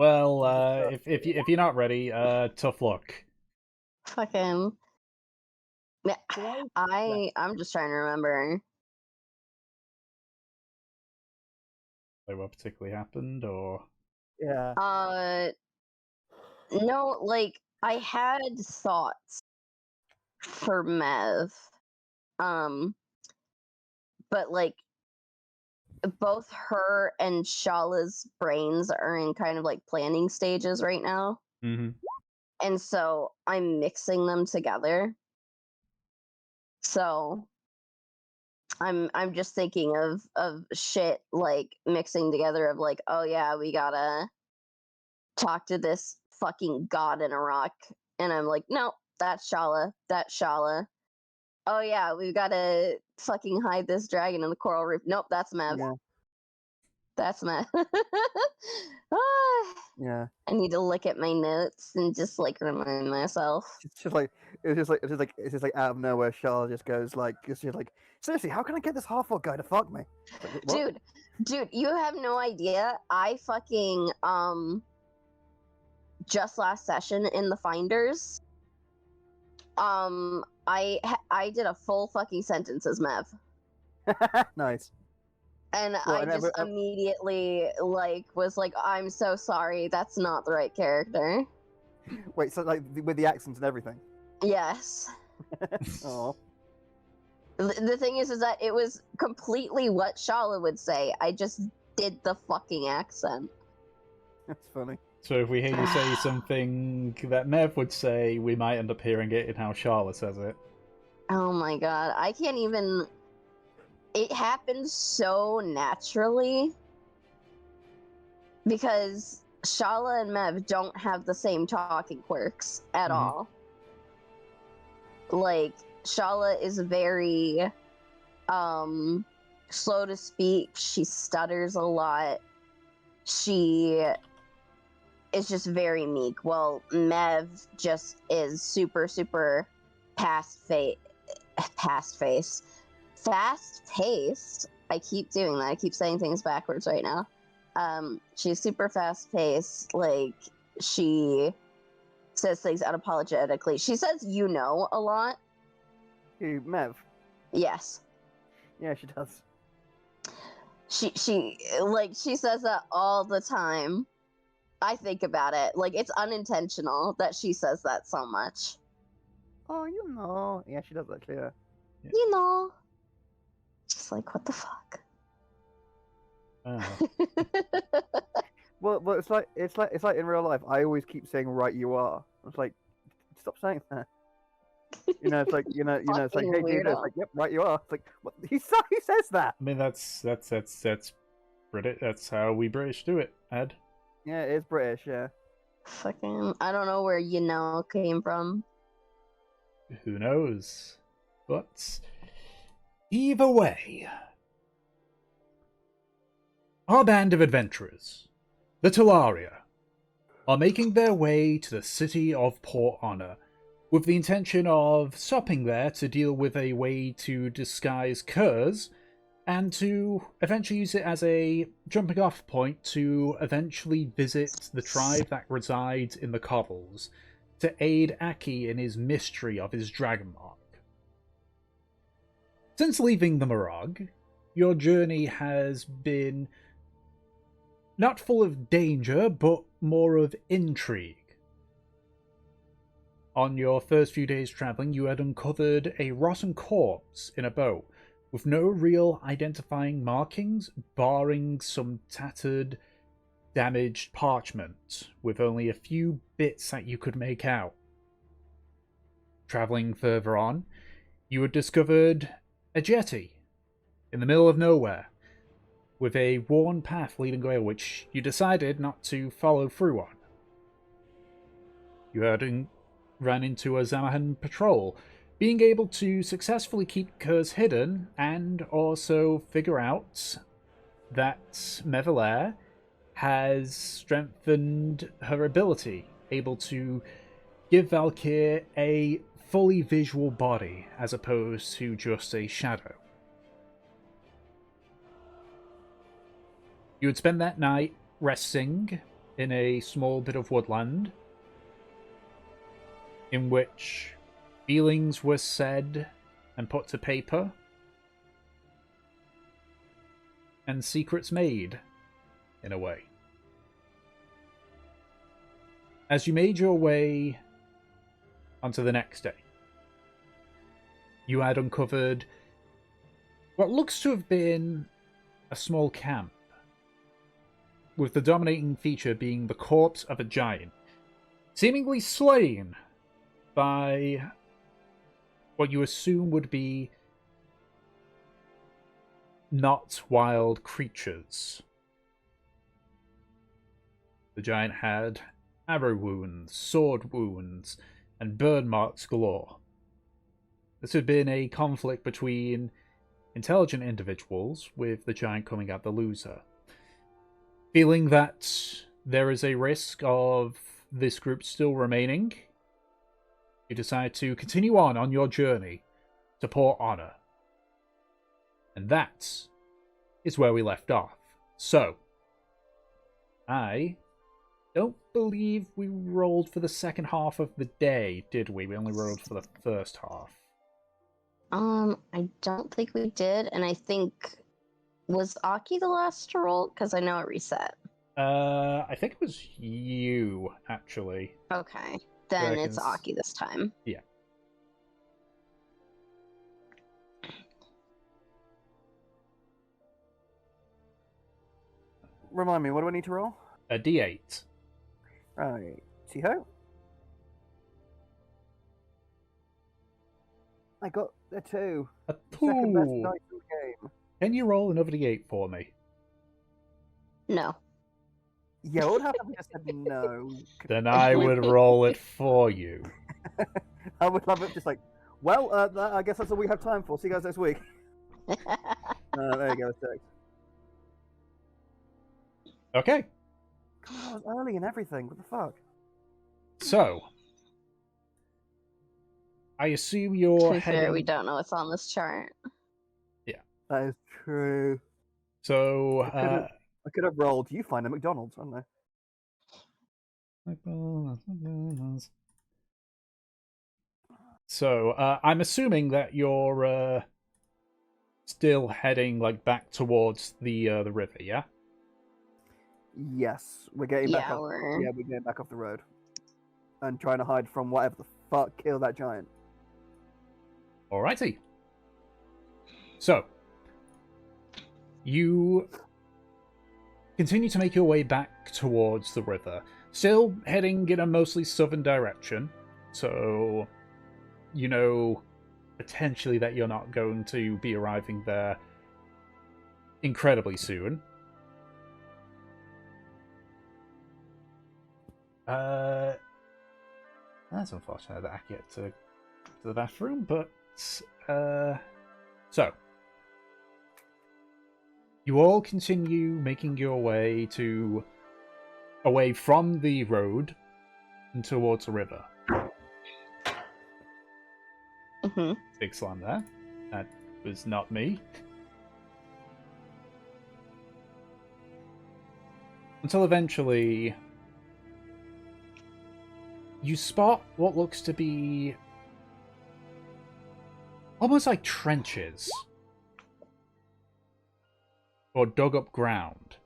Well, if you're not ready, tough luck. Fucking. Yeah, Can I'm just trying to remember. Like what particularly happened, or Yeah. No, like I had thoughts for Mev. Um, but like both her and Shala's brains are in kind of like planning stages right now. mm-hmm. And so I'm mixing them together. So I'm just thinking of shit like mixing together of like, oh yeah, we gotta talk to this fucking god in a rock. And I'm like, no, that's Shala. That's Shala. Oh yeah, we've gotta fucking hide this dragon in the coral reef. Nope, that's Mev. Yeah. That's Mev. Ah, Yeah. I need to look at my notes and just like remind myself. It's just like it's just like out of nowhere. Charlotte just goes like, it's just like, seriously, how can I get this half-orc guy to fuck me? It's like, what? Dude, you have no idea. I fucking just last session in the Finders, I did a full fucking sentence as Mev, Nice. and Well, I and just immediately like was like, I'm so sorry, that's not the right character. wait, so like with the accents and everything. Yes. Oh, The thing is that it was completely what Shala would say. I just did the fucking accent. that's funny. So if we hear you say something that Mev would say, we might end up hearing it in how Charlotte says it. Oh my god, I can't even. It happens so naturally because Shala and Mev don't have the same talking quirks at all. Like, Shala is very slow to speak. She stutters a lot. She is just very meek. Well, Mev just is super, super fast paced. I keep doing that. I keep saying things backwards right now. She's super fast paced. Like, she says things unapologetically. She says "you know" a lot. Who, Mev? Yes. Yeah, she does. She says that all the time. I think about it. Like, it's unintentional that she says that so much. Oh, you know. Yeah, she does actually. Yeah. You know. Just like, what the fuck? Well, it's like in real life. I always keep saying "right, you are." It's like, stop saying that. It's like it's like, Fucking hey, dude, it's weirdo. like, yep, right, you are. It's like, what? He says that. I mean, that's British. That's how we British do it, Ed. Yeah, it is British. Yeah. Fucking, I don't know where "you know" came from. Who knows? But either way, our band of adventurers, the Talaria, are making their way to the city of Port Honor with the intention of stopping there to deal with a way to disguise curs and to eventually use it as a jumping off point to eventually visit the tribe that resides in the cobbles to aid Aki in his mystery of his dragon mark. Since leaving the Morag, your journey has been not full of danger, but more of intrigue. On your first few days travelling, you had uncovered a rotten corpse in a boat, with no real identifying markings, barring some tattered, damaged parchment, with only a few bits that you could make out. Travelling further on, you had discovered a jetty in the middle of nowhere, with a worn path leading away, which you decided not to follow through on. You ran into a Zamahan patrol, being able to successfully keep curs hidden and also figure out that Mevelair has strengthened her ability, able to give Valkyr a fully visual body as opposed to just a shadow. You would spend that night resting in a small bit of woodland in which feelings were said and put to paper, and secrets made, in a way. As you made your way onto the next day, you had uncovered what looks to have been a small camp, with the dominating feature being the corpse of a giant, seemingly slain by what you assume would be not wild creatures. The giant had arrow wounds, sword wounds, and burn marks galore. This had been a conflict between intelligent individuals, with the giant coming out the loser. Feeling that there is a risk of this group still remaining, you decide to continue on your journey to Port Honor. And that is where we left off. So, I don't believe we rolled for the second half of the day, did we? We only rolled for the first half. I don't think we did, and I think, was Aki the last to roll? Because I know it reset. I think it was you, actually. Okay, then it's Aki this time. Yeah. Remind me, what do I need to roll? A D8. Right. See how? I got a 2. A Second best 2. dice in the game. Can you roll another D8 for me? No. Yeah, what would happen if I just said no? Then I would roll it for you. I would love it just like, well, I guess that's all we have time for. See you guys next week. There you go, 6. Okay. God, I was early and everything. What the fuck? So, I assume you're To be heading... fair, we don't know what's on this chart. That is true. So, I could have rolled. You find a McDonald's, I don't know. So, I'm assuming that you're still heading like back towards the river, yeah? Yes, we're getting back off. we're... Yeah, we're getting back off the road and trying to hide from whatever the fuck killed that giant. Alrighty. So, you continue to make your way back towards the river, still heading in a mostly southern direction. So, you know, potentially that you're not going to be arriving there incredibly soon. That's unfortunate that I get to the bathroom, but so you all continue making your way away from the road and towards the river. Mm-hmm. Big slam there. That was not me. Until eventually you spot what looks to be almost like trenches or dug up ground,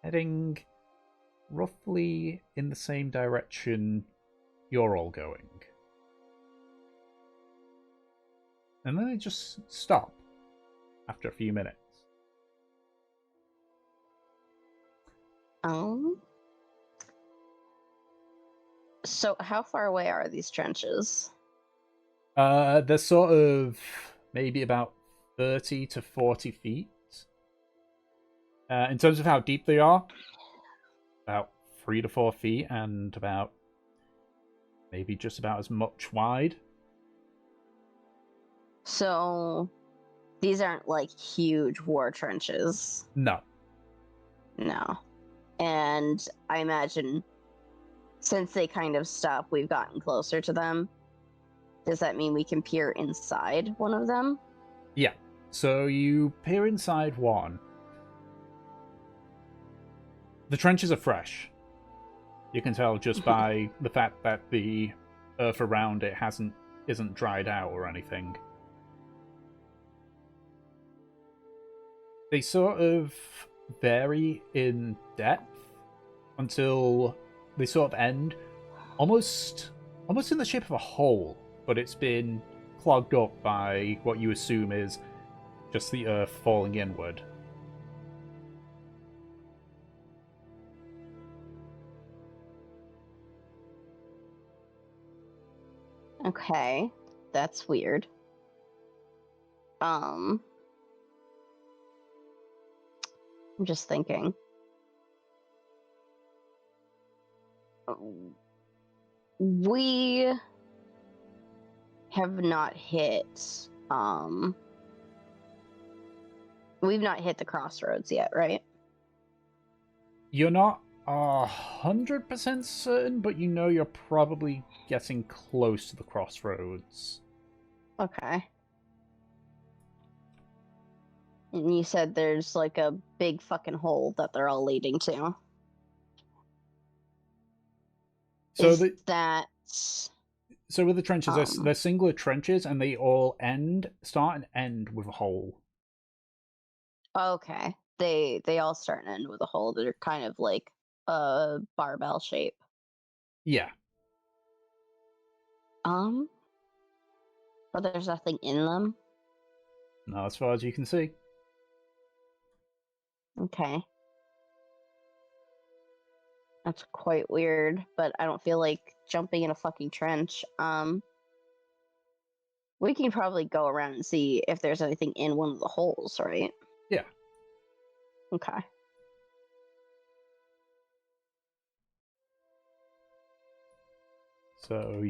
heading roughly in the same direction you're all going. And then they just stop after a few minutes. So how far away are these trenches? They're sort of maybe about 30 to 40 feet. In terms of how deep they are, about 3 to 4 feet, and about maybe just about as much wide. So these aren't like huge war trenches. No. No. And I imagine since they kind of stop, we've gotten closer to them. Does that mean we can peer inside one of them? Yeah. So you peer inside one. The trenches are fresh. You can tell just by the fact that the earth around it isn't dried out or anything. They sort of vary in depth until they sort of end almost in the shape of a hole, but it's been clogged up by what you assume is just the earth falling inward. Okay, that's weird. I'm just thinking. We have not hit we've not hit the crossroads yet, right? You're not 100% certain, but you know you're probably getting close to the crossroads. Okay. And you said there's like a big fucking hole that they're all leading to. So Is that so with the trenches, they're singular trenches, and they all start and end with a hole. okay? They all start and end with a hole. They're kind of like a barbell shape. Yeah. But there's nothing in them. Not as far as you can see. Okay. That's quite weird, but I don't feel like jumping in a fucking trench. We can probably go around and see if there's anything in one of the holes, right? Yeah. Okay. So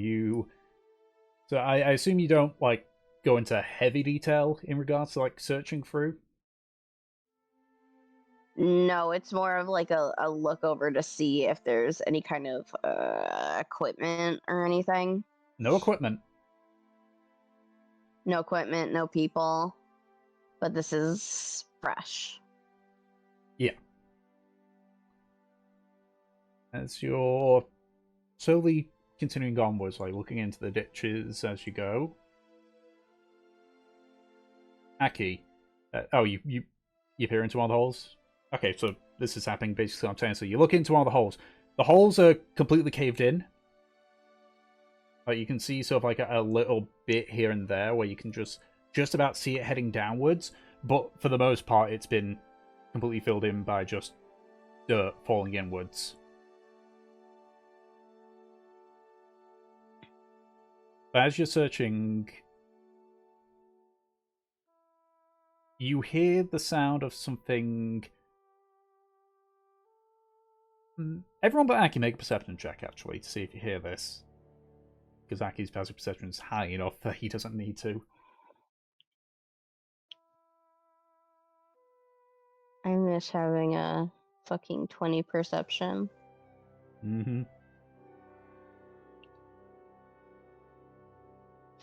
I assume you don't like go into heavy detail in regards to like searching through. No, it's more of like a look over to see if there's any kind of equipment or anything. No equipment. No equipment, no people. But this is fresh. Yeah. As you're slowly continuing onwards, like looking into the ditches as you go. Aki, you peer into one of the holes. Okay, so this is happening basically. I'm saying so. You look into one of the holes. The holes are completely caved in. Like you can see sort of like a little bit here and there where you can just about see it heading downwards. But for the most part, it's been completely filled in by just dirt falling inwards. But as you're searching, you hear the sound of something. Everyone but Aki make a perception check, actually, to see if you hear this. Because Aki's passive perception is high enough that he doesn't need to. I'm just having a fucking 20 perception. Mm-hmm.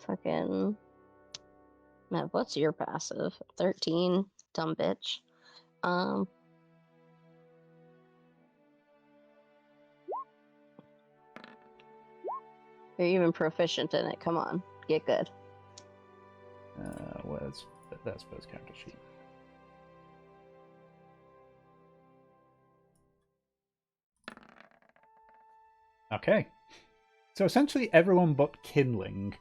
Fucking... Matt, what's your passive? 13? Dumb bitch. You're even proficient in it. Come on. Get good. Where's that's first character sheet? Okay. So essentially everyone but Kinling.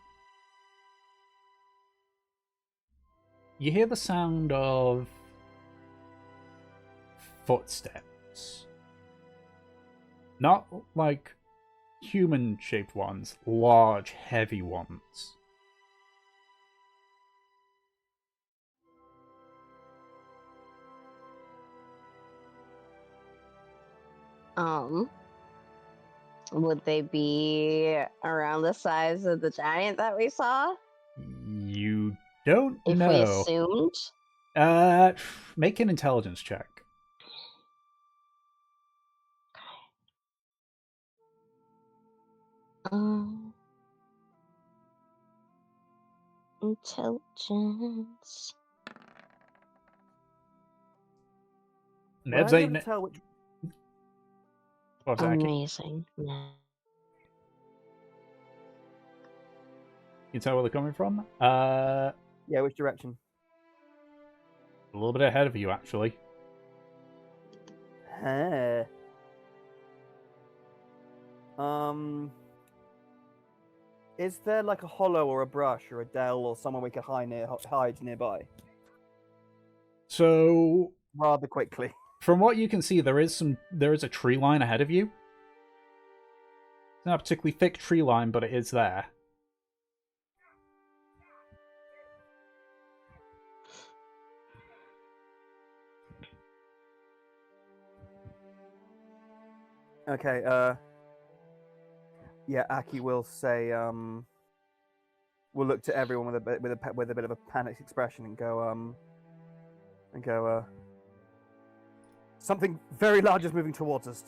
You hear the sound of footsteps. Not like human-shaped ones, large, heavy ones. Would they be around the size of the giant that we saw? You don't If know. we assumed? Make an intelligence check. Intelligence. Would I be able to tell which? What was that? Can Amazing. Yeah. you tell where they're coming from? Yeah, which direction? A little bit ahead of you, actually. Huh. Is there like a hollow or a brush or a dell or somewhere we could hide nearby So, rather quickly? from what you can see, there is a tree line ahead of you. It's not a particularly thick tree line, but it is there. Okay. Yeah, Aki will say. We'll look to everyone with a bit of a panicked expression and go. Something very large is moving towards us.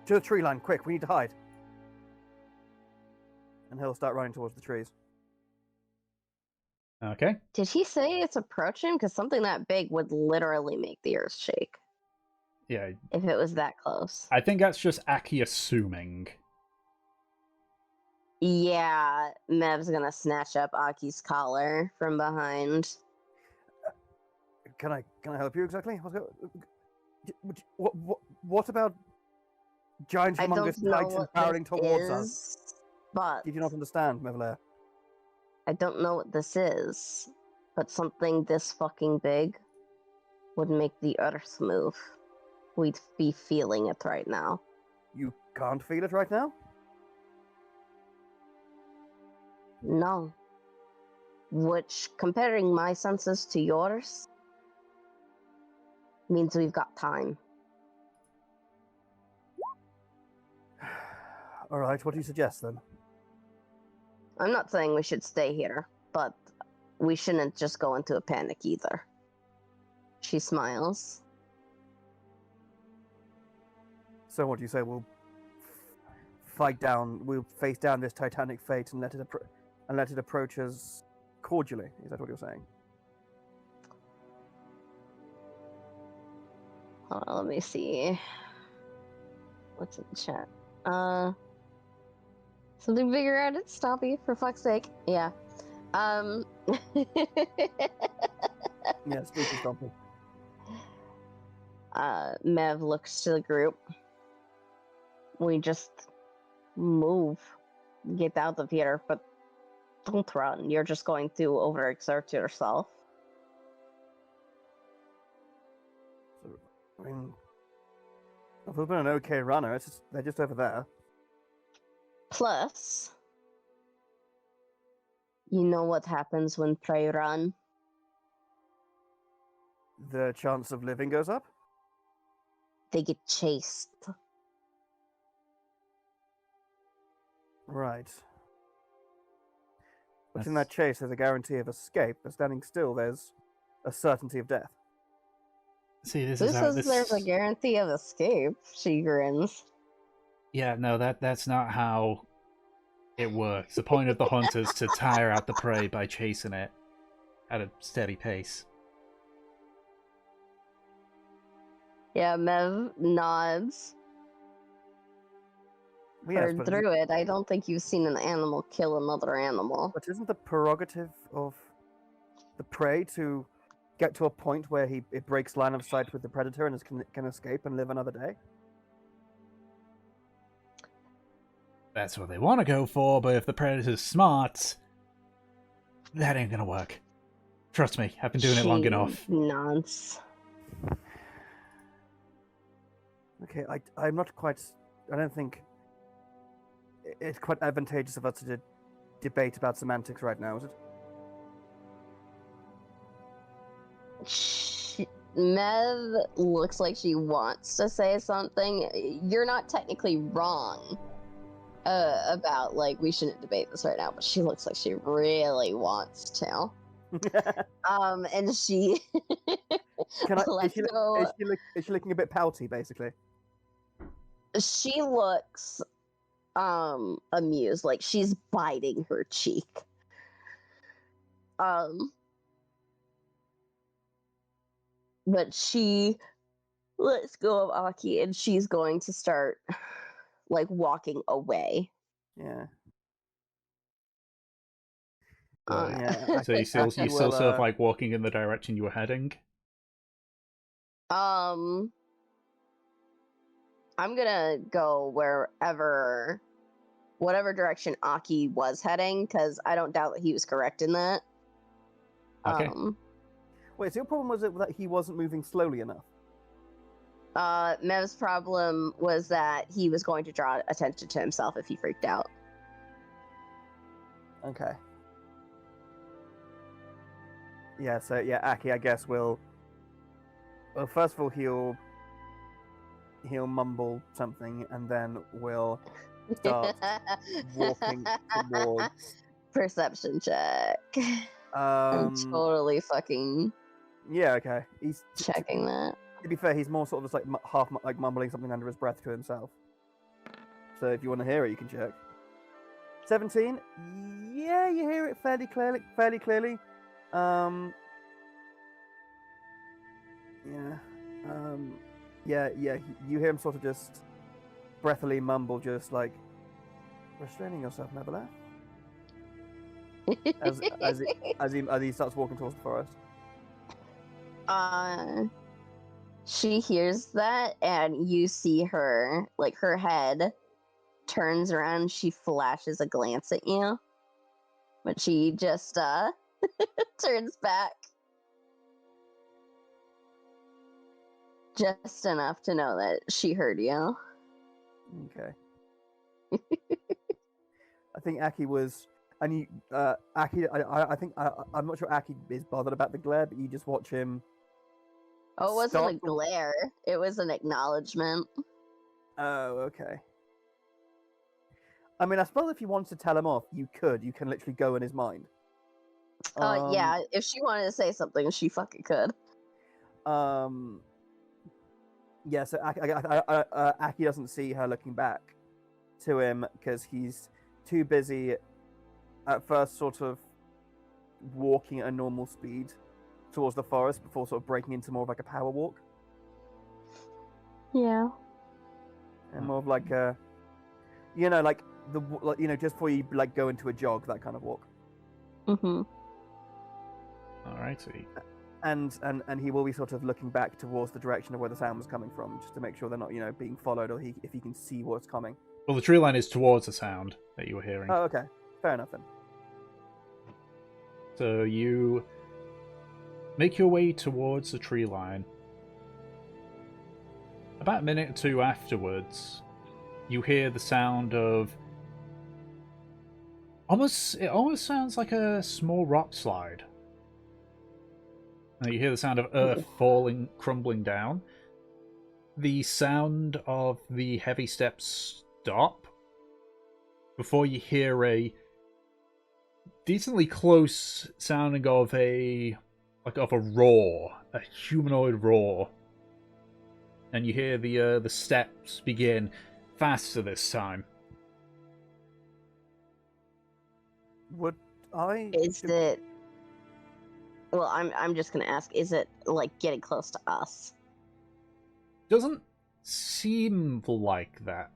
To the tree line, quick! We need to hide. And he'll start running towards the trees. Okay. Did he say it's approaching? Because something that big would literally make the earth shake Yeah, if it was that close. I think that's just Aki assuming. Yeah, Mev's gonna snatch up Aki's collar from behind. Can I help you exactly? What about giant, I humongous don't know titan what barreling this towards us? is, but Did you not understand, Mevler? I don't know what this is, but something this fucking big would make the earth move. We'd be feeling it right now. You can't feel it right now? No. Which, comparing my senses to yours, means we've got time. All right, what do you suggest then? I'm not saying we should stay here, but we shouldn't just go into a panic either. She smiles. So what do you say? We'll fight down. We'll face down this titanic fate and let it approach us cordially. Is that what you're saying? Hold on, let me see. What's in the chat? Something bigger at it, Stompy, for fuck's sake. Yeah. Yeah, spooky stomping. Mev looks to the group. We just move, get out of here, but don't run. You're just going to overexert yourself. So, I mean, if we've been an okay runner, they're just over there. Plus, you know what happens when prey run? The chance of living goes up. They get chased. Right. But in that chase, there's a guarantee of escape. But standing still, there's a certainty of death. See, this Who is how says there's a guarantee of escape? She grins. Yeah, no, that's not how it works. The point of the hunt is to tire out the prey by chasing it at a steady pace. Yeah, Mev nods. Yes, Heard but through it, I don't think you've seen an animal kill another animal. But isn't the prerogative of the prey to get to a point where it breaks line of sight with the predator and can escape and live another day? That's what they want to go for, but if the predator's smart, that ain't gonna work. Trust me, I've been doing it long enough. Nods. Okay, I'm not quite. I don't think it's quite advantageous of us to debate about semantics right now, is it? Mev looks like she wants to say something. You're not technically wrong about, like, we shouldn't debate this right now, but she looks like she really wants to. And she Is she looking a bit pouty, basically? She looks amused, like she's biting her cheek. But she Let's go of Aki, and she's going to start like walking away. Yeah. Right. Yeah. So you still Aki will, sort of like walking in the direction you were heading. I'm gonna go whatever direction Aki was heading, because I don't doubt that he was correct in that. Okay. Wait, so your problem was that he wasn't moving slowly enough? Mev's problem was that he was going to draw attention to himself if he freaked out. Okay. Yeah, so yeah, Aki, I guess will. Well, first of all, he'll mumble something, and then will start walking towards. Perception check. I'm totally fucking Yeah, okay. He's checking that. To be fair, he's more sort of just like half like mumbling something under his breath to himself. So if you want to hear it, you can check. 17. Yeah, you hear it fairly clearly. Yeah. Yeah. You hear him sort of just breathily mumble, just like restraining yourself, Nebula. As he starts walking towards the forest. She hears that, and you see her, like, her head turns around, she flashes a glance at you, but she just turns back just enough to know that she heard you. Okay. I think Aki was, and you, Aki. I think I'm not sure Aki is bothered about the glare, but you just watch him. Oh, it wasn't a glare. It was an acknowledgement. Oh, okay. I mean, I suppose if you wanted to tell him off, you could. You can literally go in his mind. Yeah, if she wanted to say something, she fucking could. Yeah, so Aki doesn't see her looking back to him because he's too busy at first sort of walking at a normal speed towards the forest before sort of breaking into more of like a power walk. Yeah. And more of like a, like just before you like go into a jog, that kind of walk. Mm-hmm. Alrighty. And he will be sort of looking back towards the direction of where the sound was coming from, just to make sure they're not, being followed, or if he can see what's coming. Well, the tree line is towards the sound that you were hearing. Oh, okay. Fair enough then. So you make your way towards the tree line. About a minute or two afterwards, you hear the sound of it almost sounds like a small rock slide. And you hear the sound of earth crumbling down. The sound of the heavy steps stop before you hear a decently close sounding of a roar, a humanoid roar. And you hear the steps begin faster this time. Would I? Is it? Well, I'm just gonna ask. Is it like getting close to us? Doesn't seem like that.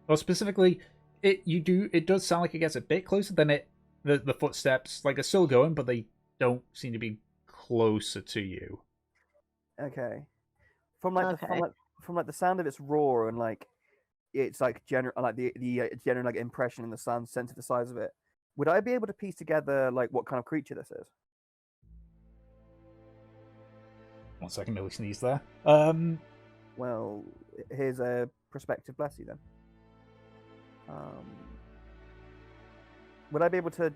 Well, specifically, it does sound like it gets a bit closer than the footsteps like are still going, but they don't seem to be closer to you. Okay. From the sound of its roar and like it's like general like the general like impression and the sound sense of the size of it, would I be able to piece together like what kind of creature this is? 1 second, Millie sneezed there. Well, here's a perspective, bless you then. Would I be able to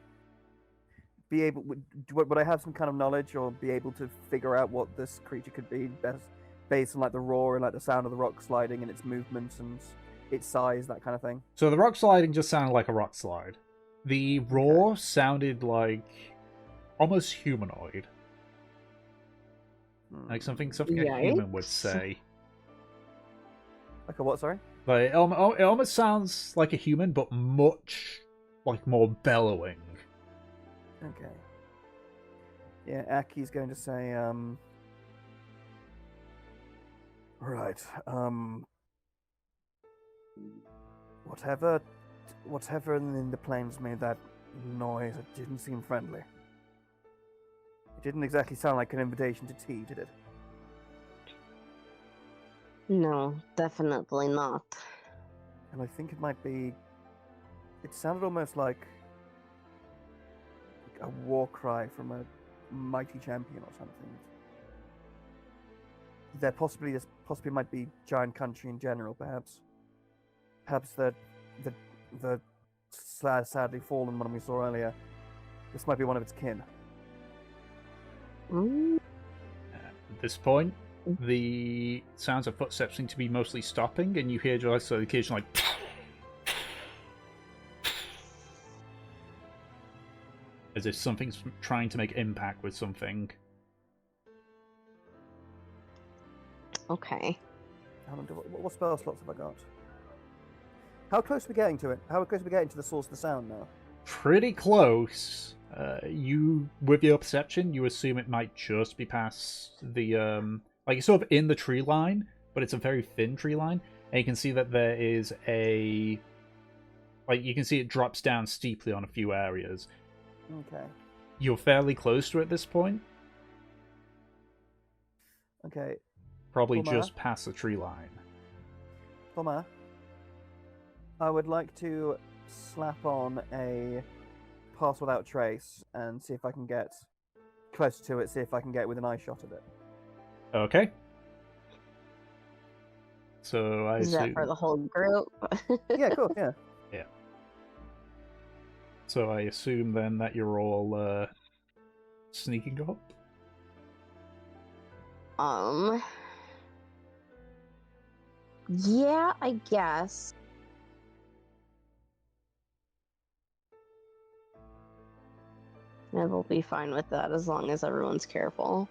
would I have some kind of knowledge or be able to figure out what this creature could be best based on like the roar and like the sound of the rock sliding and its movements and its size, that kind of thing? So the rock sliding just sounded like a rock slide. The roar sounded like almost humanoid. Like something a human would say. Like a what, sorry? Like it almost sounds like a human, but much like more bellowing. Okay. Yeah, Aki's going to say, Right. Whatever in the plains made that noise, it didn't seem friendly. It didn't exactly sound like an invitation to tea, did it? No, definitely not. And I think it might be. It sounded almost like a war cry from a mighty champion or something. There possibly might be giant country in general, perhaps. Perhaps the sadly fallen one we saw earlier. This might be one of its kin. At this point, the sounds of footsteps seem to be mostly stopping, and you hear just the occasional like as if something's trying to make impact with something. Okay. What spell slots have I got? How close are we getting to it? How close are we getting to the source of the sound now? Pretty close. You, with your perception, you assume it might just be past the like it's sort of in the tree line, but it's a very thin tree line, and you can see that there is a you can see it drops down steeply on a few areas. Okay. You're fairly close to it at this point. Okay. Probably Karmora? just past the tree line. Karmora, I would like to slap on a pass without trace and see if I can get close to it, see if I can get within eye shot of it. Okay. So I Is assume... that for the whole group? Yeah, cool, yeah. Yeah. So I assume then that you're all sneaking up? Yeah, I guess. I will be fine with that as long as everyone's careful.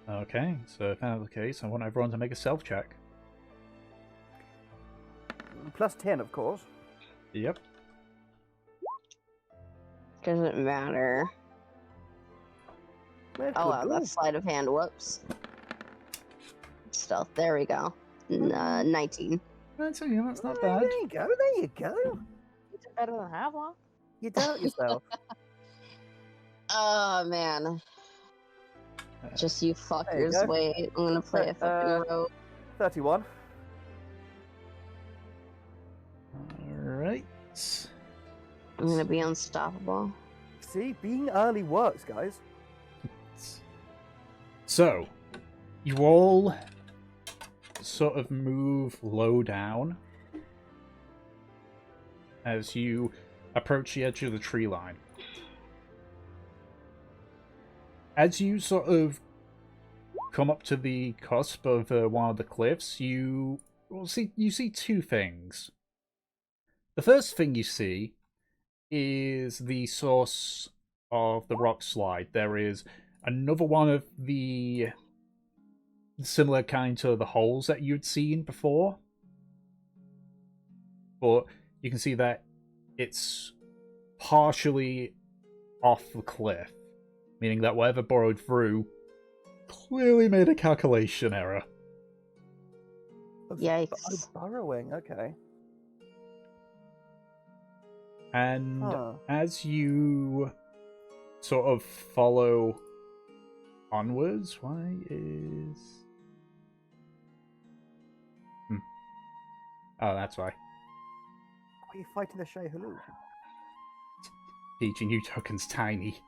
Okay, so if that's the case, I want everyone to make a stealth check. Plus 10, of course. Yep. Doesn't matter. Yeah, Oh good, wow, good. that's sleight of hand. Whoops. Stealth. There we go. 19. That's not There bad. you go, there you go. You did better than Havelock. You doubt yourself. Oh man. Just you There you fuckers. go. Wait, I'm gonna play a fucking rogue. 31. Alright. I'm gonna be unstoppable. See, being early works, guys. So, you all sort of move low down as you approach the edge of the tree line. As you sort of come up to the cusp of one of the cliffs, you see two things. The first thing you see is the source of the rock slide. There is another one of the similar kind to the holes that you'd seen before, but you can see that it's partially off the cliff, meaning that whatever burrowed through clearly made a calculation error. Yikes. Burrowing, okay. And as you sort of follow onwards, why is... Oh, that's why. Are you fighting the Shehulu? Teaching you tokens tiny.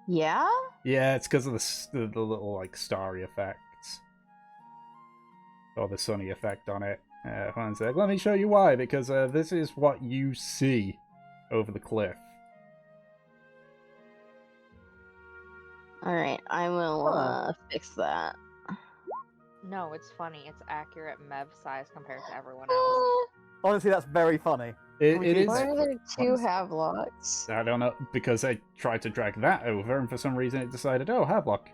Yeah? Yeah, it's because of the little, like, starry effects. Or the sunny effect on it. One sec. Let me show you why, because this is what you see over the cliff. Alright, I will fix that. No, it's funny. It's accurate Mev size compared to everyone else. Honestly, that's very funny. It is... Why are there two Havelocks? I don't know, because I tried to drag that over, and for some reason it decided, oh, Havelock.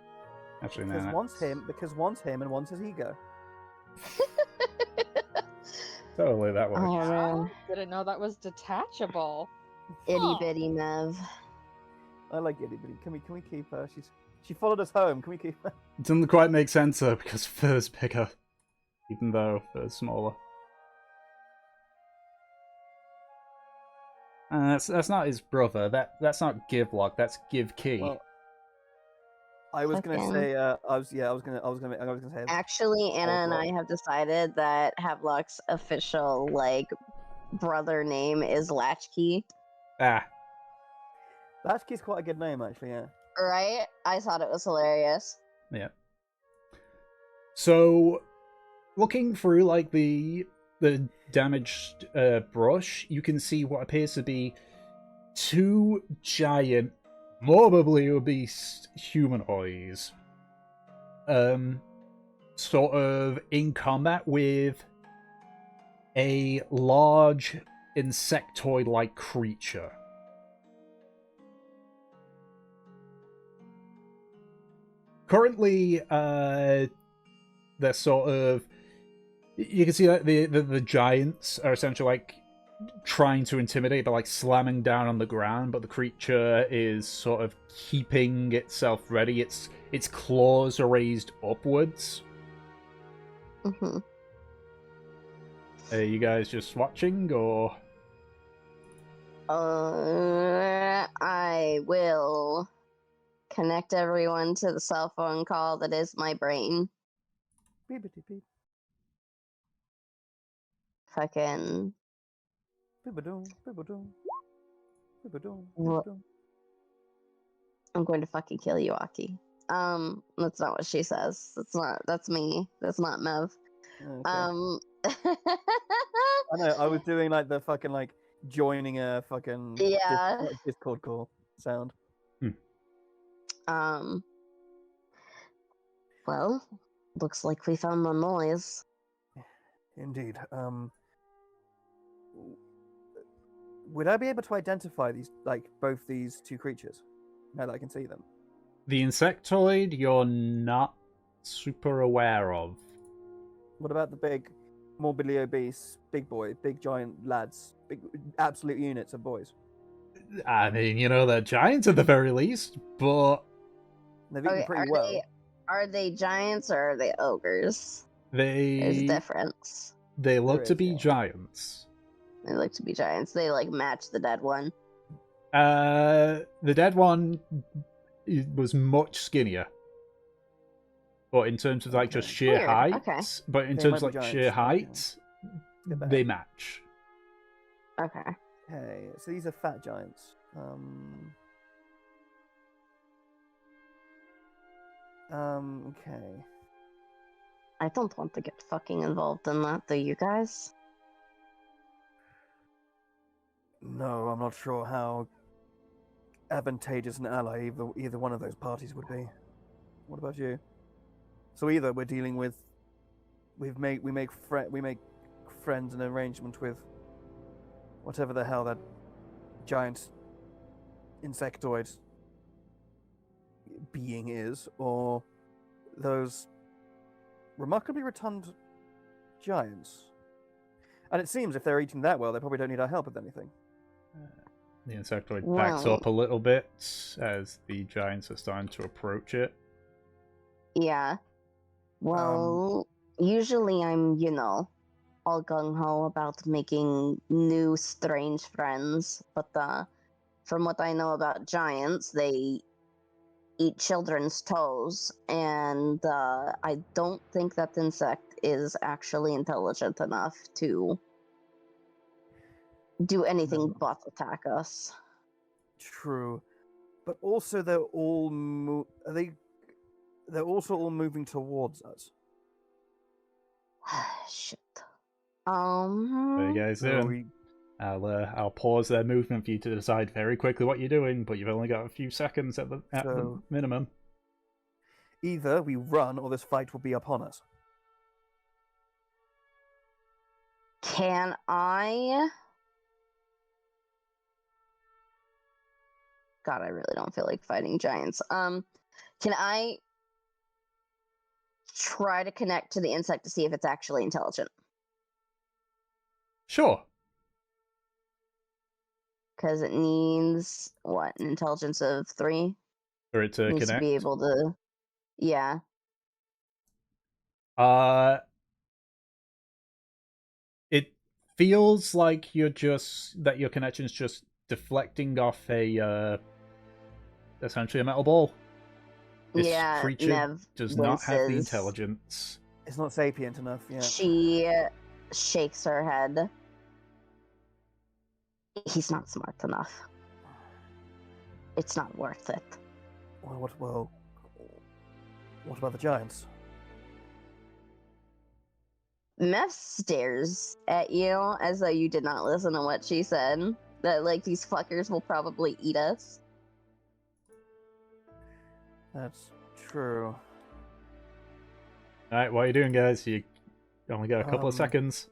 Actually, Because no. one's him and one's his ego. Totally, that works. Oh man. Didn't know that was detachable. Itty Huh. bitty Mev. I like Itty Bitty. Can we keep her? She's She followed us home. Can we keep her? It doesn't quite make sense though, because Fur's bigger, even though Fur's smaller. That's not his brother. That's not Givelock. That's Give Key. Well, I was gonna Fucking- say. I was gonna say. Actually, Anna and Havelock. I have decided that Havelock's official like brother name is Latchkey. Latchkey's quite a good name, actually. Yeah. Right? I thought it was hilarious. Yeah. So, looking through like the damaged brush, you can see what appears to be two giant, morbidly obese humanoids, sort of in combat with a large insectoid-like creature. Currently, they're sort of... You can see that the giants are essentially like trying to intimidate by like slamming down on the ground, but the creature is sort of keeping itself ready. Its claws are raised upwards. Mm-hmm. Are you guys just watching, or...? I will connect everyone to the cell phone call that is my brain. Beepity beep. Fucking. Beep-a-doom, beep-a-doom, beep-a-doom, What? beep-a-doom. I'm going to fucking kill you, Aki. That's not what she says. That's me. That's not Mev. Okay. I know. I was doing like the fucking like joining a fucking Yeah. Discord call sound. Well, looks like we found the noise. Indeed. Would I be able to identify these, like both these two creatures, now that I can see them? The insectoid you're not super aware of. What about the big, morbidly obese, big giant lads, big absolute units of boys? I mean, you know, they're giants at the very least, but They've eaten Okay, pretty well. are they giants or are they ogres? There's a they difference. look There to is, be yeah. giants. They look to be giants. They like match the dead one. The dead one was much skinnier. But in terms of like just Okay. sheer Weird, height, okay. but in They terms might of be like giants, sheer okay. height, Get back. they match. Okay. Okay, so these are fat giants. Okay. I don't want to get fucking involved in that, do you guys? No, I'm not sure how advantageous an ally either one of those parties would be. What about you? So either we're dealing with, we make friends and arrangement with whatever the hell that giant insectoid being is, or those remarkably rotund giants. And it seems if they're eating that well, they probably don't need our help with anything. The insectoid backs Well- up a little bit as the giants are starting to approach it. Yeah. Well, usually I'm, all gung ho about making new strange friends, but from what I know about giants, they eat children's toes, and I don't think that insect is actually intelligent enough to do anything No. but attack us. True, but also they're all they're also all moving towards us. Shit. What are you guys So doing? I'll pause their movement for you to decide very quickly what you're doing, but you've only got a few seconds at the So- minimum. either we run or this fight will be upon us. Can I? God, I really don't feel like fighting giants. Can I try to connect to the insect to see if it's actually intelligent? Sure. Because it needs what, an intelligence of 3? for it to Needs connect. to be able to. Yeah. It feels like your connection's just deflecting off essentially a metal ball. This Yeah, creature Nev does not have the winces. intelligence. It's not sapient enough. Yeah. She shakes her head. He's not smart enough. It's not worth it. Well, what about the giants? Meth stares at you as though you did not listen to what she said. That, like, these fuckers will probably eat us. That's true. Alright, what are you doing, guys? You only got a couple of seconds.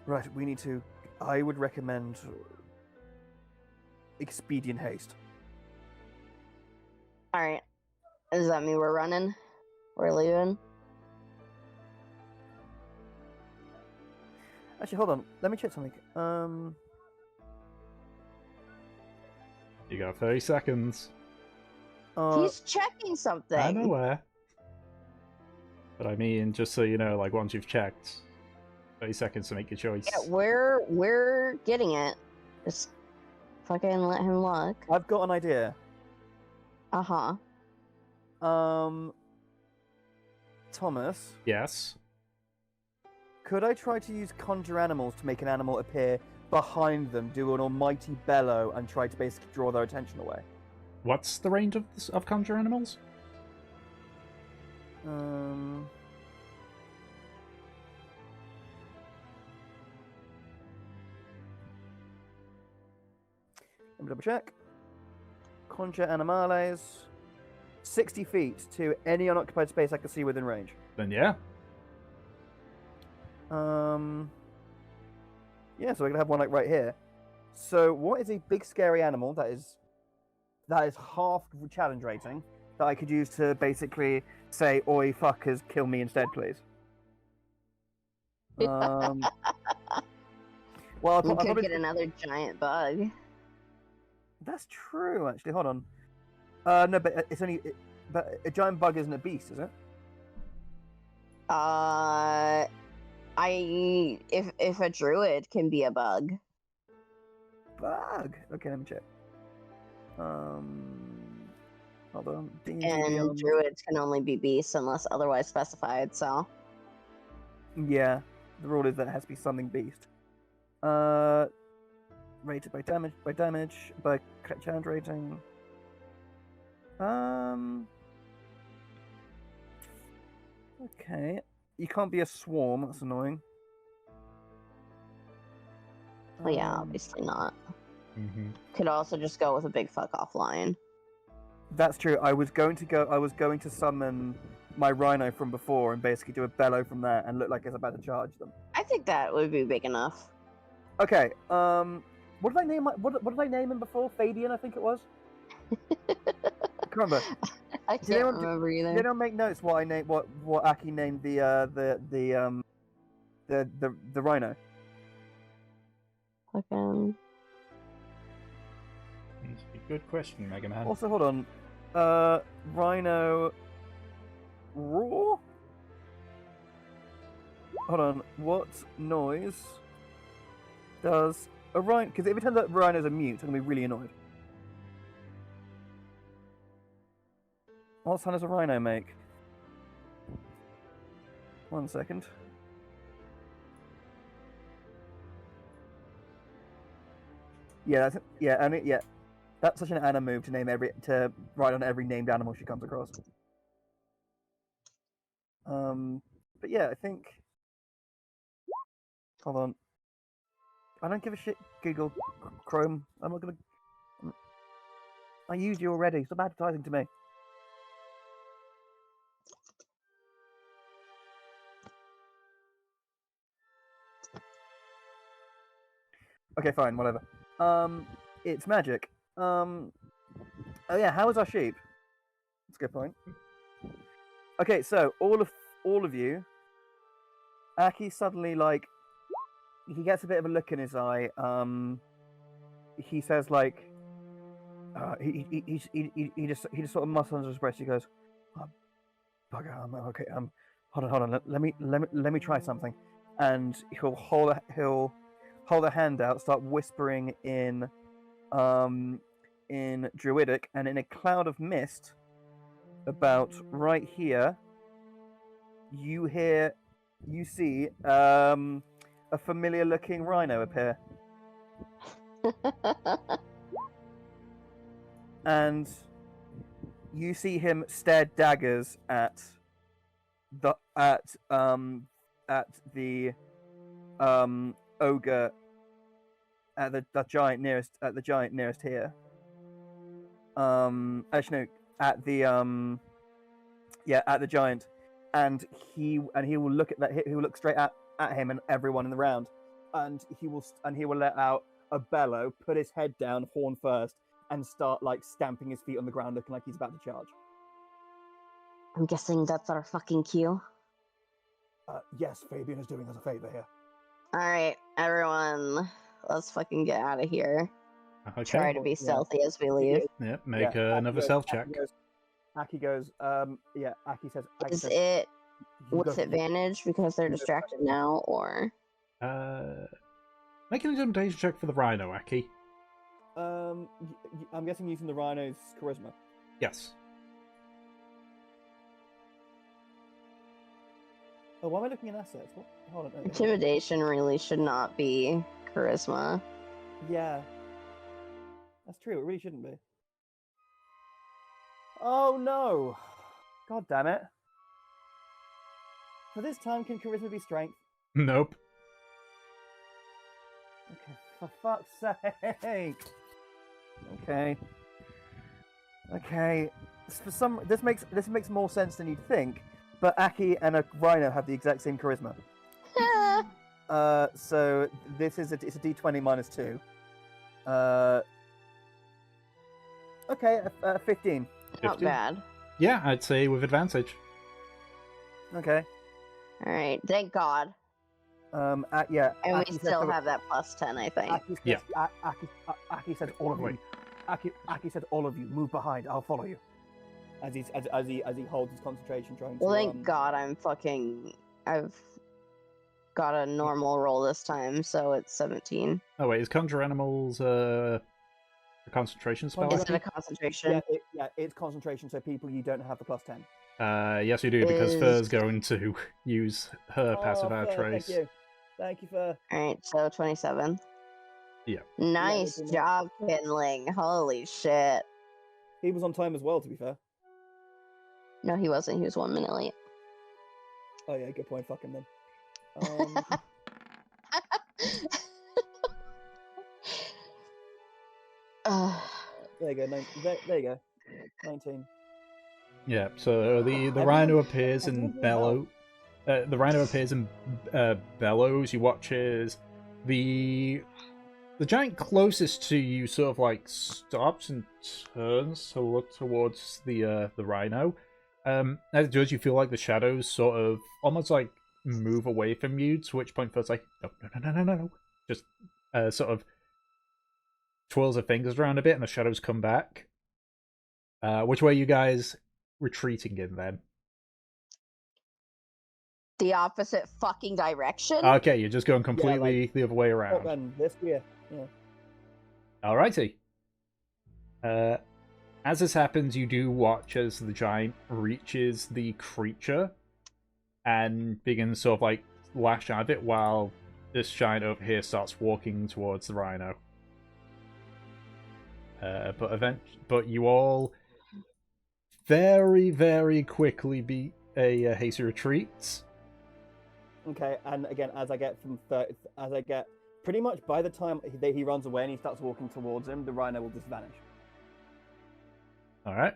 Right, we need to. I would recommend expedient haste. Alright. Does that mean we're running? We're leaving? Actually, hold on. Let me check something. You got 30 seconds. He's checking something. I'm aware. But I mean, just so you know, like, once you've checked, 30 seconds to make your choice. Yeah, we're getting it. Just fucking let him look. I've got an idea. Uh-huh. Thomas, Yes. could I try to use conjure animals to make an animal appear behind them, do an almighty bellow, and try to basically draw their attention away? What's the range of conjure animals? Let me double check. Conjure animales. 60 feet to any unoccupied space I can see within range. Then yeah. Yeah, so we're gonna have one like right here. So what is a big scary animal that is half challenge rating that I could use to basically say, "Oi, fuckers, kill me instead, please." Well, We could get another giant bug. That's true, actually. Hold on. No, but it's only. But a giant bug isn't a beast, is it? If a druid can be a bug. Bug. Okay, let me check. Hold on. And druids can only be beasts unless otherwise specified, so. Yeah, the rule is that it has to be something beast. Rated by damage, by challenge rating. Okay. You can't be a swarm, that's annoying. Well, yeah, obviously not. Mm-hmm. Could also just go with a big fuck off lion. That's true. I was going to summon my rhino from before and basically do a bellow from there and look like it's about to charge them. I think that would be big enough. Okay. What did I name? What did I name him before? Fabian, I think it was. I can't remember. I can't remember either. Did anyone make notes what I named what Aki named the rhino? Okay. That's a good question, Mega Man. Also, hold on. Rhino roar. Hold on. What noise does a rhino? Because if it turns out rhinos are mute, I'm gonna be really annoyed. What sound does a rhino make? 1 second. Yeah, that's such an Anna move to write on every named animal she comes across. But yeah, I think. Hold on. I don't give a shit, Google Chrome. I'm not gonna. I used you already. Stop advertising to me. Okay, fine, whatever. It's magic. Oh yeah, how is our sheep? That's a good point. Okay, so all of you, Aki suddenly he gets a bit of a look in his eye. He says He just sort of mutters under his breath. He goes, oh, bugger. Okay. Hold on. Let me try something. And he'll hold a hand out, start whispering in Druidic, and in a cloud of mist, about right here, you see a familiar-looking rhino appear. And you see him stare daggers at the ogre, at the giant nearest here. Actually no, at the giant, and he will look at that. He will look straight at him and everyone in the round, and he will let out a bellow, put his head down, horn first, and start like stamping his feet on the ground, looking like he's about to charge. I'm guessing that's our fucking cue. Yes, Fabian is doing us a favor here. Alright, everyone, let's fucking get out of here. Okay. Try to be stealthy as we leave. Yeah, make another stealth check. Aki goes, Aki says... Is it with advantage because they're distracted now, or...? Make an intimidation check for the rhino, Aki. I'm guessing using the rhino's charisma. Yes. Oh, why am I looking at assets? What? Hold on. Intimidation really should not be charisma. Yeah. That's true, it really shouldn't be. Oh no! God damn it. For this time, can charisma be strength? Nope. Okay, for fuck's sake! Okay. This makes more sense than you'd think, but Aki and a rhino have the exact same charisma. So it's a d20 minus 2. Okay, 15. Not bad. Yeah, I'd say with advantage. Okay. Alright, thank God. Yeah. And Aki we still have that plus 10, I think. Aki said all of you. Aki said all of you move behind. I'll follow you. As he holds his concentration, trying to. Well, thank God I've got a normal roll this time, so it's 17. Oh wait, is Conjure Animals a concentration spell? Is it a concentration? Yeah, it's concentration, so people you don't have the plus 10. Yes, you do, because Fur's going to use her passive Fur, trace. Thank you, Fur. Alright, so 27. Yeah. Nice job, Kindling. Holy shit. He was on time as well, to be fair. No, he wasn't. He was 1 minute late. Oh yeah, good point. Fuck him then. There you go. There you go. 19. Yeah. So the rhino appears and bellows. The rhino appears and bellows. You watch as the giant closest to you sort of like stops and turns to look towards the rhino. As it does, you feel like the shadows sort of almost like move away from you, to which point Fur's like, no. Just sort of twirls her fingers around a bit and the shadows come back. Which way are you guys retreating in then? The opposite fucking direction? Okay, you're just going completely the other way around. Oh, man, this way. Yeah. Alrighty. As this happens, you do watch as the giant reaches the creature and begins sort of like lash out of it while this giant over here starts walking towards the rhino. But you all very, very quickly beat a hasty retreat. Okay, and again, as I get pretty much by the time he runs away and he starts walking towards him, the rhino will just vanish. All right.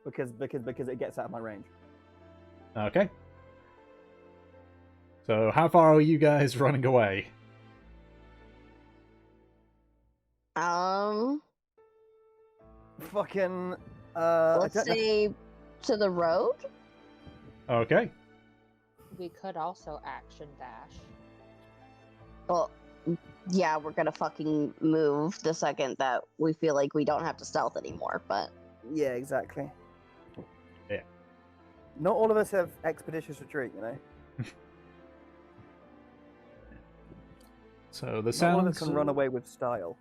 Because it gets out of my range. Okay. So how far are you guys running away? Fucking. Let's say to the road. Okay. We could also action dash. Well, yeah, we're gonna fucking move the second that we feel like we don't have to stealth anymore. But Yeah, exactly. Yeah. Not all of us have expeditious retreat, you know. So the Not all of us sounds. can run away with style.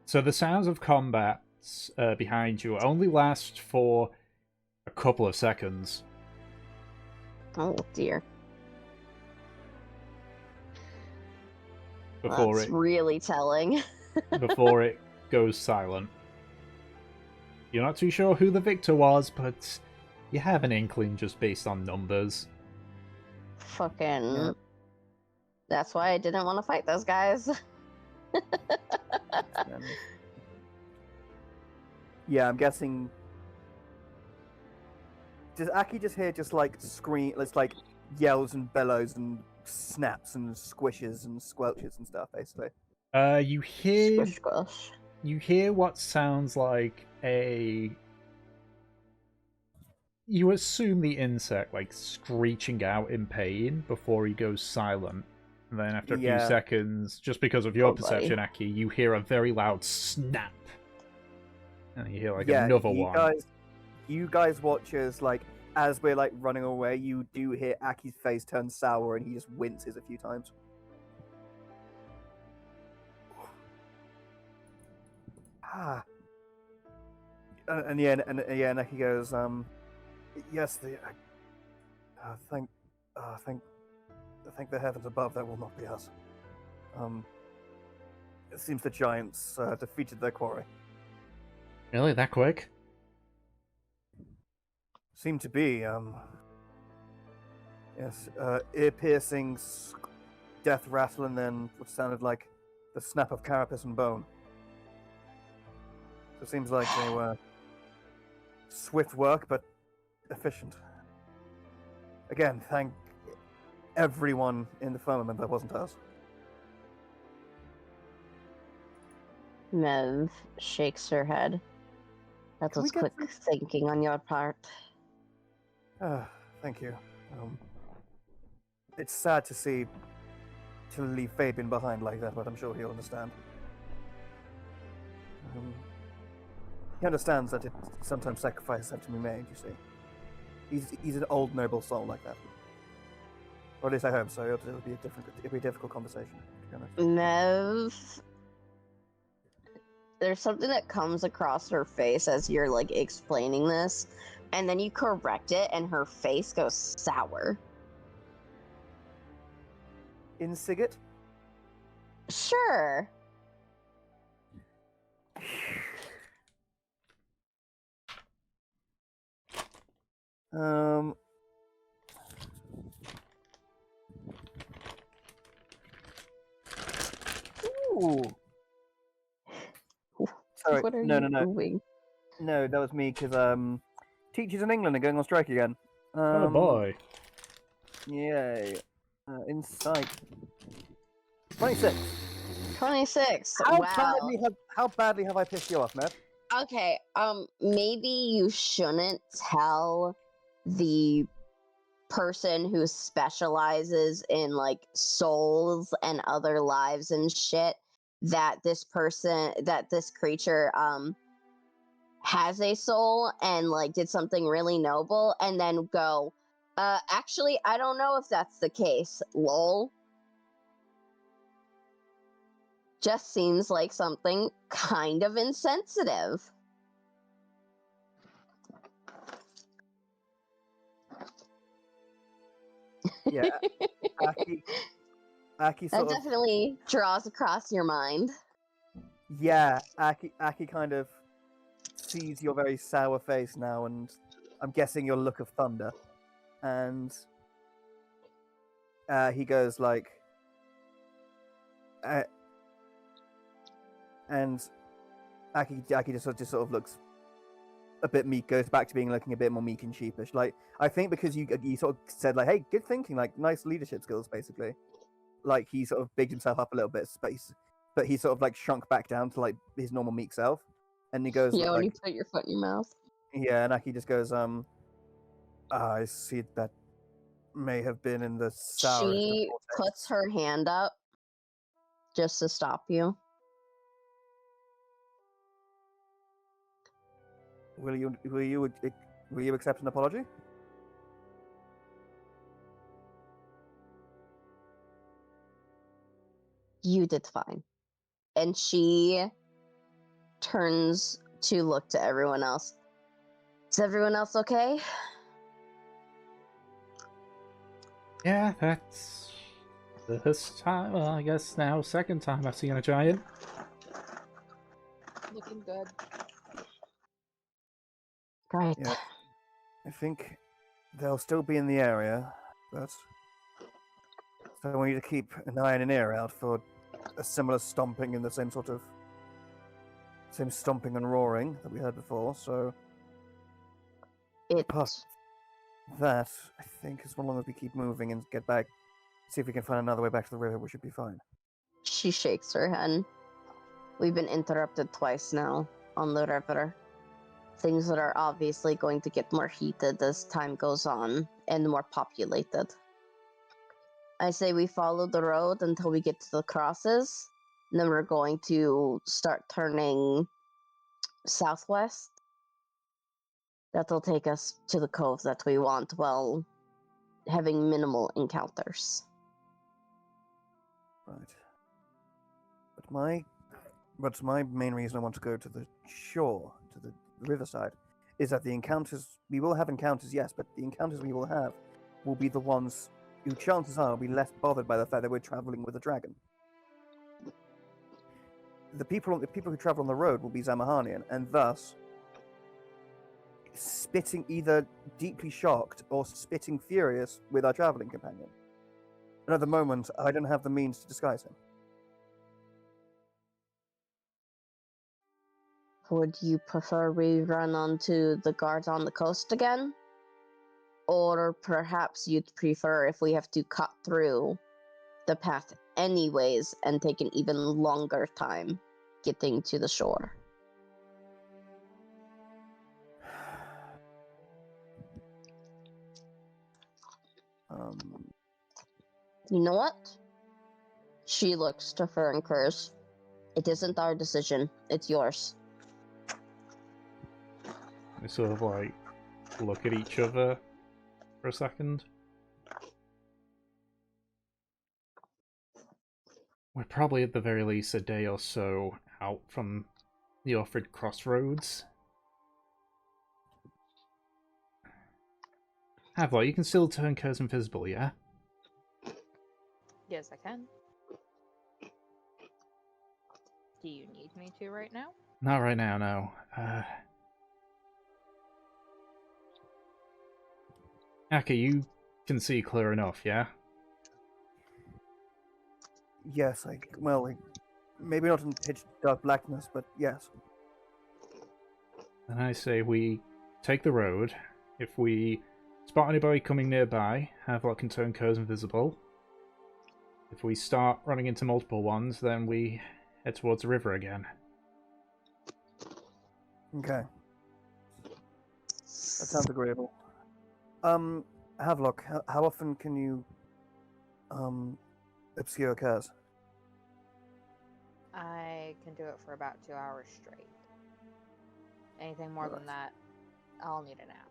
So the sounds of combat behind you only last for a couple of seconds. oh dear, Before that's really telling. before it goes silent. You're not too sure who the victor was, but you have an inkling just based on numbers. Fucking. Yeah. That's why I didn't want to fight those guys. Yeah, I'm guessing. Does Aki just hear just like scream? It's like yells and bellows and snaps and squishes and squelches and stuff, basically. You hear Squish, squish. you hear what sounds like a. You assume the insect like screeching out in pain before he goes silent. And then after a few Yeah. seconds, just because of your Oh, buddy. perception, Aki, you hear a very loud snap. And you hear like Yeah, another one. You guys watch as we're like running away, you do hear Aki's face turn sour and he just winces a few times. Ah. And Aki goes, yes, thank the heavens above that will not be us. It seems the giants defeated their quarry. Really, that quick? Seem to be, yes, ear-piercing death rattle and then what sounded like the snap of carapace and bone. So it seems like they were swift work, but efficient. Again, thank everyone in the firmament that wasn't us. Mev shakes her head. That Can we was get quick thinking on your part. Thank you. It's sad to leave Fabian behind like that, but I'm sure he'll understand. He understands that sometimes sacrifices have to be made, you see. He's an old noble soul like that. Or at least I hope so. It'll be a difficult conversation, to be honest. Mev, there's something that comes across her face as you're like explaining this, and then you correct it, and her face goes sour. In Sigurd? Sure. Ooh. Sorry. What are No, you no, no. doing? No, that was me because teachers in England are going on strike again. Oh boy. Yay. Insight. 26. 26. How Wow. badly have I pissed you off, Matt? Okay, maybe you shouldn't tell the person who specializes in like souls and other lives and shit that this creature has a soul and like did something really noble, and then go, actually I don't know if that's the case, lol. Just seems like something kind of insensitive. Yeah. Aki That sort of. definitely draws across your mind. Yeah, Aki kind of sees your very sour face now, and I'm guessing your look of thunder. And he goes like, and Aki just sort of looks a bit meek, goes back to looking a bit more meek and sheepish. Like, I think because you sort of said like, hey, good thinking, like nice leadership skills, basically. Like he sort of bigged himself up a little bit, but he sort of like shrunk back down to like his normal meek self, and he goes, Yeah, when like, you put your foot in your mouth. yeah, and Aki just goes, I see that may have been in the sourest. She puts her hand up just to stop you. Will you accept an apology? You did fine. And she turns to look to everyone else. Is everyone else okay? Yeah, that's the first time, well, I guess now second time I've seen a giant. Looking good. Right. Yeah. I think they'll still be in the area, but so I want you to keep an eye and an ear out for a similar stomping in the same stomping and roaring that we heard before. So It. apart from that, I think as long as we keep moving and get back, see if we can find another way back to the river, we should be fine. She shakes her head. We've been interrupted twice now on the river. Things that are obviously going to get more heated as time goes on and more populated. I say we follow the road until we get to the crosses. And then we're going to start turning southwest. That'll take us to the cove that we want while having minimal encounters. Right. But my main reason I want to go to the shore, to the riverside, is that we will have encounters, yes, but the encounters we will have will be the ones who chances are will be less bothered by the fact that we're traveling with a dragon. The people who travel on the road will be Zamahanian, and thus spitting either deeply shocked or spitting furious with our traveling companion. And at the moment, I don't have the means to disguise him. Would you prefer we run onto the guards on the coast again? Or perhaps you'd prefer if we have to cut through the path anyways and take an even longer time getting to the shore? You know what? She looks to Fur and Curse. It isn't our decision, it's yours. We sort of like look at each other for a second. We're probably at the very least a day or so out from the offered crossroads. Havla, you can still turn Curse invisible, yeah? Yes, I can. Do you need me to right now? Not right now, no. Aka, you can see clear enough, yeah? Yes, maybe not in pitch dark blackness, but yes. Then I say we take the road. If we spot anybody coming nearby, Havelock can turn Curse invisible. If we start running into multiple ones, then we head towards the river again. Okay. That sounds agreeable. Havelock, how often can you obscure Curse? I can do it for about 2 hours straight. Anything more than that, I'll need a nap.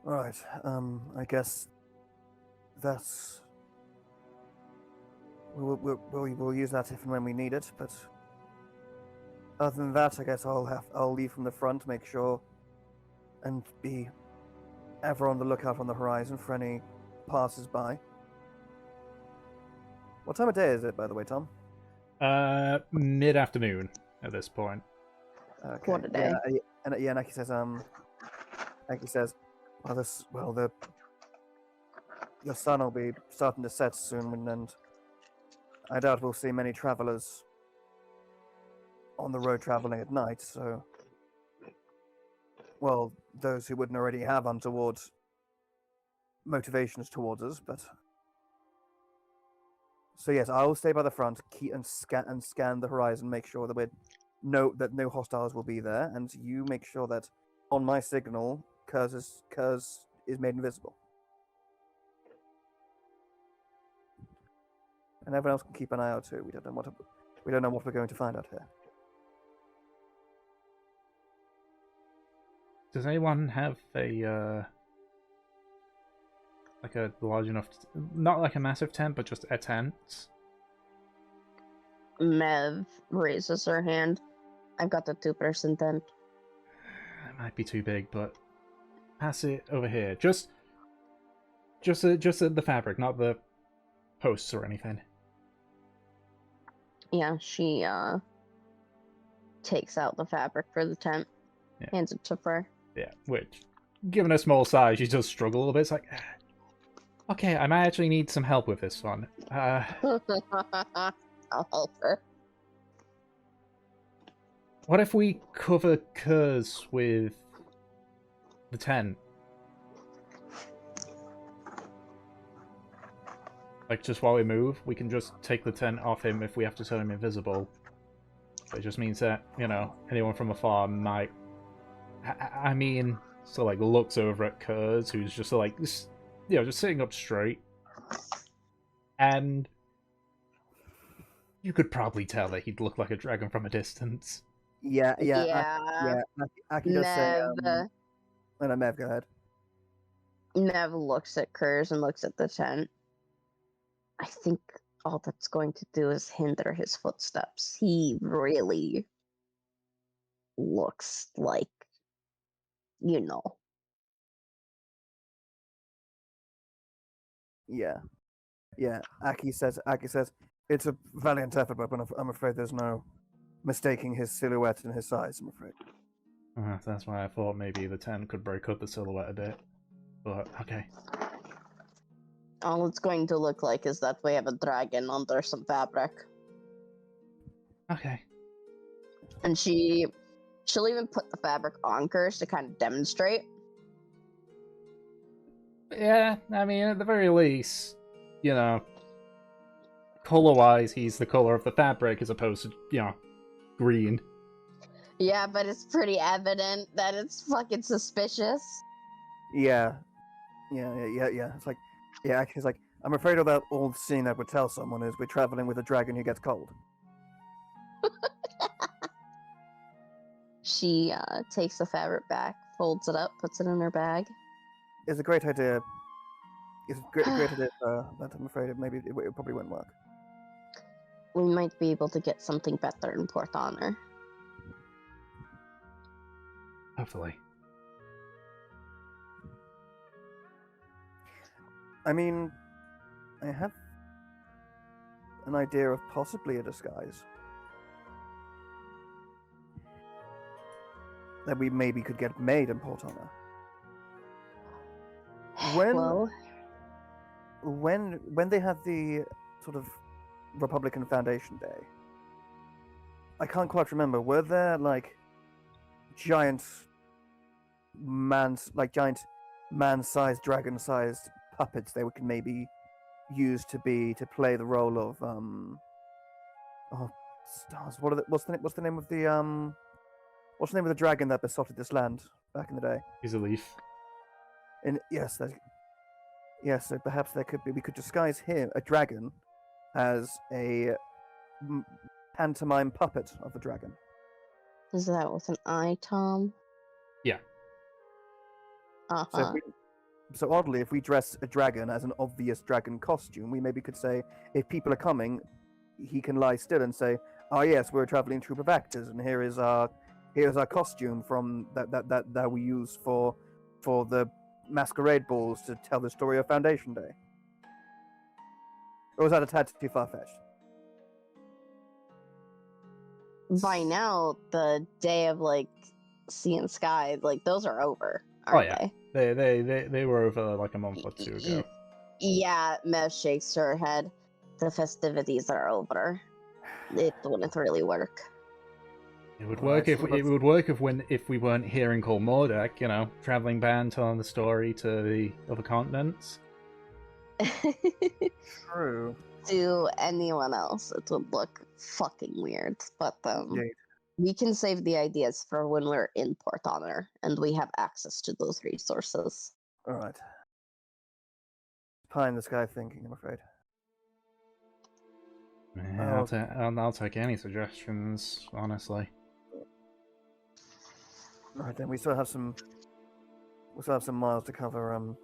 Alright, I guess that's... We'll use that if and when we need it, but other than that, I guess I'll leave from the front, make sure, and be ever on the lookout on the horizon for any passers-by. What time of day is it, by the way, Tom? Mid-afternoon at this point. Okay. What a day. Yeah, and Aki says, the sun will be starting to set soon, and I doubt we'll see many travelers on the road traveling at night, so... Well, those who wouldn't already have untoward motivations towards us, but... So yes, I will stay by the front, keep and scan the horizon, make sure that no hostiles will be there, and you make sure that on my signal, Kurz is made invisible. and everyone else can keep an eye out too. We don't know what we're going to find out here. Does anyone have like a large enough, not like a massive tent, but just a tent? Mev raises her hand. I've got the 2-person tent. It might be too big, but pass it over here. Just the fabric, not the posts or anything. Yeah, she takes out the fabric for the tent, Yeah. hands it to Frey. Yeah, which, given her small size, she does struggle a little bit. It's like, okay, I might actually need some help with this one. I'll help her. What if we cover Kurz with the tent? Like, just while we move, we can just take the tent off him if we have to turn him invisible. But it just means that, anyone from afar might... I mean, so like looks over at Kurz, who's just like, just sitting up straight. And you could probably tell that he'd look like a dragon from a distance. Yeah. Aki does say, Mev, no, Mev, go ahead. Mev looks at Kurz and looks at the tent. I think all that's going to do is hinder his footsteps. He really looks like, Yeah. Aki says, it's a valiant effort, but I'm afraid there's no mistaking his silhouette and his size, I'm afraid. That's why I thought maybe the tent could break up the silhouette a bit. But, okay. All it's going to look like is that we have a dragon under some fabric. Okay. And she'll even put the fabric on Kurz to kind of demonstrate. Yeah, I mean, at the very least, color-wise, he's the color of the fabric as opposed to, green. Yeah, but it's pretty evident that it's fucking suspicious. Yeah. It's like, Aki's like, I'm afraid all scene that would tell someone is we're traveling with a dragon who gets cold. She takes the fabric back, folds it up, puts it in her bag. It's a great idea. It's a great idea, but I'm afraid it probably won't work. We might be able to get something better in Port Honor. Hopefully. I mean, I have an idea of possibly a disguise that we maybe could get made in Port Honor. When they had the sort of Republican Foundation Day, I can't quite remember. Were there like giant man-sized, dragon-sized puppets they could maybe use to play the role of stars? What's the name of the dragon that besotted this land back in the day? He's a leaf. Yes, so perhaps we could disguise a dragon as a pantomime puppet of the dragon. Is that with an eye, Tom? Yeah. Uh-huh. So oddly, if we dress a dragon as an obvious dragon costume, we maybe could say, if people are coming, he can lie still and say, "Oh yes, we're a traveling troupe of actors, and here's our costume from that we use for the masquerade balls to tell the story of Foundation Day." Or was that a tad too far-fetched? By now, the day of sea and sky, those are over, aren't they? They were over like a month or two ago. Yeah, Mev shakes her head. The festivities are over. It wouldn't really work. It would work if we weren't here in Karmora, traveling band telling the story to the other continents. True. To anyone else, it would look fucking weird. But we can save the ideas for when we're in Port Honor and we have access to those resources. All right. Pie in the sky thinking, I'm afraid. Yeah, I'll take any suggestions, honestly. Right then, we still have some miles to cover.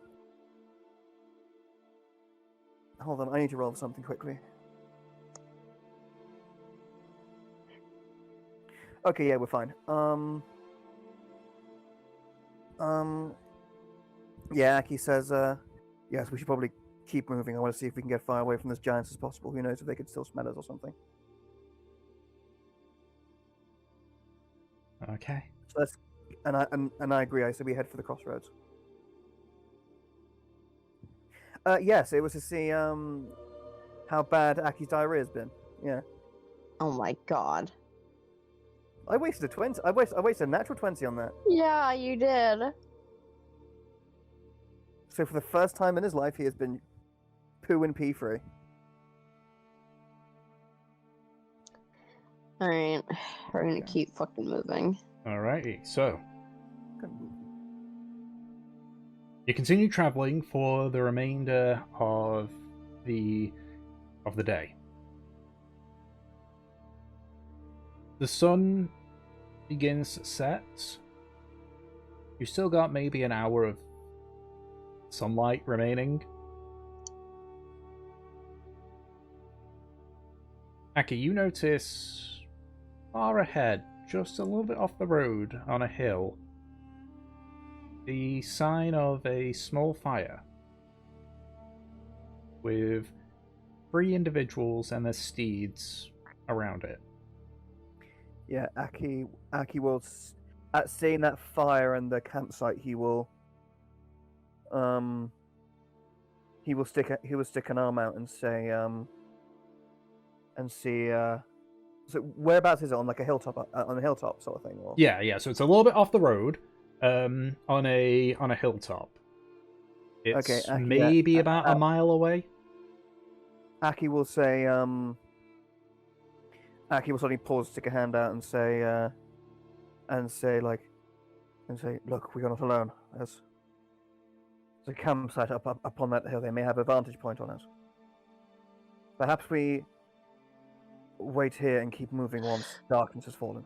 Hold on, I need to roll something quickly. Okay, yeah, we're fine. Yeah, Aki says, yes, we should probably keep moving. I want to see if we can get far away from this giants as possible. Who knows if they could still smell us or something. Okay. So let's, and I agree. I say we head for the crossroads. Yes, it was to see how bad Aki's diarrhea has been. Yeah. Oh my god. I wasted a 20. I wasted a natural 20 on that. Yeah, you did. So for the first time in his life, he has been poo and pee free. Alright, we're gonna keep fucking moving. Alrighty, so you continue traveling for the remainder of the day. The sun begins to set. You still got maybe an hour of sunlight remaining. Aki, you notice far ahead, just a little bit off the road on a hill, the sign of a small fire with 3 individuals and their steeds around it. Yeah, Aki will, at seeing that fire and the campsite, he will stick an arm out and say, and see, so whereabouts is it, on like a hilltop, on a hilltop sort of thing? Or... Yeah, so it's a little bit off the road, on a hilltop. It's okay, Aki, maybe about a mile away. Aki will say, Aki will suddenly pause, stick a hand out, and say, look, we are not alone. There's a campsite up on that hill. They may have a vantage point on us. Perhaps we wait here and keep moving once darkness has fallen.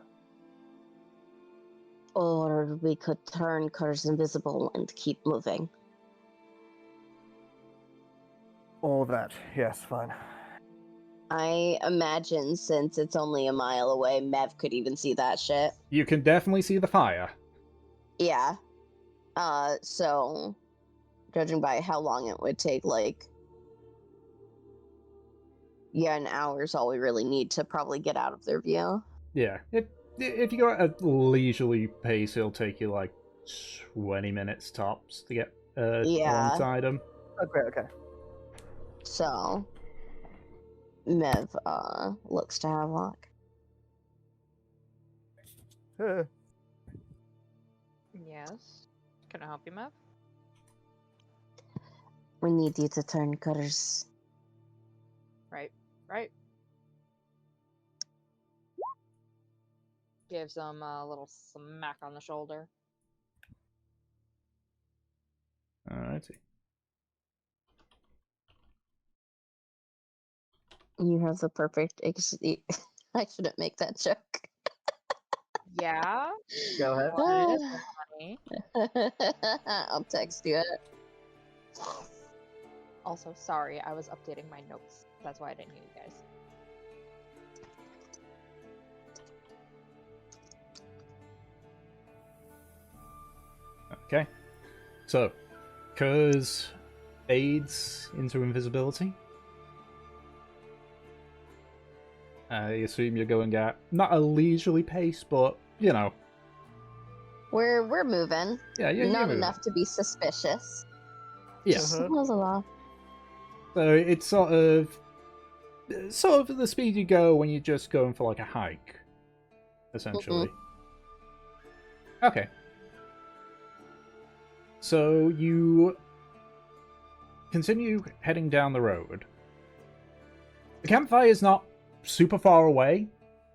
Or we could turn Curse invisible and keep moving. All that, yes, fine. I imagine since it's only a mile away, Mev could even see that shit. You can definitely see the fire. Yeah. So, judging by how long it would take, like, yeah, an hour is all we really need to probably get out of their view. Yeah, if you go at a leisurely pace, it'll take you like 20 minutes tops to get alongside them. Okay. So, Mev looks to have luck. Yes. Can I help you, Mev? We need you to turn Curse. Right. Gives him a little smack on the shoulder. Alrighty. You have the perfect I shouldn't make that joke. Yeah? Go ahead. Well, it is funny. I'll text you it. Also, sorry, I was updating my notes. That's why I didn't hear you guys. Okay. So, Kurz fades into invisibility. I assume you're going at not a leisurely pace, but you know. We're moving. Yeah, you're Not moving. enough to be suspicious. Yeah. Just knows a lot. So it's sort of the speed you go when you're just going for like a hike, essentially. Okay. So you continue heading down the road. The campfire is not super far away,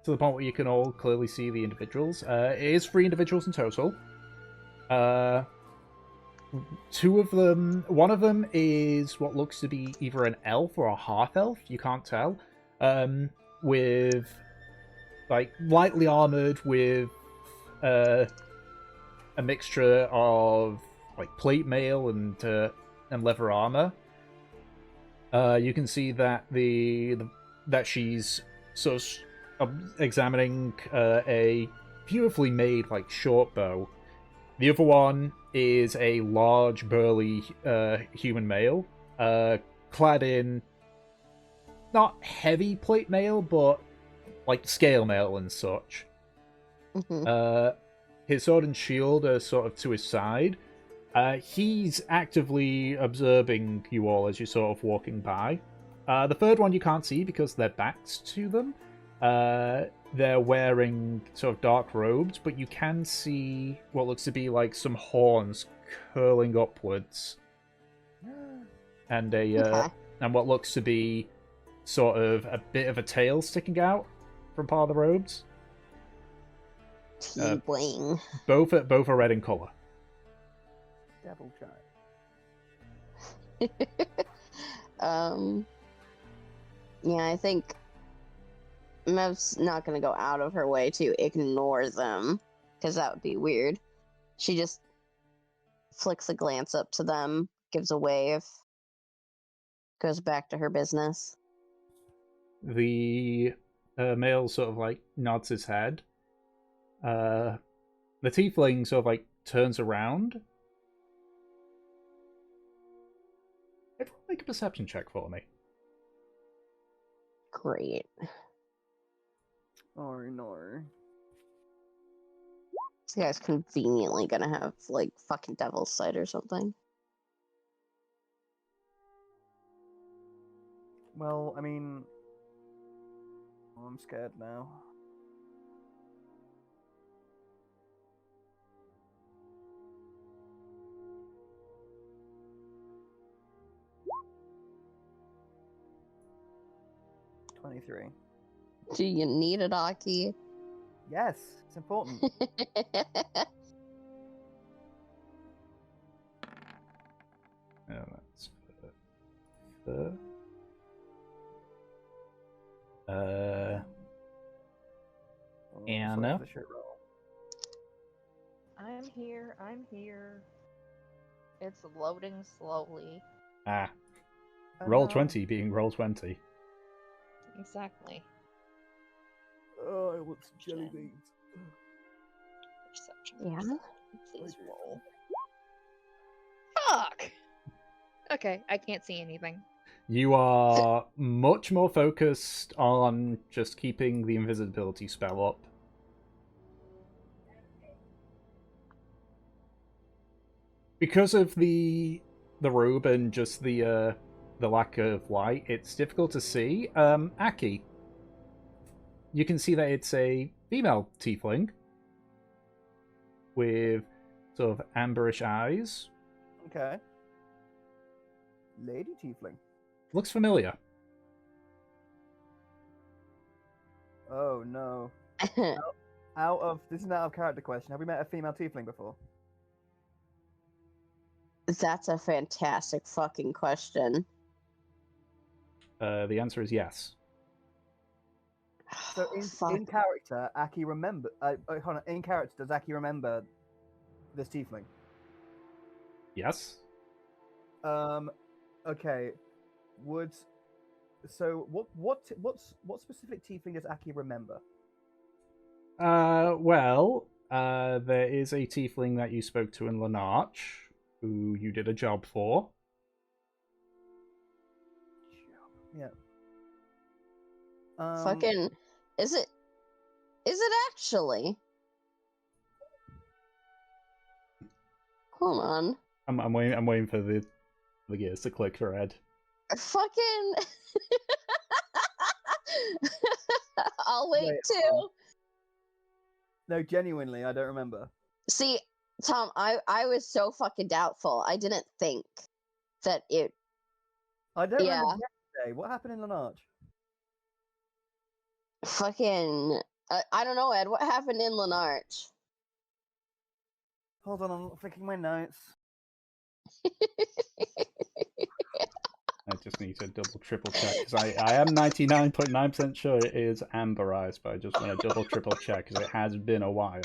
to the point where you can all clearly see the individuals. It is 3 individuals in total. 2 of them, one of them is what looks to be either an elf or a half-elf, you can't tell. with like lightly armored with a mixture of like plate mail and leather armor. You can see that that she's sort of examining a beautifully made like short bow. The other one is a large, burly human male, clad in not heavy plate mail, but like scale mail and such. His sword and shield are sort of to his side. He's actively observing you all as you're sort of walking by. The third one you can't see because their backs to them. They're wearing sort of dark robes, but you can see what looks to be like some horns curling upwards, and and what looks to be sort of a bit of a tail sticking out from part of the robes. Bling. Both are red in color. Devil child. Yeah, I think Mev's not gonna go out of her way to ignore them, because that would be weird. She just flicks a glance up to them, gives a wave, goes back to her business. The male sort of like nods his head. The tiefling sort of like turns around. Everyone make a perception check for me. Great. Oh no. This guy's conveniently gonna have, like, fucking devil's sight or something. Well, I mean, I'm scared now. $23. Do you need it, Aki? Yes, it's important. That's fur. Anna? Sorry for the shit roll. I'm here. I'm here. It's loading slowly. Roll 20 being roll 20. Exactly. Oh, I want some jelly beans. Perception. Yeah? Please roll. Fuck! Okay, I can't see anything. You are much more focused on just keeping the invisibility spell up. Because of the robe and just the lack of light, it's difficult to see. Aki, you can see that it's a female tiefling with sort of amberish eyes. Okay. Lady Tiefling. Looks familiar. Oh no. This is an out of character question. Have we met a female Tiefling before? That's a fantastic fucking question. The answer is yes. So in character, Aki remember. Hold on. In character, does Aki remember this Tiefling? Yes. Okay. What specific Tiefling does Aki remember? There is a tiefling that you spoke to in Lanarch, who you did a job for. Yeah. Fucking, is it actually? Hold on. I'm waiting for the gears to click for Ed. Fucking. I'll wait too. No, genuinely, I don't remember. See, Tom, I was so fucking doubtful. I didn't think that it. I don't remember yesterday. What happened in Lanarch? Fucking. I don't know, Ed. What happened in Lanarch? Hold on, I'm flicking my notes. I just need to double triple check because I am 99.9% sure it is amberized, but I just want to double triple check because it has been a while.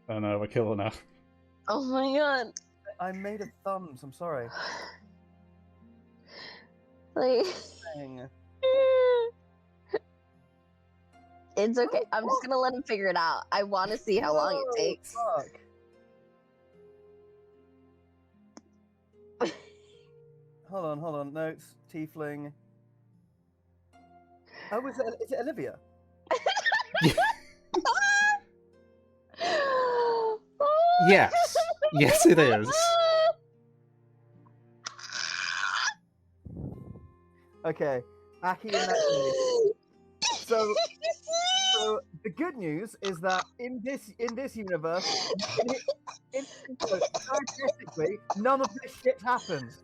Oh no, we're killing her. Oh my god. I made a thumbs. I'm sorry. Like, Dang. it's okay. I'm just gonna let him figure it out. I want to see how long it takes. Fuck. Hold on. Notes. Tiefling. Oh, is it Olivia? Yes. Yes, it is. Okay. Aki in that case. So the good news is that in this universe, scientifically, none of this shit happens.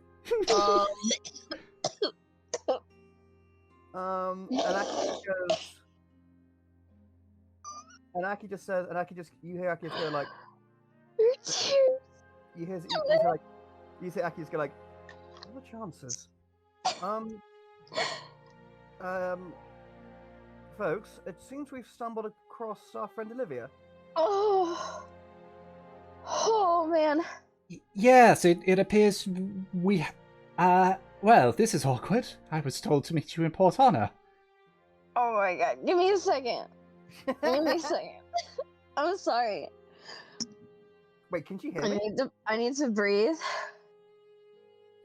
And Aki just says, you hear Aki just go like, you see Aki just go like, what are the chances? Folks, it seems we've stumbled across our friend Olivia. Oh man. Yes, it appears we... well, this is awkward. I was told to meet you in Port Honor. Oh my god. Give me a second. Give me a second. I'm sorry. Wait, can you hear me? I need to breathe.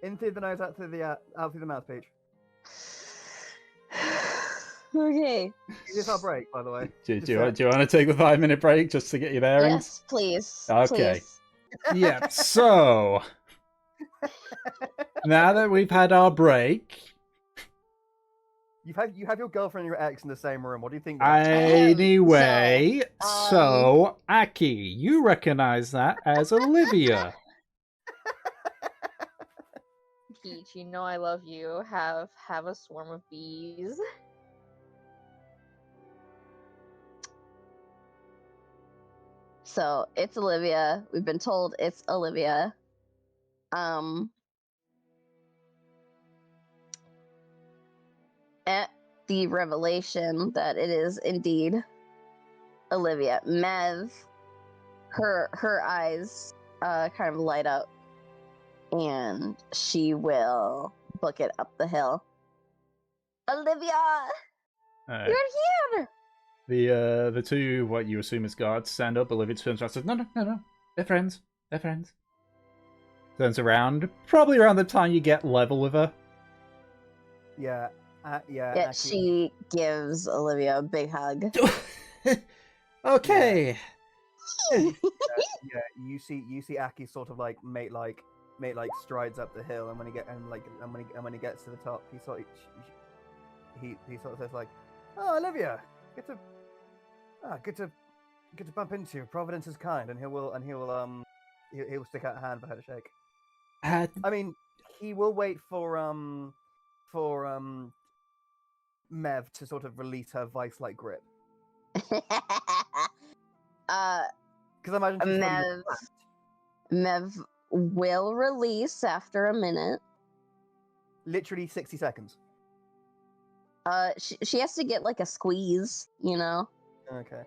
In through the nose, out through the mouth, Peach. Okay. Is this our break, by the way? Do you want to take the 5-minute break just to get your bearings? Yes, please. Okay. Please. Yeah, so... now that we've had our break... You have your girlfriend and your ex in the same room. What do you think? Anyway, so Aki, you recognize that as Olivia. Peach, you know I love you. Have a swarm of bees. So it's Olivia. We've been told it's Olivia. At the revelation that it is indeed Olivia, Mev, her eyes kind of light up, and she will book it up the hill. Olivia, you're here. The two, what you assume is guards, stand up. Olivia turns around and says, No. They're friends. Turns around, probably around the time you get level with her. Yeah. Yeah, she gives Olivia a big hug. Okay. Yeah, you see Aki sort of like make strides up the hill, and when he gets to the top, he sort of says like, "Oh, Olivia, good to bump into. Providence is kind," and he'll stick out a hand for her to shake. I mean, he will wait for Mev to sort of release her vice-like grip. Because I imagine Mev will release after a minute. Literally 60 seconds. She has to get like a squeeze, you know. Okay.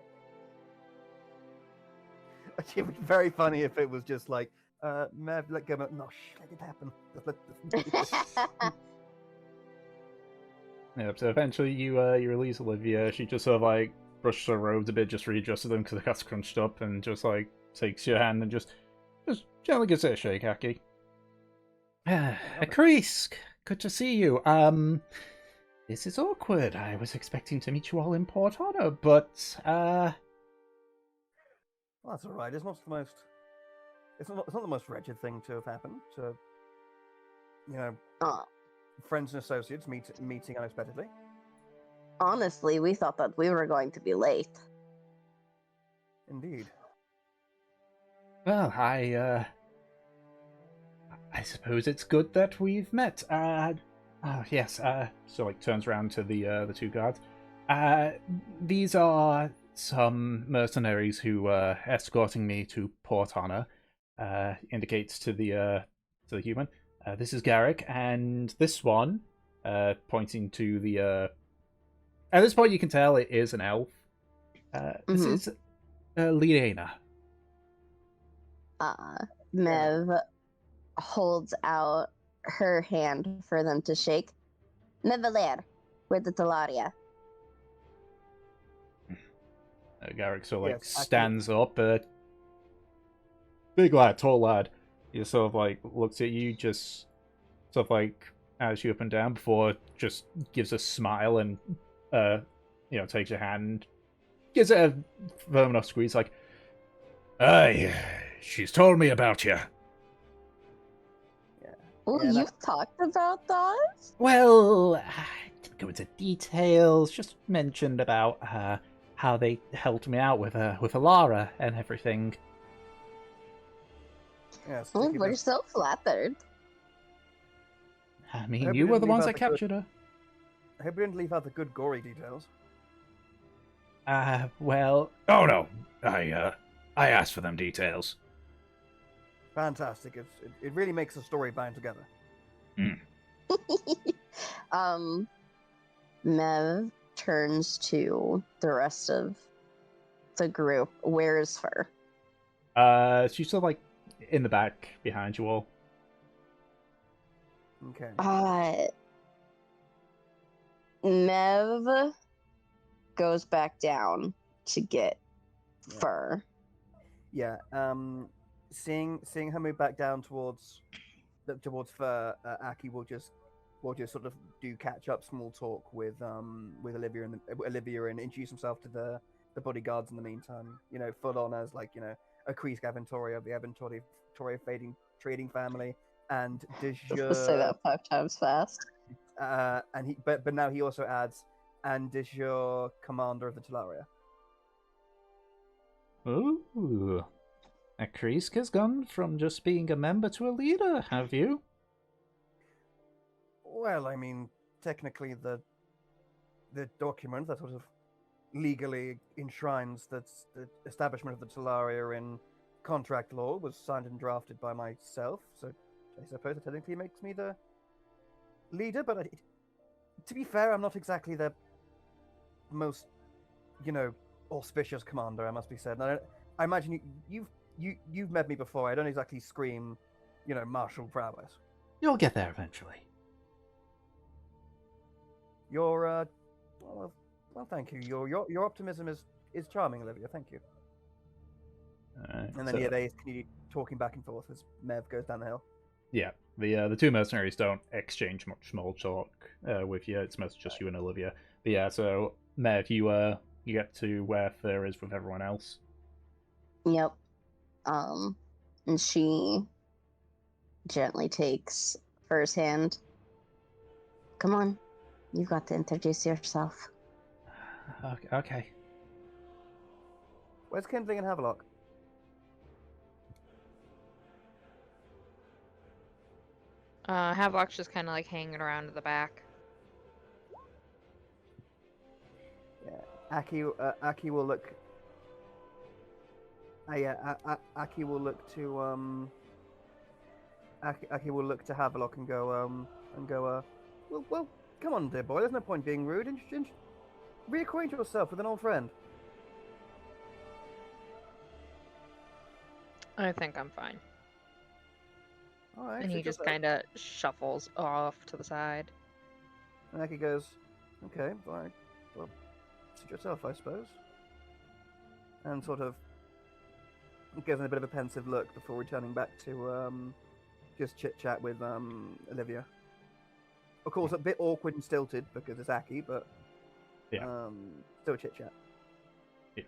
It would be very funny if it was just like, Mev, let go. No, let it happen. Yeah, so eventually you release Olivia. She just sort of like brushes her robes a bit, just readjusted them because they got scrunched up, and just like takes your hand and just gently gives it a shake, Aki. Kreesk, good to see you. This is awkward. I was expecting to meet you all in Port Honor, but well, that's all right. It's not the most wretched thing to have happened. To friends and associates meeting unexpectedly. Honestly, we thought that we were going to be late. Indeed. Well, I suppose it's good that we've met. Yes. So like turns around to the two guards. These are some mercenaries who escorting me to Port Honor. Indicates to the to the human. This is Garrick, and this one, pointing to the. At this point, you can tell it is an elf. This Mhm. is Liena. Mev holds out her hand for them to shake. Mevaler, with the Talaria. Garrick sort of like Yes, stands up. Big lad, tall lad. He sort of like looks at you, just sort of like eyes you up and down before just gives a smile and takes your hand, gives it a firm enough squeeze, like, "Aye, she's told me about you." Oh, Yeah, you've talked about that? Well, I didn't go into details. Just mentioned about how they helped me out with Alara and everything. Yes, Oh, particularly we're so flattered. I I mean, hope you we were didn't the leave ones out that the good- captured her. I hope we didn't leave out the good gory details. Well, oh no, I asked for them details. Fantastic. It really makes the story bind together. Mev turns to the rest of the group. Where is Fur? She's sort of like in the back behind you all. Okay. Mev goes back down to get Yeah. Fur. Yeah. Seeing her move back down towards Fur, Aki will just sort of do catch up small talk with Olivia and introduce himself to the bodyguards in the meantime. Full on as like a Kreese Gaventori of the Aventori fading trading family, and de Just to say jure, that 5 times fast. and he but now he also adds, and de jure commander of the Talaria. Ooh. Akriska's gone from just being a member to a leader, have you? Well, I mean, technically the document that sort of legally enshrines that the establishment of the Talaria in contract law was signed and drafted by myself, so I suppose it technically makes me the leader, but to be fair, I'm not exactly the most, auspicious commander, I must be said. And I imagine you've met me before. I don't exactly scream, martial prowess. You'll get there eventually. Your well, thank you. Your optimism is charming, Olivia. Thank you. And then they continue talking back and forth as Mev goes down the hill. Yeah, the two mercenaries don't exchange much small talk with you. It's mostly just you and Olivia. But yeah, so Mev, you get to where Fur is with everyone else. Yep. And she gently takes Fur's hand. Come on, you got to introduce yourself. Okay. Where's Kindling and Havelock? Havelock's just kind of like hanging around in the back. Yeah, Aki will look. Aki will look to Aki will look to Havelock and go well, come on, dear boy. There's no point being rude. Reacquaint yourself with an old friend. I think I'm fine. All right. And he just kind of shuffles off to the side. And Aki goes, okay, all right. Well, suit yourself, I suppose. And sort of gives him a bit of a pensive look before returning back to just chit chat with Olivia. Of course, a bit awkward and stilted because it's Aki, but still chit chat. Yeah.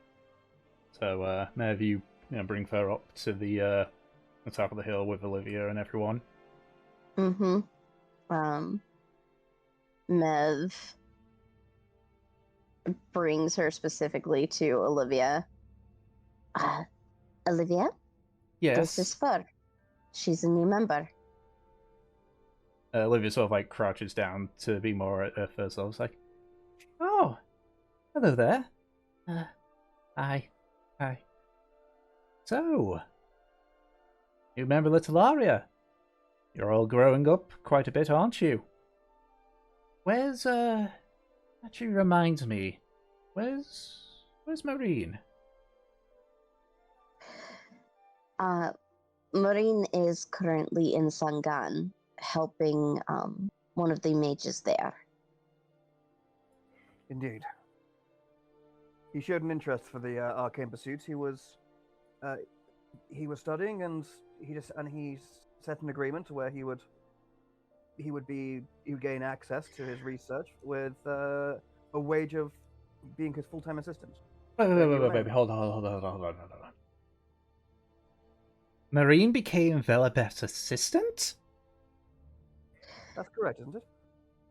So Mev, you bring Fur up to the top of the hill with Olivia and everyone. Mm-hmm. Mev brings her specifically to Olivia. Olivia? Yes. This is Fur. She's a new member. Olivia sort of like crouches down to be more at her first level. It's like, oh, hello there. Hi. So, you remember the Talaria? You're all growing up quite a bit, aren't you? Where's, actually reminds me, where's Marine? Marine is currently in Sangan, helping one of the mages there. Indeed. He showed an interest for the arcane pursuits. He was studying, and he set an agreement to where he would gain access to his research with a wage of being his full-time assistant. Wait, hold on. Marine became Velabeth's assistant? That's correct, isn't it?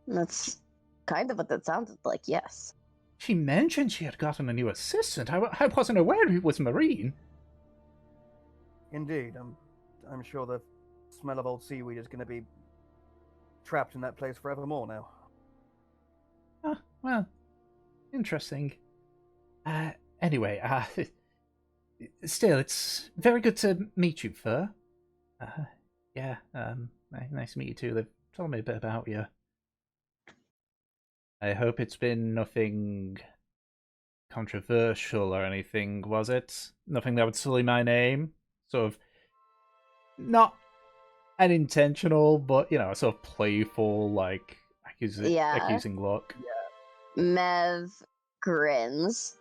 That's kind of what that sounded like, yes. She mentioned she had gotten a new assistant. I wasn't aware it was Marine. Indeed. I'm sure the smell of old seaweed is going to be trapped in that place forevermore now. Ah, well, interesting. Anyway, still, it's very good to meet you, Fur. Yeah, nice to meet you too. They've told me a bit about you. I hope it's been nothing controversial or anything, was it? Nothing that would sully my name? Sort of, not unintentional, but, a sort of playful, like, accusing look. Mev grins.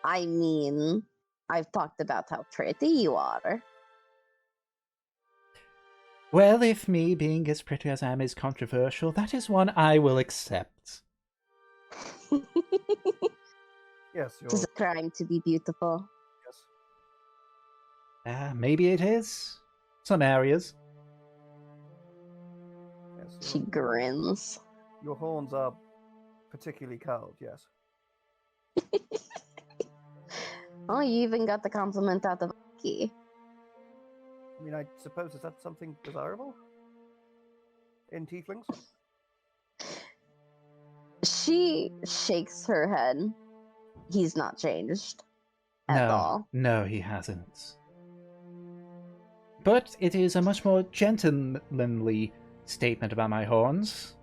I mean, I've talked about how pretty you are. Well, if me being as pretty as I am is controversial, that is one I will accept. Yes, It is a crime to be beautiful. Yes. Maybe it is. Some areas. Yes. She grins. Your horns are particularly curled, yes. Oh, you even got the compliment out of Aki. I mean, I suppose, is that something desirable? In tieflings? She shakes her head. He's not changed at all. No, he hasn't. But it is a much more gentlemanly statement about my horns.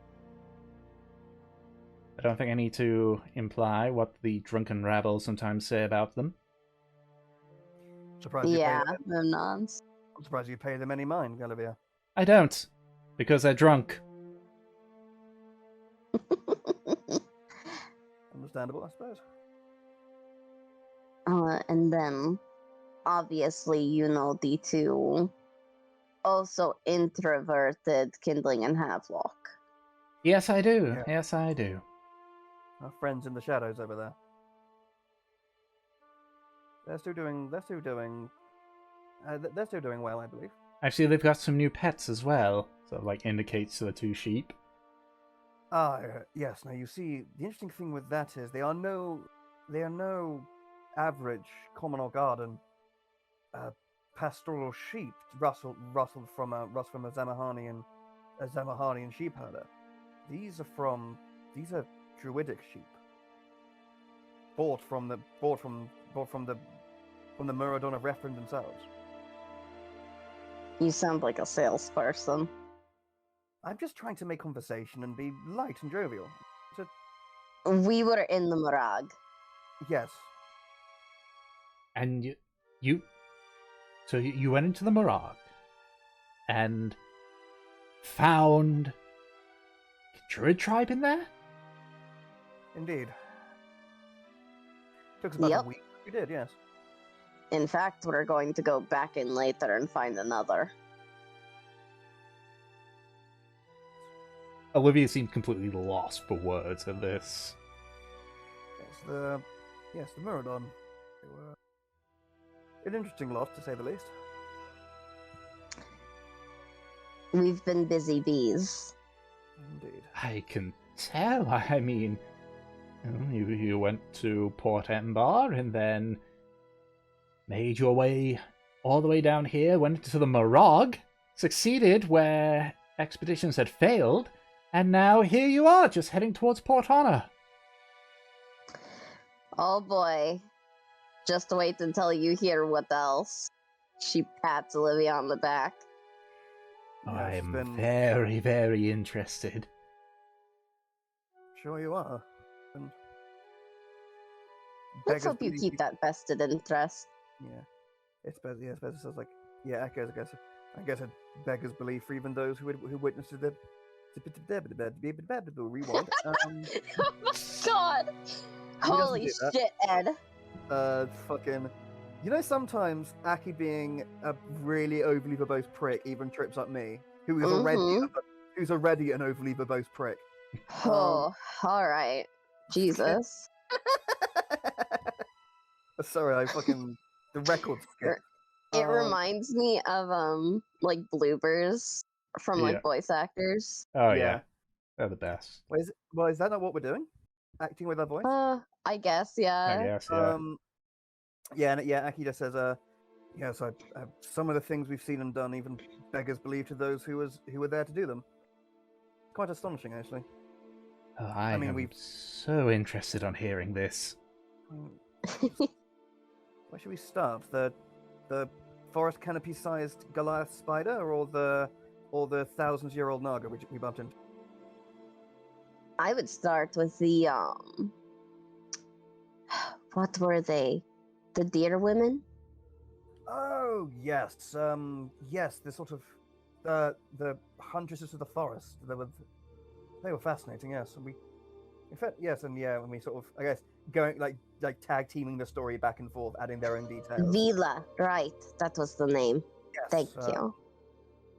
I don't think I need to imply what the drunken rabble sometimes say about them. Surprised Yeah, no nods. I'm surprised you pay them any mind, Galivia. I don't, because they're drunk. Understandable, I suppose. And then, obviously, you know the two also introverted Kindling and Havelock. Yes, I do. Yeah. Yes, I do. Our friends in the shadows over there. They're still doing well, I believe. Actually, they've got some new pets as well. So, like, indicates to the two sheep. Yes. Now you see, the interesting thing with that is they are no average common or garden pastoral sheep rustled from a Zamahanian sheep herder. These are druidic sheep, bought from the Muradon of Refren themselves. You sound like a salesperson. I'm just trying to make conversation and be light and jovial. We were in the Murag. Yes. And you went into the Murag and found a druid tribe in there? Indeed. Took us about Yep. a week. You did, yes. In fact, we're going to go back in later and find another. Olivia seemed completely lost for words at this. The Muradon. They were an interesting lot, to say the least. We've been busy bees. Indeed. I can tell. I mean, you went to Port Embar and then made your way all the way down here, went into the Morag, succeeded where expeditions had failed, and now here you are, just heading towards Port Honor. Oh boy. Just wait until you hear what else. She pats Olivia on the back. I it's am been- very, very interested. Sure you are. And Let's beggars hope you believe keep that vested interest. Yeah, it's better. Yeah, it's better. So it's like, yeah, I guess it beggars belief for even those who witnessed the rewind. God! Who doesn't Holy do that? shit, Ed. Fucking. You know, sometimes Aki being a really overly verbose prick even trips up me, who is who's already an overly verbose prick. Oh, alright. Jesus. Sorry, I fucking the record skip. It reminds me of like bloopers from Yeah. like voice actors. Oh Yeah. yeah, they're the best. Well, is that not what we're doing? Acting with our voice? I guess, yeah. I guess, yeah. Yeah. Aki just says, yes, some of the things we've seen and done, even beggars believe to those who were there to do them. Quite astonishing, actually. Oh, I mean, am we've- so interested on hearing this. Where should we start? The forest canopy-sized Goliath spider, or the 1,000-year-old Naga we bumped into? I would start with the what were they? The deer women? Oh yes, yes, the sort of the huntresses of the forest. They were fascinating, yes. And in fact, yes, and yeah, when we sort of, I guess, going like tag teaming the story back and forth, adding their own details. Vila, right? That was the name. Yes, Thank you.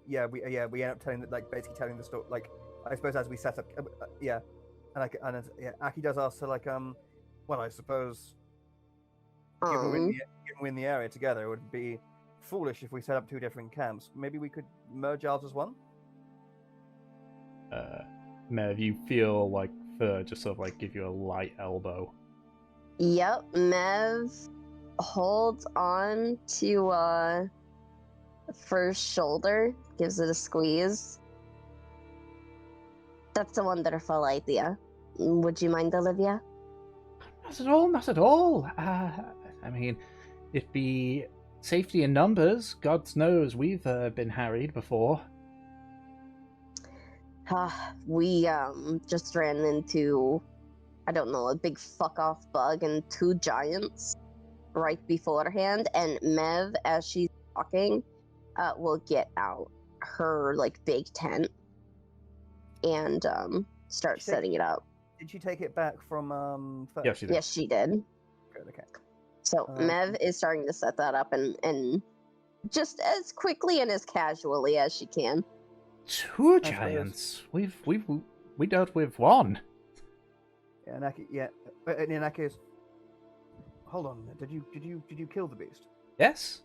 Yeah, we end up telling basically telling the story. Like, I suppose as we set up, yeah, and Aki does ask, so well, I suppose given we're in the area together, it would be foolish if we set up two different camps. Maybe we could merge ours as one. Mev, you feel like Fur just sort of like give you a light elbow. Yep, Mev holds on to Fur's shoulder, gives it a squeeze. That's a wonderful idea. Would you mind, Olivia? Not at all, not at all. I mean, it be safety in numbers. God knows we've been harried before. We just ran into, I don't know, a big fuck off bug and two giants right beforehand, and Mev, as she's talking, will get out her like big tent and start setting it up. Did she take it back from? First? Yes, she did. Yes, she did. Good, okay. So Mev is starting to set that up and just as quickly and as casually as she can. Two giants. We dealt with one. Yeah, and Aki, yeah, and in that case, hold on. Did you kill the beast? Yes.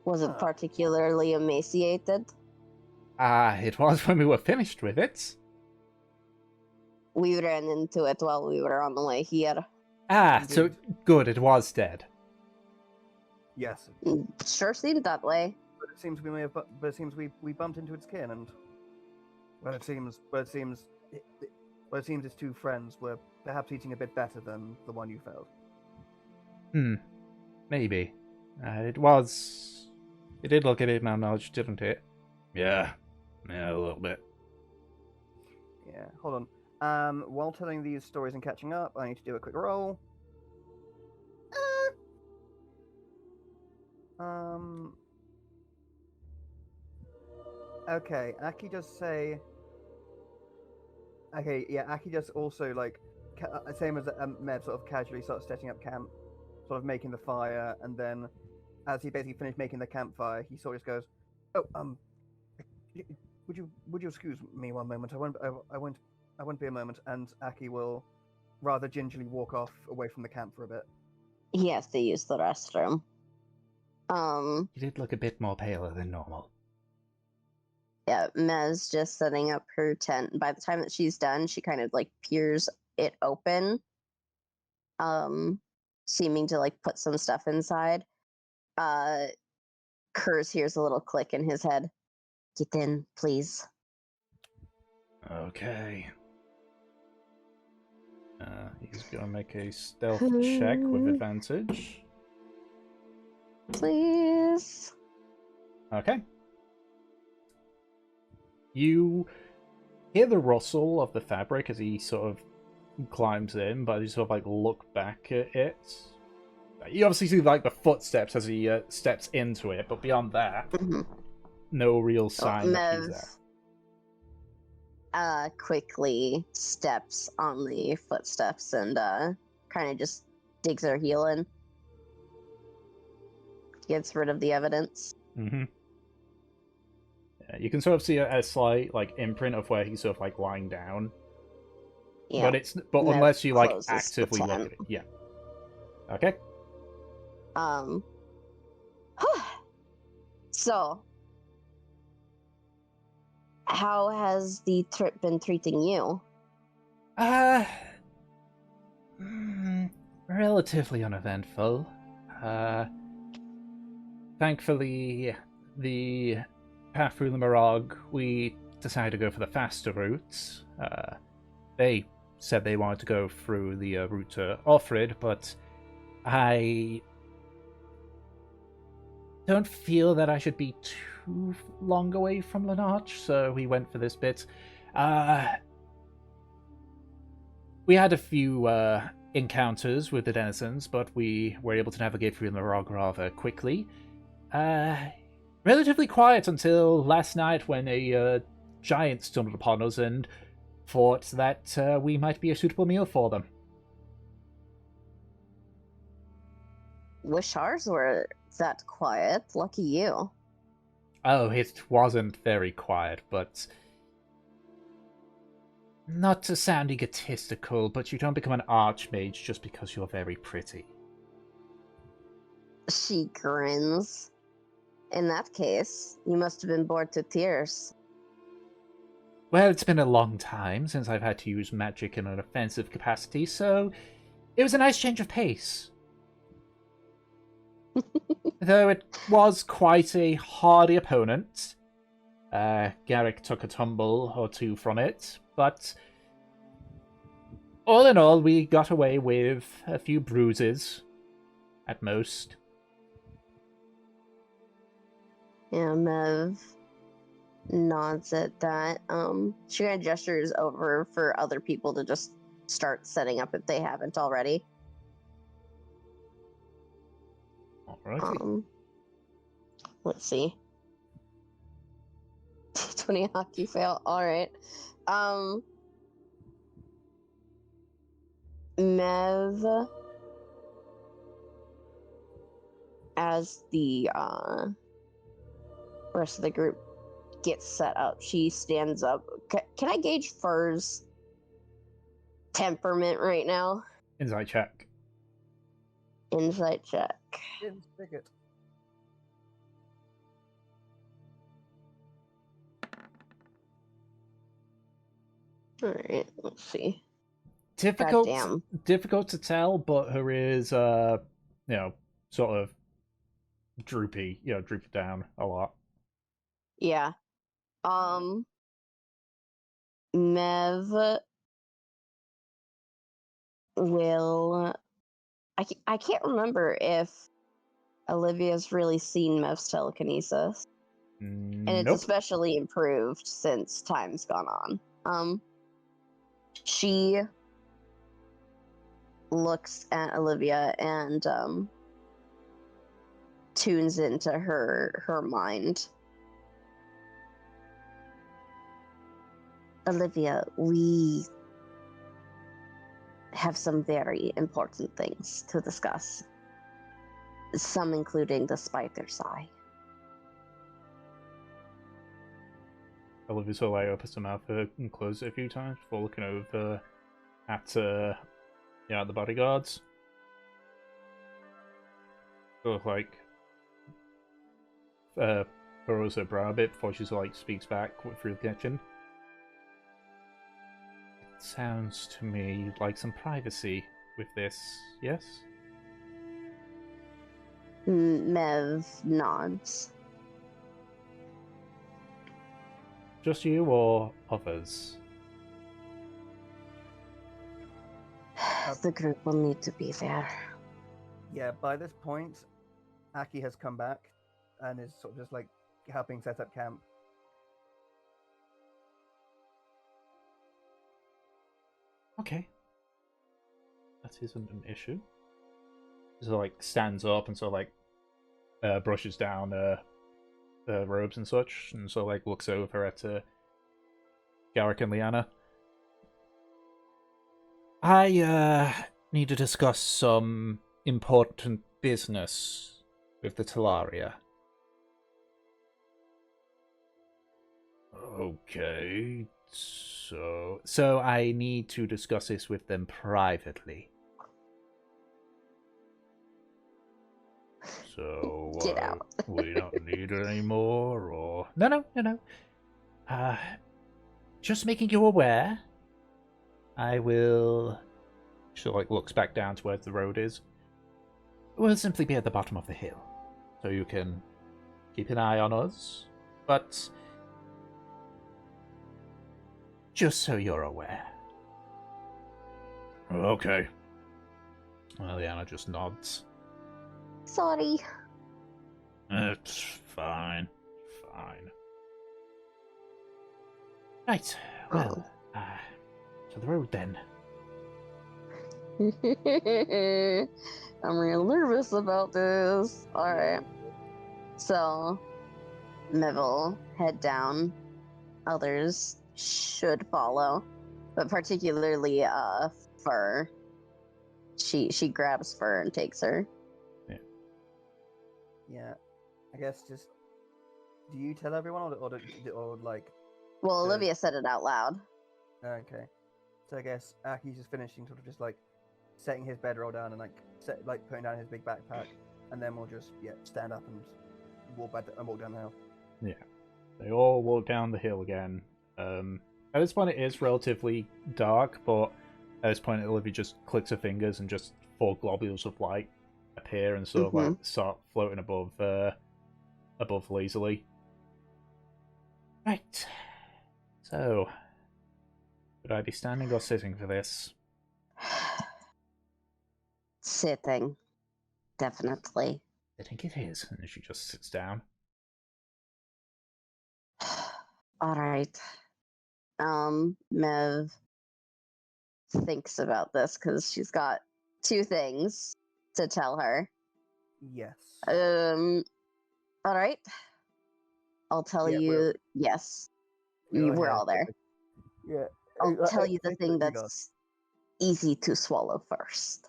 Was it particularly emaciated? It was when we were finished with it. We ran into it while we were on the way here. So good, it was dead. Yes. Sure seemed that way. But it seems we bumped into its kin, and it seems its two friends were perhaps eating a bit better than the one you felled. Maybe. It did look a bit malnourished, didn't it? Yeah, a little bit. Yeah, hold on. While telling these stories and catching up, I need to do a quick roll. Okay, Aki just say. Okay, yeah, Aki just also same as Mev, sort of casually starts setting up camp, sort of making the fire, and then as he basically finished making the campfire, he sort of just goes, "Oh, would you excuse me one moment? I won't be a moment." And Aki will rather gingerly walk off away from the camp for a bit. He has to use the restroom. You did look a bit more paler than normal. Yeah, Mez just setting up her tent. By the time that she's done, she kind of like peers it open, seeming to like put some stuff inside. Kurz hears a little click in his head. Get in, please. Okay. He's gonna make a stealth check with advantage. Please. Okay. You hear the rustle of the fabric as he sort of climbs in, but you sort of like look back at it. You obviously see like the footsteps as he steps into it, but beyond that, no real sign that he's there. Quickly steps on the footsteps and kind of just digs her heel in. Gets rid of the evidence. Mm-hmm. Yeah, you can sort of see a slight like imprint of where he's sort of like lying down. Yeah. But Nev unless you like closes the actively look tent. at it. Yeah. Okay. So, how has the trip been treating you? Relatively uneventful. Thankfully, the path through the Morag, we decided to go for the faster routes. They said they wanted to go through the route to Offred, but I don't feel that I should be too long away from Lanarch, so we went for this bit. We had a few encounters with the denizens, but we were able to navigate through the Morag rather quickly. Relatively quiet until last night when a giant stumbled upon us and thought that we might be a suitable meal for them. Wish ours were that quiet. Lucky you. Oh, it wasn't very quiet, but... Not to sound egotistical, but you don't become an archmage just because you're very pretty. She grins. In that case, you must have been bored to tears. Well, it's been a long time since I've had to use magic in an offensive capacity, so it was a nice change of pace. Though it was quite a hardy opponent. Garrick took a tumble or two from it, but all in all, we got away with a few bruises, at most. Yeah, Mev nods at that. She kind of gestures over for other people to just start setting up if they haven't already. Alrighty. Let's see. 20 hockey fail. All right. Mev, as the rest of the group gets set up, she stands up. Can I gauge Fur's temperament right now? Insight check. Insight check. Spigot. All right, let's see. Difficult Goddamn. difficult to tell, but her is sort of droopy, drooped down a lot. Yeah. Mev will. I can't remember if Olivia's really seen Mev's telekinesis. And it's Nope. especially improved since time's gone on. She looks at Olivia and tunes into her mind. Olivia, we have some very important things to discuss. Some including the spider's eye. Olivia sort of like opens her mouth and closes it a few times before looking over at the bodyguards. Sort of like furrows her brow a bit before she sort of like speaks back through the kitchen. It sounds to me you'd like some privacy with this, yes? Mev nods. Just you or others? The group will need to be there. Yeah, by this point, Aki has come back and is sort of just like helping set up camp. Okay. That isn't an issue. So, like, stands up and sort of, like, brushes down robes and such, and sort of, like, looks over at Garrick and Liana. I need to discuss some important business with the Talaria. Okay, so I need to discuss this with them privately. So Get out. we don't need it anymore, or no. Just making you aware. I will. She like looks back down to where the road is. We'll simply be at the bottom of the hill, so you can keep an eye on us. But just so you're aware. Okay. Well, Liana just nods. Sorry. It's fine. Right. Well, to the road then. I'm real nervous about this. Alright. So, Neville, head down. Others should follow. But particularly, Fur. She grabs Fur and takes her. Yeah, I guess just. Do you tell everyone, or like? Well, the- Olivia said it out loud. Okay, so I guess Aki's just finishing, sort of just like setting his bedroll down and like putting down his big backpack, and then we'll just stand up and walk down the hill. Yeah. They all walk down the hill again. At this point, it is relatively dark, but at this point, Olivia just clicks her fingers and just 4 globules of light appear and sort of like start floating above lazily. Right. So, should I be standing or sitting for this? Sitting. Definitely. I think it is. And she just sits down. Alright. Mev thinks about this because she's got 2 things to tell her. Yes. Alright. I'll tell Yeah, you, yes. We're all there. Yeah. I'll tell you the thank thing you, God. that's easy to swallow first.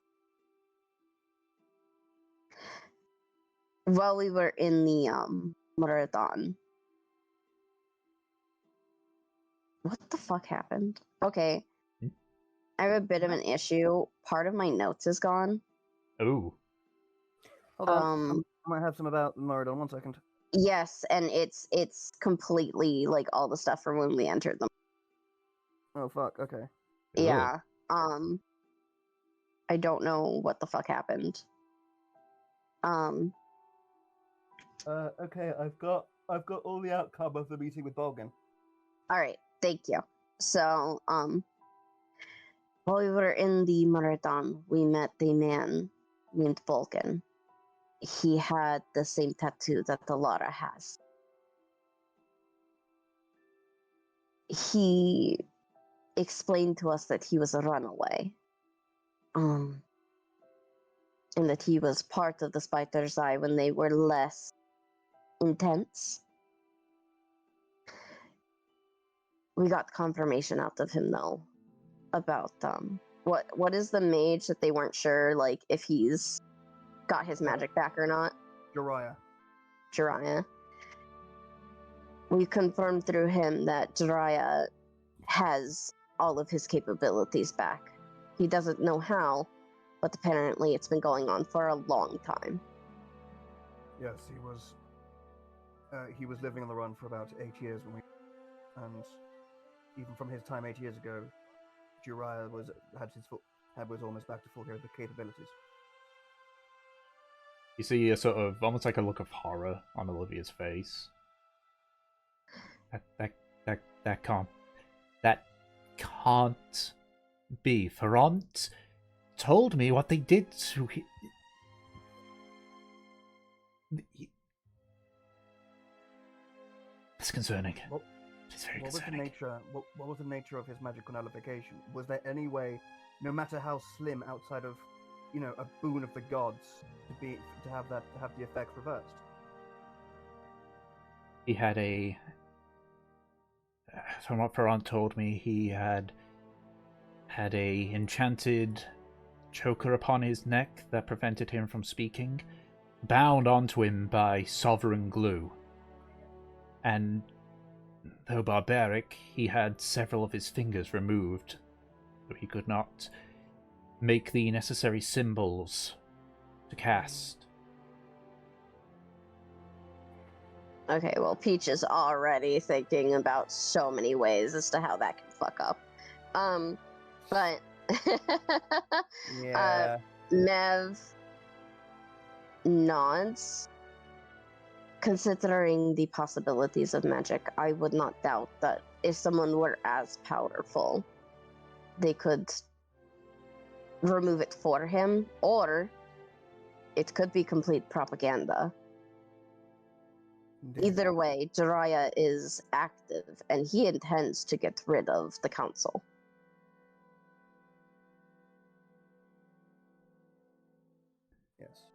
While we were in the marathon. What the fuck happened? Okay. I have a bit of an issue. Part of my notes is gone. Ooh. Hold on. I might have some about Moradon. 1 second. Yes, and it's completely like all the stuff from when we entered them. Oh fuck. Okay. Yeah. I don't know what the fuck happened. Okay. I've got all the outcome of the meeting with Bolgan. All right. Thank you. So, while we were in the marathon, we met a man named Vulcan. He had the same tattoo that the Lara has. He explained to us that he was a runaway. And that he was part of the Spider's Eye when they were less intense. We got confirmation out of him though about what is the mage that they weren't sure like if he's got his magic back or not. Jiraiya. We confirmed through him that Jiraiya has all of his capabilities back. He doesn't know how, but apparently it's been going on for a long time. Yes, he was living on the run for about 8 years and even from his time 8 years ago, Jiraiya was almost back to full capabilities. You see a sort of almost like a look of horror on Olivia's face. That can't be. Ferrant told me what they did to him. It's concerning. What? It's very What was the concerning. nature? What was the nature of his magical nullification? Was there any way, no matter how slim, outside of, a boon of the gods, to have the effects reversed? He had from what Ferrand told me, he had a enchanted choker upon his neck that prevented him from speaking, bound onto him by sovereign glue. And though barbaric, he had several of his fingers removed, so he could not make the necessary symbols to cast. Okay, well, Peach is already thinking about so many ways as to how that can fuck up. But Yeah. Mev nods. Considering the possibilities of magic, I would not doubt that if someone were as powerful, they could remove it for him, or it could be complete propaganda. Indeed. Either way, Jiraiya is active, and he intends to get rid of the council. Yes.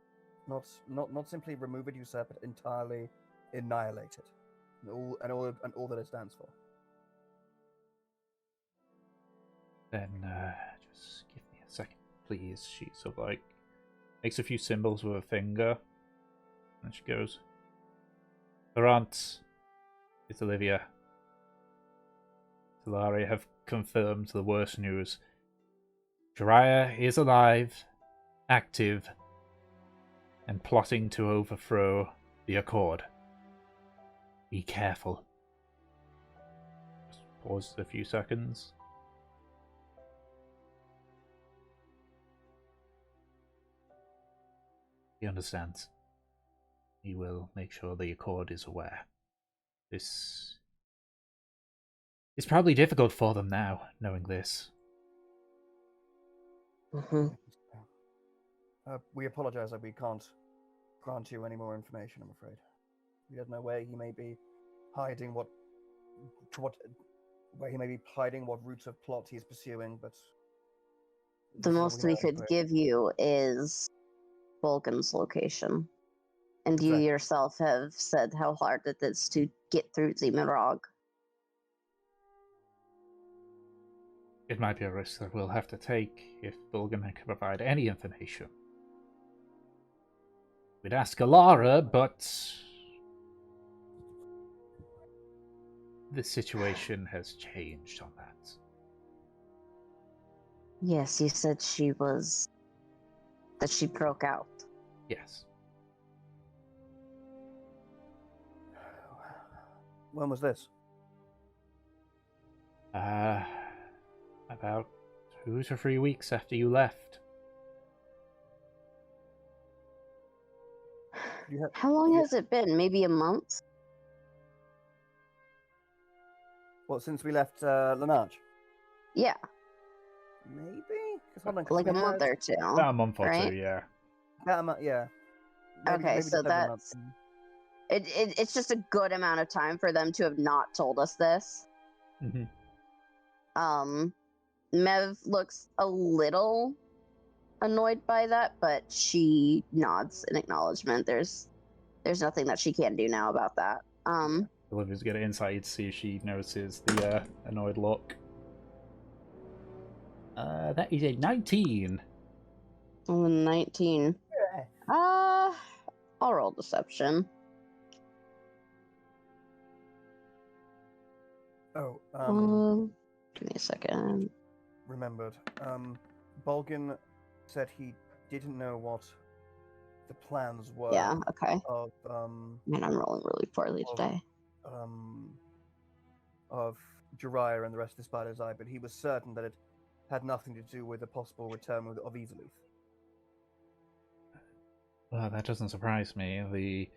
Not simply remove it, usurp it, entirely annihilate it, and all that it stands for. Then, just give me a second, please. She sort of makes a few symbols with her finger, and she goes, Laurent, it's Olivia. Talaria have confirmed the worst news. Jiraiya is alive, active, and plotting to overthrow the Accord. Be careful. Just pause a few seconds. He understands. He will make sure the Accord is aware. This is probably difficult for them now, knowing this. Mm-hmm. We apologize that we can't grant you any more information, I'm afraid. We don't know where he may be hiding what routes of plot he's pursuing, but The this is all most we have, I'm could afraid. give you is Vulcan's location. And you Exactly. yourself have said how hard it is to get through the Mirage. It might be a risk that we'll have to take if Bulgan can provide any information. We'd ask Alara, but the situation has changed on that. Yes, you said she broke out. Yes. When was this? About 2 to 3 weeks after you left. How long has it been? Maybe a month? What, since we left Lanarge? Yeah, Maybe? Hold on, like a month or two. About a month or right? two, yeah. About a month, yeah. Okay, maybe so just over a month. that's it's just a good amount of time for them to have not told us this. Mm-hmm. Mev looks a little annoyed by that, but she nods in acknowledgement. There's nothing that she can do now about that. Olivia's got insight to see if she notices the annoyed look. That is a 19. 19. Yeah. I'll roll deception. Oh, Give me a second. remembered. Bulgan said he didn't know what the plans were. Yeah, okay. Of Man, I'm rolling really poorly of- today. of Jiraiya and the rest of the Spider's Eye, but he was certain that it had nothing to do with the possible return of Easelith. Well, that doesn't surprise me. The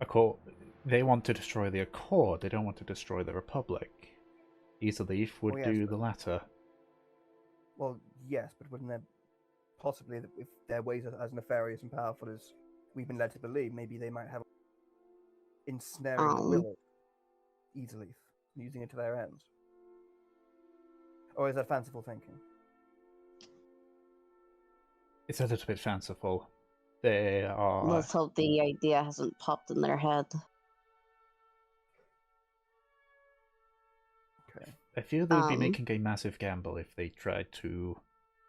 Accord, they want to destroy the Accord. They don't want to destroy the Republic. Easelith would Oh, yes, do but- the latter. Well, yes, but wouldn't there possibly, if their ways are as nefarious and powerful as we've been led to believe, maybe they might have ensnaring the will of Easelith, using it to their ends? Or is that fanciful thinking? It's a little bit fanciful. They are... Let's hope the idea hasn't popped in their head. Okay. I feel they would be making a massive gamble if they tried to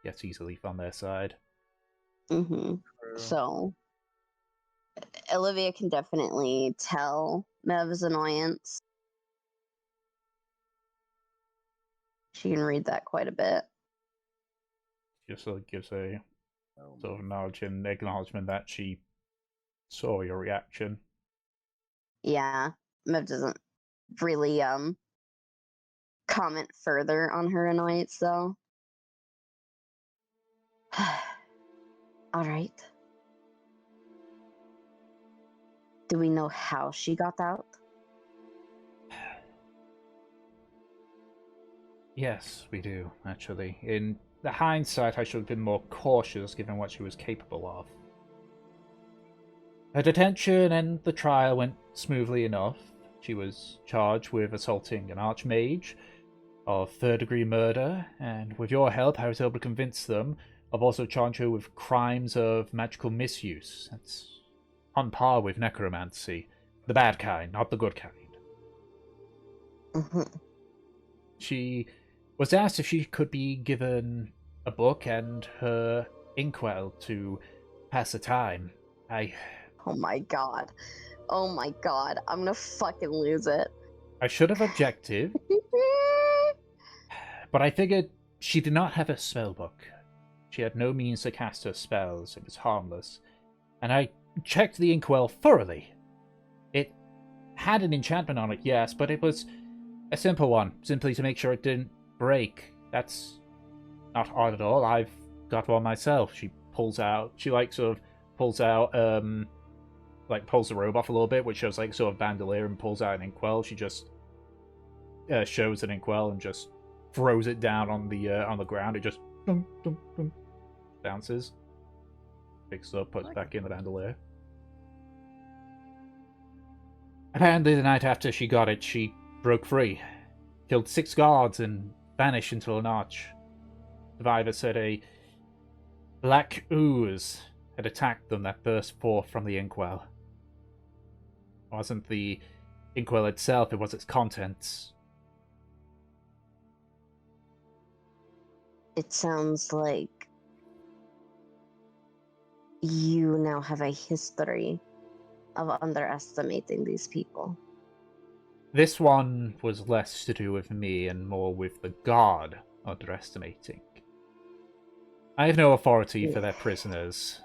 get easily on their side. Mm-hmm. So, Olivia can definitely tell Mev's annoyance. She can read that quite a bit. Just sort of gives a sort of knowledge and acknowledgement that she saw your reaction. Yeah, Mev doesn't really comment further on her annoyance though. All right. Do we know how she got out? Yes, we do, actually. In the hindsight, I should have been more cautious given what she was capable of. Her detention and the trial went smoothly enough. She was charged with assaulting an archmage, of third-degree murder, and with your help, I was able to convince them of also charging her with crimes of magical misuse. That's on par with necromancy. The bad kind, not the good kind. Mm-hmm. She was asked if she could be given a book and her inkwell to pass the time. Oh my god. Oh my god. I'm gonna fucking lose it. I should have objected, but I figured she did not have a spell book. She had no means to cast her spells. It was harmless. And I checked the inkwell thoroughly. It had an enchantment on it, yes, but it was a simple one, simply to make sure it didn't break. That's not odd at all. I've got one myself. She pulls out, pulls the robe off a little bit, which shows like sort of bandolier, and pulls out an inkwell. She just shows an inkwell and just throws it down on the ground. It just dunk, dunk, dunk, bounces, picks it up, puts it back in the bandolier. Apparently, the night after she got it, she broke free, killed 6 guards, and vanished into a notch. Survivor said a black ooze had attacked them that burst forth from the inkwell. It wasn't the inkwell itself, it was its contents. It sounds like you now have a history of underestimating these people. This one was less to do with me and more with the guard underestimating. I have no authority for their prisoners.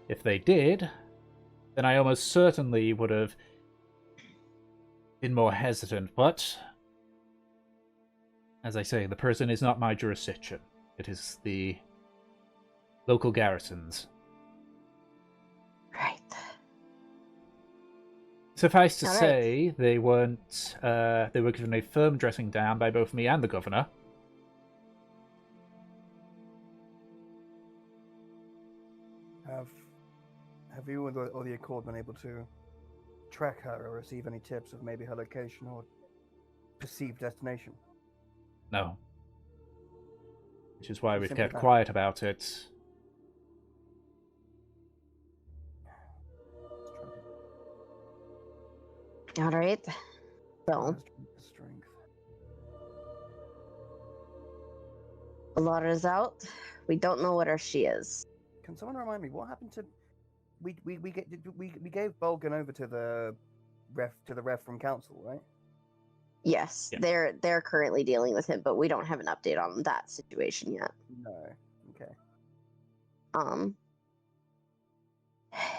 If they did, then I almost certainly would have been more hesitant, but as I say, the prison is not my jurisdiction. It is the local garrisons. Right. Suffice to All right. say, they were given a firm dressing down by both me and the governor. Have you or the Accord been able to track her or receive any tips of maybe her location or perceived destination? No. Which is why we've Simply kept that. quiet about it. All right. So, Strength. Laura's out. We don't know where she is. Can someone remind me what happened to? We gave Bolgan over to the ref from council, right? Yes, Yeah. they're currently dealing with him, but we don't have an update on that situation yet. No. Okay.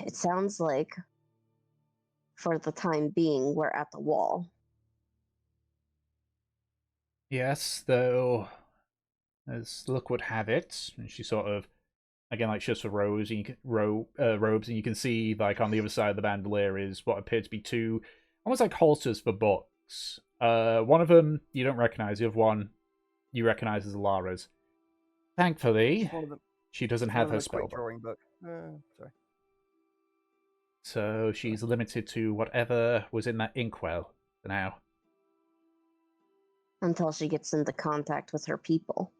It sounds like for the time being we're at the wall. Yes, though, as luck would have it, and she sort of, again, like shifts her robes, and robes, and you can see, like, on the other side of the bandolier is what appear to be 2, almost like holsters for books. One of them you don't recognize, the other one you recognize as Lara's. Thankfully, she doesn't have her spell book. Drawing book. Sorry. So she's limited to whatever was in that inkwell for now. until she gets into contact with her people.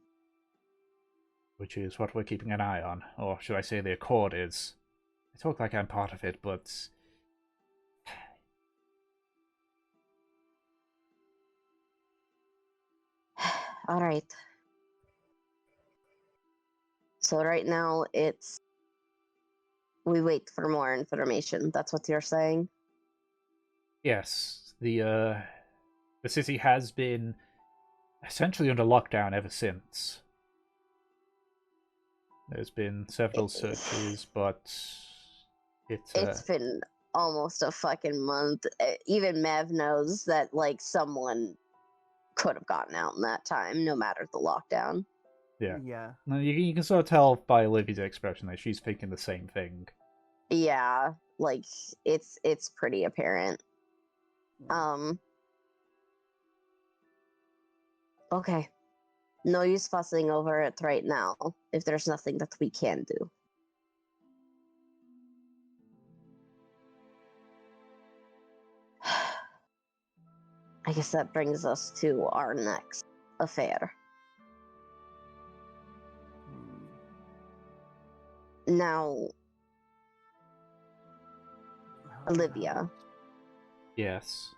Which is what we're keeping an eye on. Or should I say the Accord is. I talk like I'm part of it, but... Alright. So right now it's... we wait for more information. That's what you're saying? Yes, the city has been essentially under lockdown ever since. There's been several searches, but It's been almost a fucking month. Even Mev knows that, like, someone could have gotten out in that time, no matter the lockdown. Yeah. Yeah. No, you can sort of tell by Olivia's expression that she's thinking the same thing. Yeah, like, it's pretty apparent. Okay. No use fussing over it right now, if there's nothing that we can do. I guess that brings us to our next affair. Now, Olivia, Yes.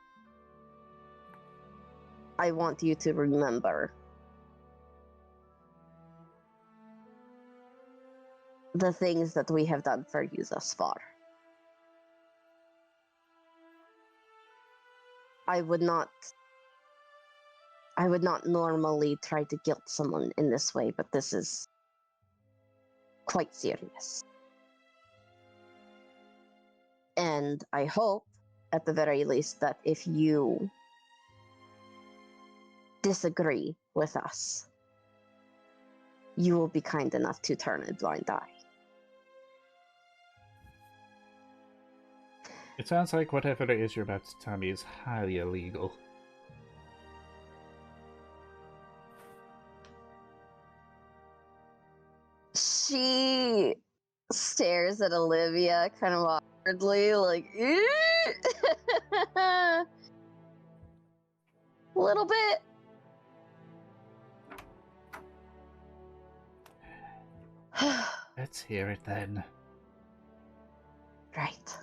I want you to remember the things that we have done for you thus far. I would not normally try to guilt someone in this way, but this is quite serious. And I hope, at the very least, that if you disagree with us, you will be kind enough to turn a blind eye. It sounds like whatever it is you're about to tell me is highly illegal. She stares at Olivia kind of awkwardly, like, a little bit. Let's hear it then. Right.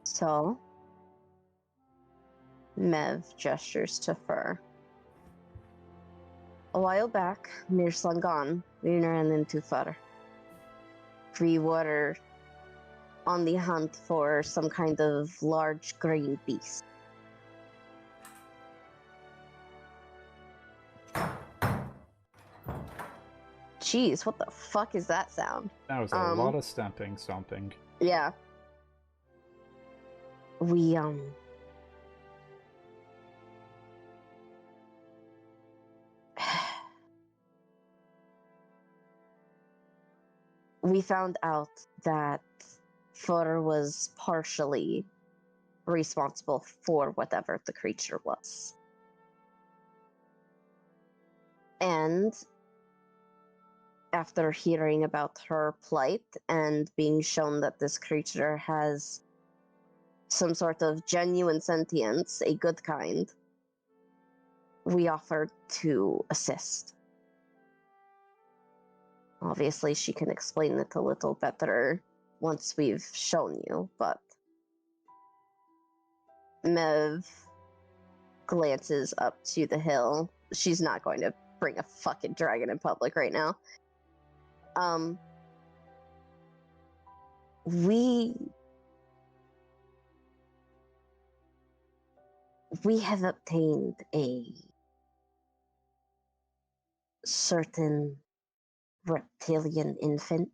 So, Mev gestures to Fur. A while back, Mirslangan, we ran into Fur. We were on the hunt for some kind of large green beast. Jeez, what the fuck is that sound? That was a lot of stomping. Yeah. We we found out that Fur was partially responsible for whatever the creature was. And after hearing about her plight and being shown that this creature has some sort of genuine sentience, a good kind, we offered to assist. Obviously, she can explain it a little better once we've shown you, but Mev glances up to the hill. She's not going to bring a fucking dragon in public right now. We have obtained a certain reptilian infant.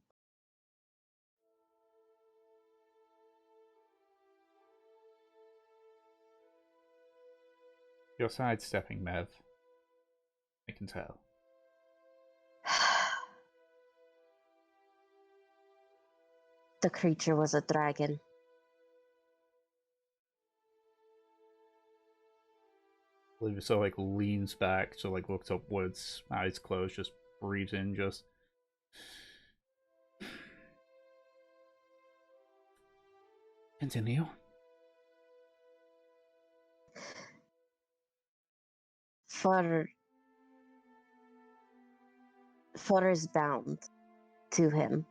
You're sidestepping, Mev. I can tell. The creature was a dragon. Olivia sort of like leans back, so like looks upwards, eyes closed, just breathes in, just... Continue. For is bound to him.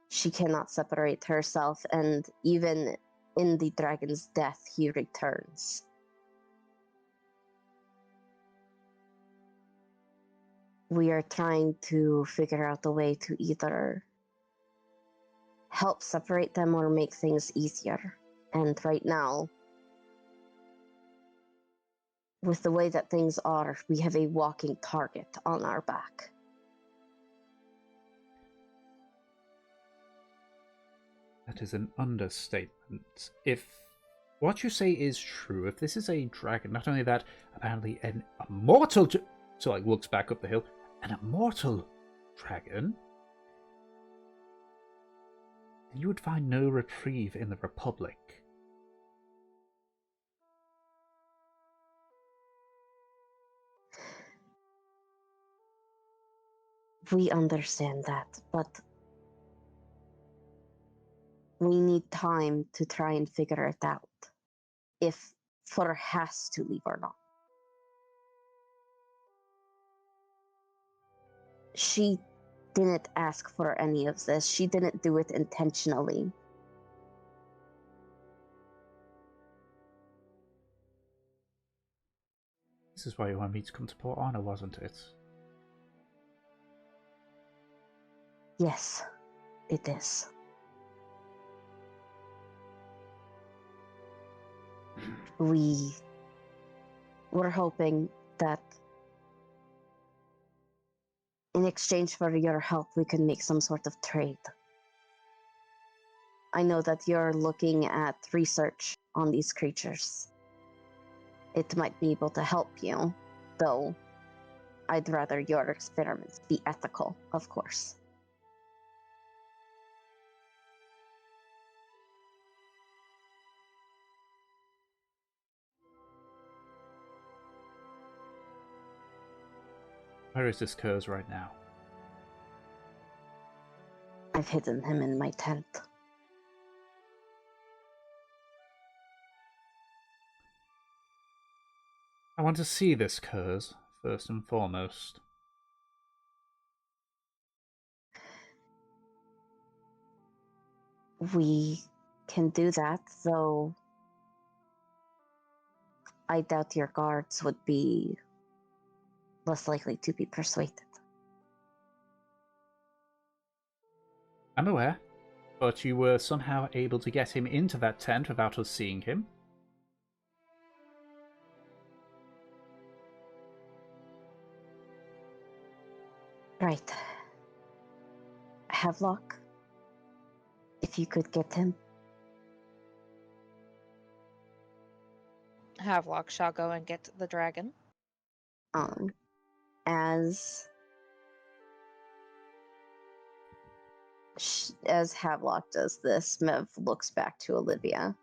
She cannot separate herself, and even in the dragon's death, he returns. We are trying to figure out a way to either help separate them or make things easier. And right now, with the way that things are, we have a walking target on our back. That is an understatement. If what you say is true, if this is a dragon, not only that, apparently an immortal... So, like, looks back up the hill. An immortal dragon? You would find no reprieve in the Republic. We understand that, but we need time to try and figure it out. If Fleur has to leave or not. She didn't ask for any of this. She didn't do it intentionally. This is why you wanted me to come to Port Honor, wasn't it? Yes, it is. We were hoping that in exchange for your help, we can make some sort of trade. I know that you're looking at research on these creatures. It might be able to help you, though I'd rather your experiments be ethical, of course. Where is this Kurz right now? I've hidden him in my tent. I want to see this Kurz, first and foremost. We can do that, though I doubt your guards would be less likely to be persuaded. I'm aware, but you were somehow able to get him into that tent without us seeing him. Right. Havelock, if you could get him. Havelock shall go and get the dragon. As Havelock does this, Mev looks back to Olivia.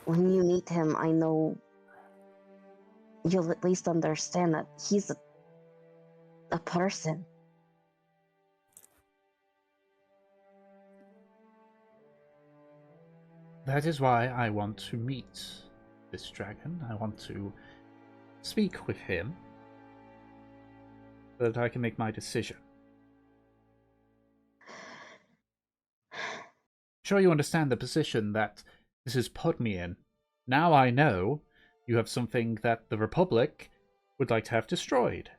When you meet him, I know you'll at least understand that he's a person. That is why I want to meet this dragon. I want to speak with him so that I can make my decision. Sure, you understand the position that this has put me in. Now I know you have something that the Republic would like to have destroyed.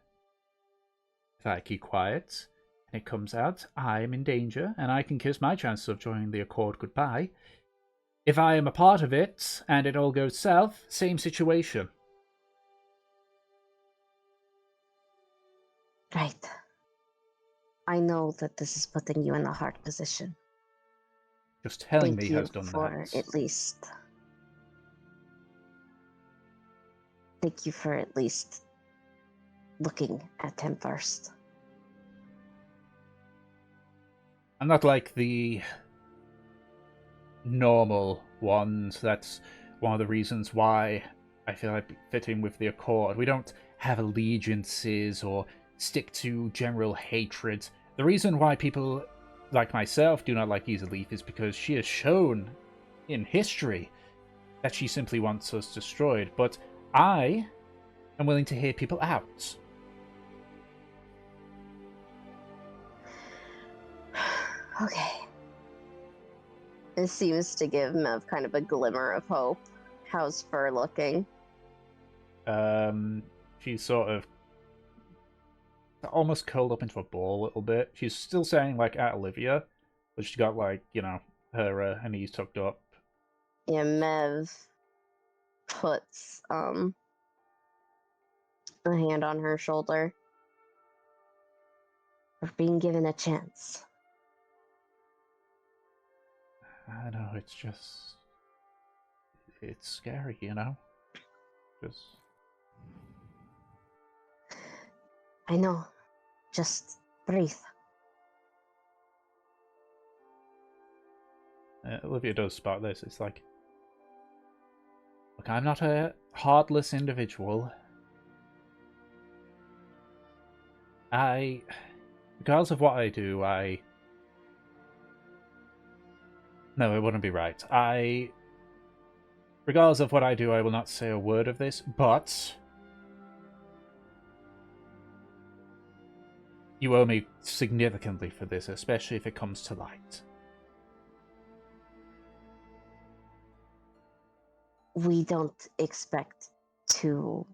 If I keep quiet and it comes out, I am in danger and I can kiss my chances of joining the Accord goodbye. If I am a part of it and it all goes south, same situation. Right. I know that this is putting you in a hard position. Just telling Thank me you has done for that. at least. Thank you for at least looking at him first. I'm not like the normal ones. That's one of the reasons why I feel like fitting with the Accord. We don't have allegiances or stick to general hatred. The reason why people like myself do not like Issa Leaf is because she has shown in history that she simply wants us destroyed, but I am willing to hear people out. Okay. It seems to give Mev kind of a glimmer of hope. How's Fur looking? She's sort of almost curled up into a ball a little bit. She's still saying like at Olivia, but she's got like, you know, her knees tucked up. Yeah, Mev puts a hand on her shoulder. We're being given a chance. I know, it's scary, you know? Just... I know. Just breathe. Olivia does spot this. It's like, look, I'm not a heartless individual. Regardless of what I do, No, it wouldn't be right. Regardless of what I do, I will not say a word of this, but... You owe me significantly for this, especially if it comes to light. We don't expect to...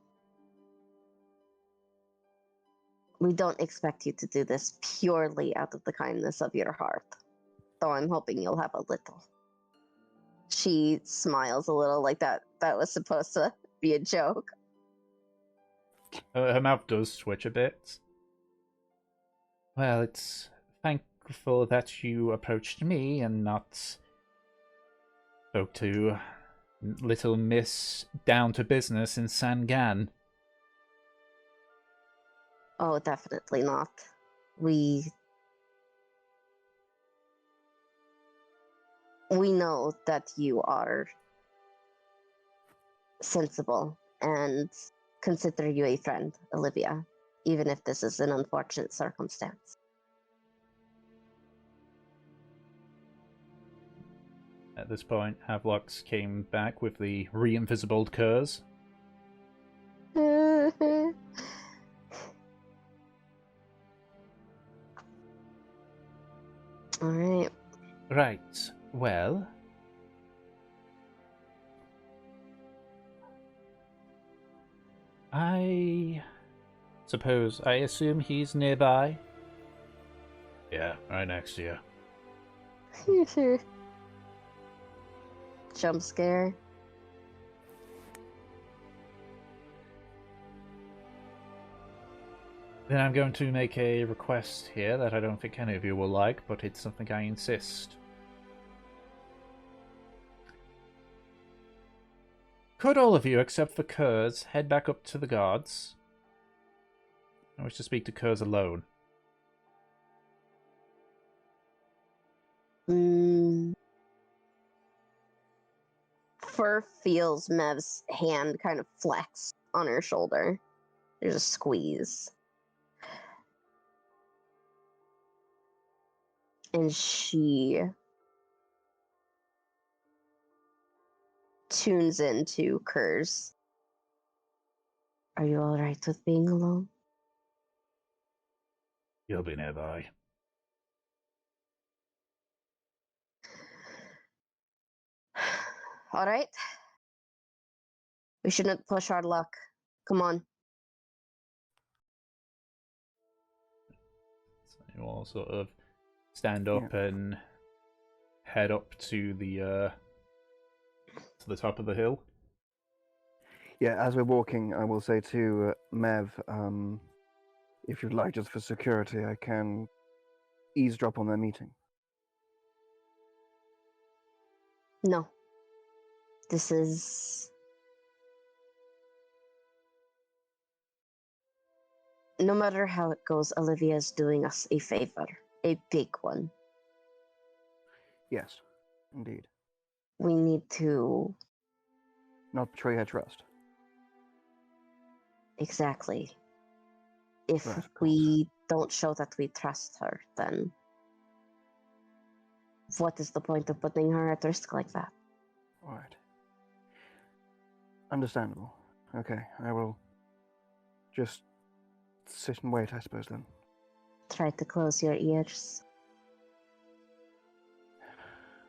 We don't expect you to do this purely out of the kindness of your heart. Though I'm hoping you'll have a little. She smiles a little like that was supposed to be a joke. Her mouth does twitch a bit. Well, it's thankful that you approached me and not spoke to little Miss Down to Business in Sangan. Oh, definitely not. We know that you are sensible and consider you a friend, Olivia, even if this is an unfortunate circumstance. At this point, Havelock's came back with the re-invisibled curs. Alright. Right, well... I assume he's nearby? Yeah, right next to you. Jump scare. Then I'm going to make a request here that I don't think any of you will like, but it's something I insist. Could all of you, except for Kurz, head back up to the guards? I wish to speak to Kurz alone. Fur feels Mev's hand kind of flex on her shoulder. There's a squeeze. And she tunes into Kurz. Are you alright with being alone? You'll be nearby. Alright. We shouldn't push our luck. Come on. So you all sort of stand up and head up to the top of the hill. Yeah, as we're walking, I will say to Mev, if you'd like, just for security, I can eavesdrop on their meeting. No. This is... No matter how it goes, Olivia's doing us a favor. A big one. Yes, indeed. We need to... Not betray her trust. Exactly. If Right, of we don't show that we trust her, then what is the point of putting her at risk like that? All right. Understandable. Okay, I will just sit and wait, I suppose, then. Try to close your ears.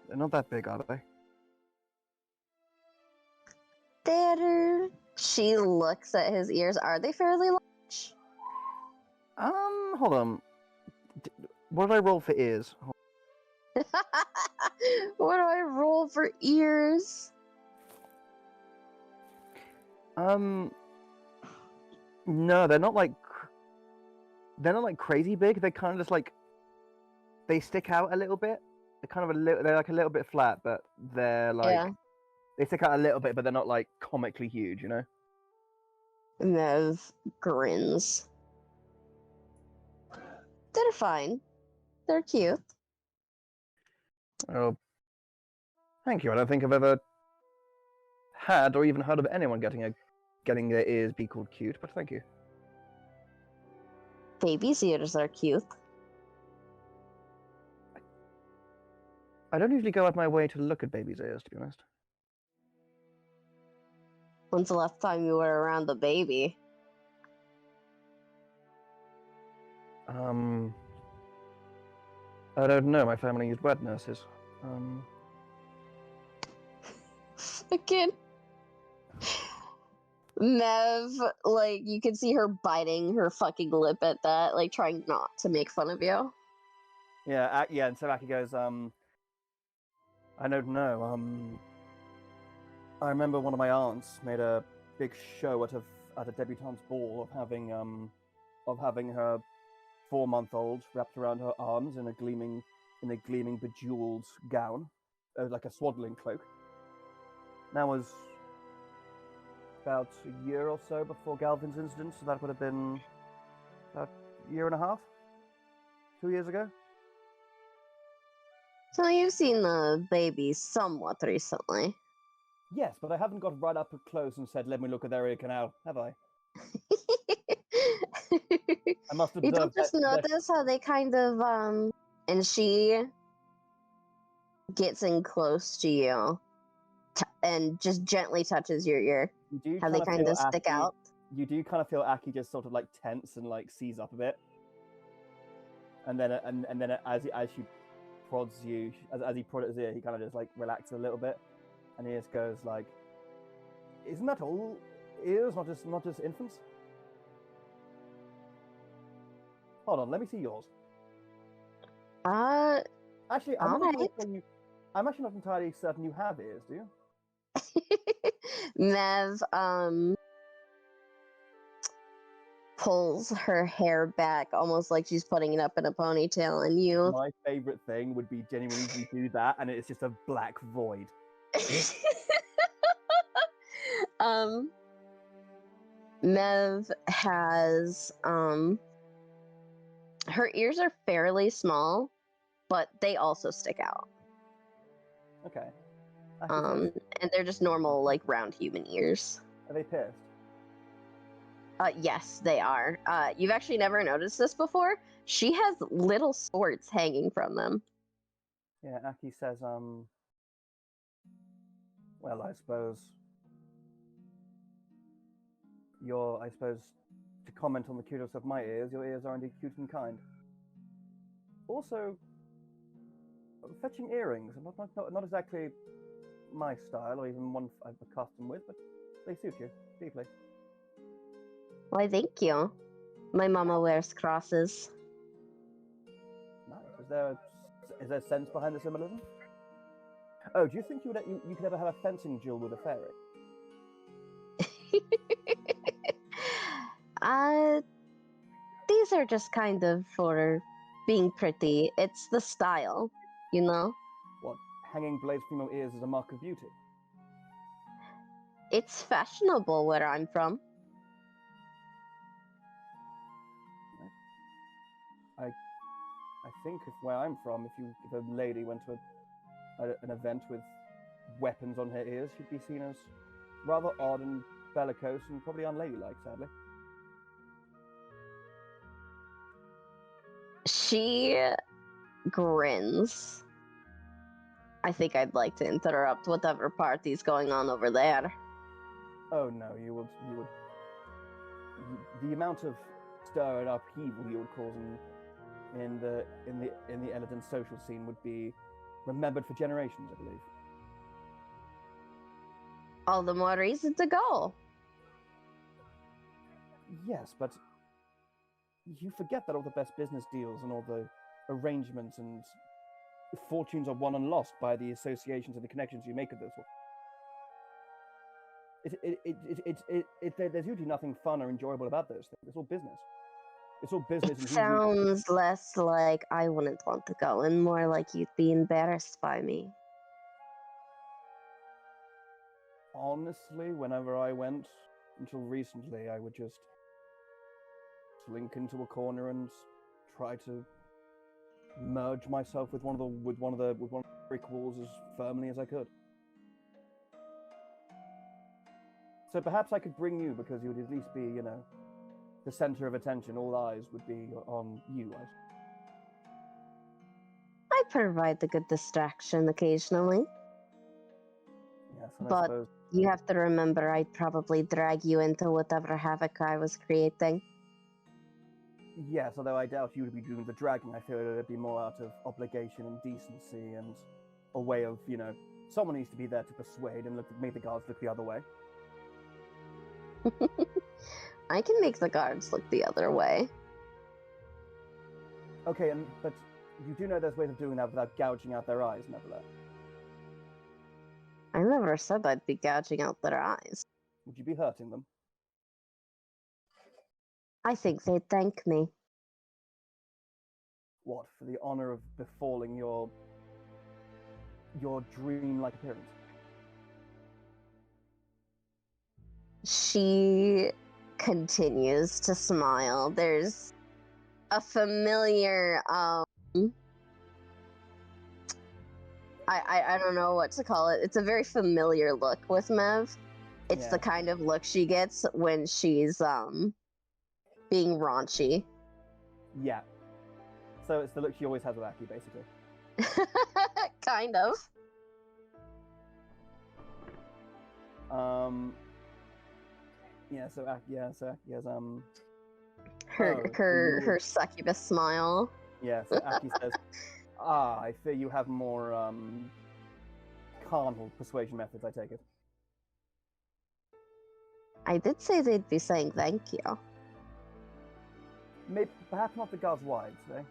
They're not that big, are they? She looks at his ears. Are they fairly large? Hold on. What did I roll for ears? What do I roll for ears? No, they're not like crazy big. They're kind of just like they stick out a little bit. They're kind of they're like a little bit flat, but they're like Yeah. they stick out a little bit, but they're not like comically huge, you know? Nev grins. They're fine. They're cute. Oh, thank you. I don't think I've ever had or even heard of anyone getting their ears be called cute, but thank you. Baby's ears are cute. I don't usually go out my way to look at babies' ears, to be honest. When's the last time you were around the baby? I don't know. My family used wet nurses. Fucking Nev, like, you can see her biting her fucking lip at that, like, trying not to make fun of you. Yeah, yeah. And so Aki goes, I don't know. I remember one of my aunts made a big show at a debutante's ball of having her 4-month-old wrapped around her arms in a gleaming bejeweled gown, like a swaddling cloak. That was about a year or so before Galvin's incident, so that would have been about a year and a half, 2 years ago. So you've seen the baby somewhat recently. Yes, but I haven't got right up close and said, "Let me look at their ear canal," have I? I must You don't observe just notice how they kind of and she gets in close to you and just gently touches your ear. You do How they kind of stick Aki, out. You do kind of feel Aki just sort of like tense and like seize up a bit, and then as she prods you, as he prods his ear, he kind of just like relaxes a little bit, and he just goes like, "Isn't that all ears, not just infants?" Hold on, let me see yours. Actually, I'm actually not entirely certain you have ears, do you? Nev pulls her hair back almost like she's putting it up in a ponytail, and you My favorite thing would be genuinely you do that and it's just a black void. Nev has her ears are fairly small, but they also stick out. Okay. And they're just normal, like, round human ears. Are they pierced? Yes, they are. You've actually never noticed this before. She has little swords hanging from them. Yeah, Aki says, well, I suppose to comment on the cuteness of my ears, your ears are indeed cute and kind. Also, fetching earrings are not exactly my style, or even one I'm accustomed with, but they suit you deeply. Why, thank you. My mama wears crosses. Nice. Is there sense behind the symbolism? Oh, do you think you could ever have a fencing duel with a fairy? These are just kind of for being pretty. It's the style, you know? What, hanging blades from your ears is a mark of beauty? It's fashionable where I'm from. I think where I'm from, if a lady went to an event with weapons on her ears, she'd be seen as rather odd and bellicose and probably unladylike, sadly. She grins. I think I'd like to interrupt whatever party's going on over there. Oh no, the amount of stir and upheaval you would cause in the Eladin social scene would be remembered for generations, I believe. All the more reason to go. Yes, but you forget that all the best business deals and all the arrangements and fortunes are won and lost by the associations and the connections you make with those. There's usually nothing fun or enjoyable about those things. It's all business. It's all business. It And sounds less like I wouldn't want to go and more like you'd be embarrassed by me. Honestly, whenever I went, until recently, I would just slink into a corner and try to merge myself with one of the brick walls as firmly as I could. So perhaps I could bring you because you would at least be, the center of attention. All eyes would be on you. I provide the good distraction occasionally. Yes, and I But suppose. you have to remember I'd probably drag you into whatever havoc I was creating. Yes, although I doubt you would be doing the dragging. I feel it would be more out of obligation and decency and a way of, someone needs to be there to persuade and make the guards look the other way. I can make the guards look the other way. Okay, but you do know there's ways of doing that without gouging out their eyes, nevertheless. I never said I'd be gouging out their eyes. Would you be hurting them? I think they'd thank me. What, for the honor of befalling your dream-like appearance? She continues to smile. There's a familiar, I don't know what to call it. It's a very familiar look with Mev. It's the kind of look she gets when she's, being raunchy. Yeah. So it's the look she always has with Aki, basically. Kind of. So Aki has her succubus smile. Yeah, so Aki says, I fear you have more carnal persuasion methods, I take it. I did say they'd be saying thank you. Maybe, perhaps not the guards' wives, eh?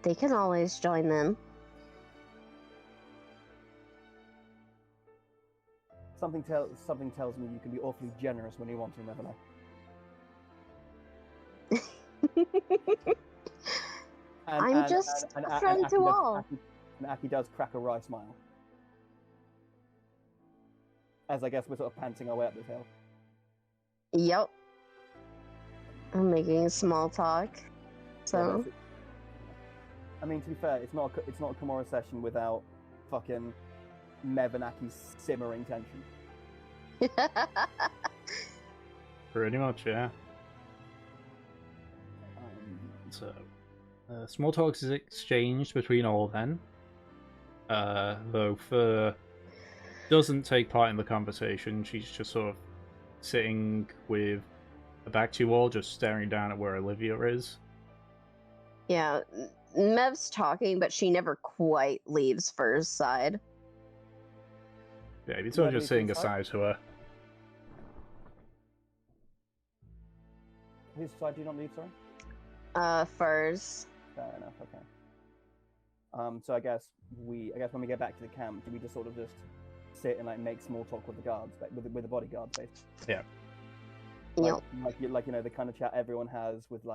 They can always join in. Something tells me you can be awfully generous when you want to, never. I'm just a friend to all. And Aki does crack a wry smile. As I guess we're sort of panting our way up this hill. Yep. I'm making small talk. So. Yeah, I mean, to be fair, it's not a Karmora session without fucking Mev and Aki's simmering tension. Pretty much, yeah. Small talk is exchanged between all then. Though Fur doesn't take part in the conversation. She's just sort of sitting with her back to you all, just staring down at where Olivia is. Yeah, Mev's talking, but she never quite leaves Fur's side. Yeah, he's sort of just sitting aside to her. Whose side do you not leave, sorry? Fur's. Fair enough, okay. So I guess when we get back to the camp, do we just sort of sit and make small talk with the guards, with the bodyguards, basically? Yeah. Yep. The kind of chat everyone has with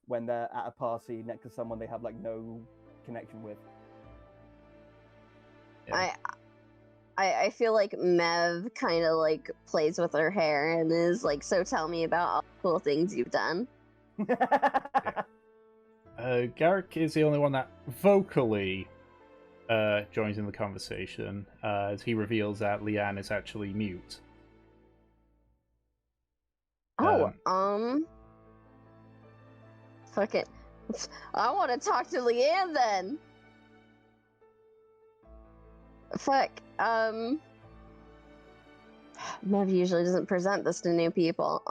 when they're at a party next to someone they have no connection with. Yeah. I feel like Mev kind of plays with her hair and is so tell me about all the cool things you've done. Garrick is the only one that vocally joins in the conversation as he reveals that Leanne is actually mute. Fuck it. I want to talk to Leanne then. Fuck. Mev usually doesn't present this to new people.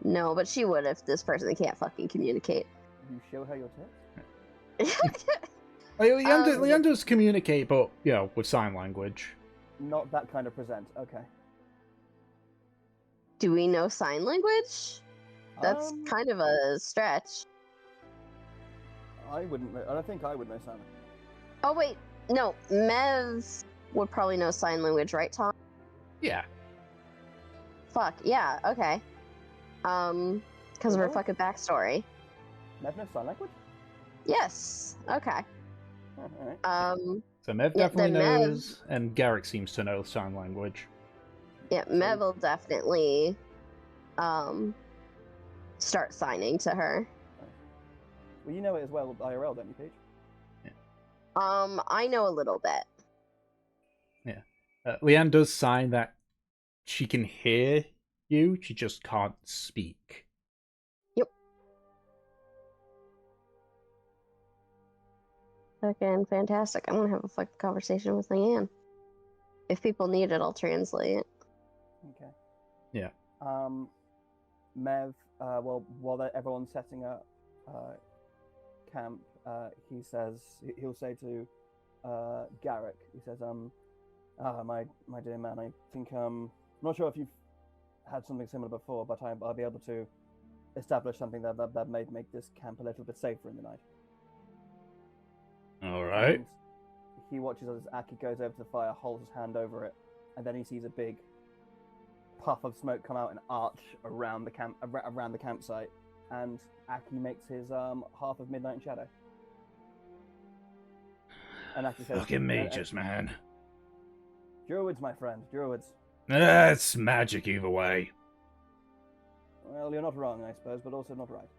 No, but she would if this person can't fucking communicate. You show her your tits? Leanne does communicate, but, with sign language. Not that kind of present. Okay. Do we know sign language? That's kind of a stretch. I don't think I would know sign language. Oh, wait. No, Mev would probably know sign language, right, Tom? Yeah. Fuck, yeah, okay. Because of her fucking backstory. Mev knows sign language? Yes, okay. Oh, alright. So Mev definitely knows, and Garrick seems to know sign language. Yeah, Mev will definitely start signing to her. Well, you know it as well IRL, don't you, Paige? I know a little bit. Yeah. Leanne does sign that she can hear you, she just can't speak. Yep. Fucking fantastic. I'm gonna have a fucking conversation with Leanne. If people need it, I'll translate it. Okay. Yeah. Mev, while everyone's setting up camp, he'll say to Garrick, he says, my dear man, I think, I'm not sure if you've had something similar before, but I'll be able to establish something that may make this camp a little bit safer in the night. All right. And he watches as Aki goes over to the fire, holds his hand over it, and then he sees a big puff of smoke come out and arch around the campsite, and Aki makes his half of Midnight in Shadow. And Aki says, Fucking mages, man. Druids, my friend, druids. It's magic either way. Well, you're not wrong, I suppose, but also not right.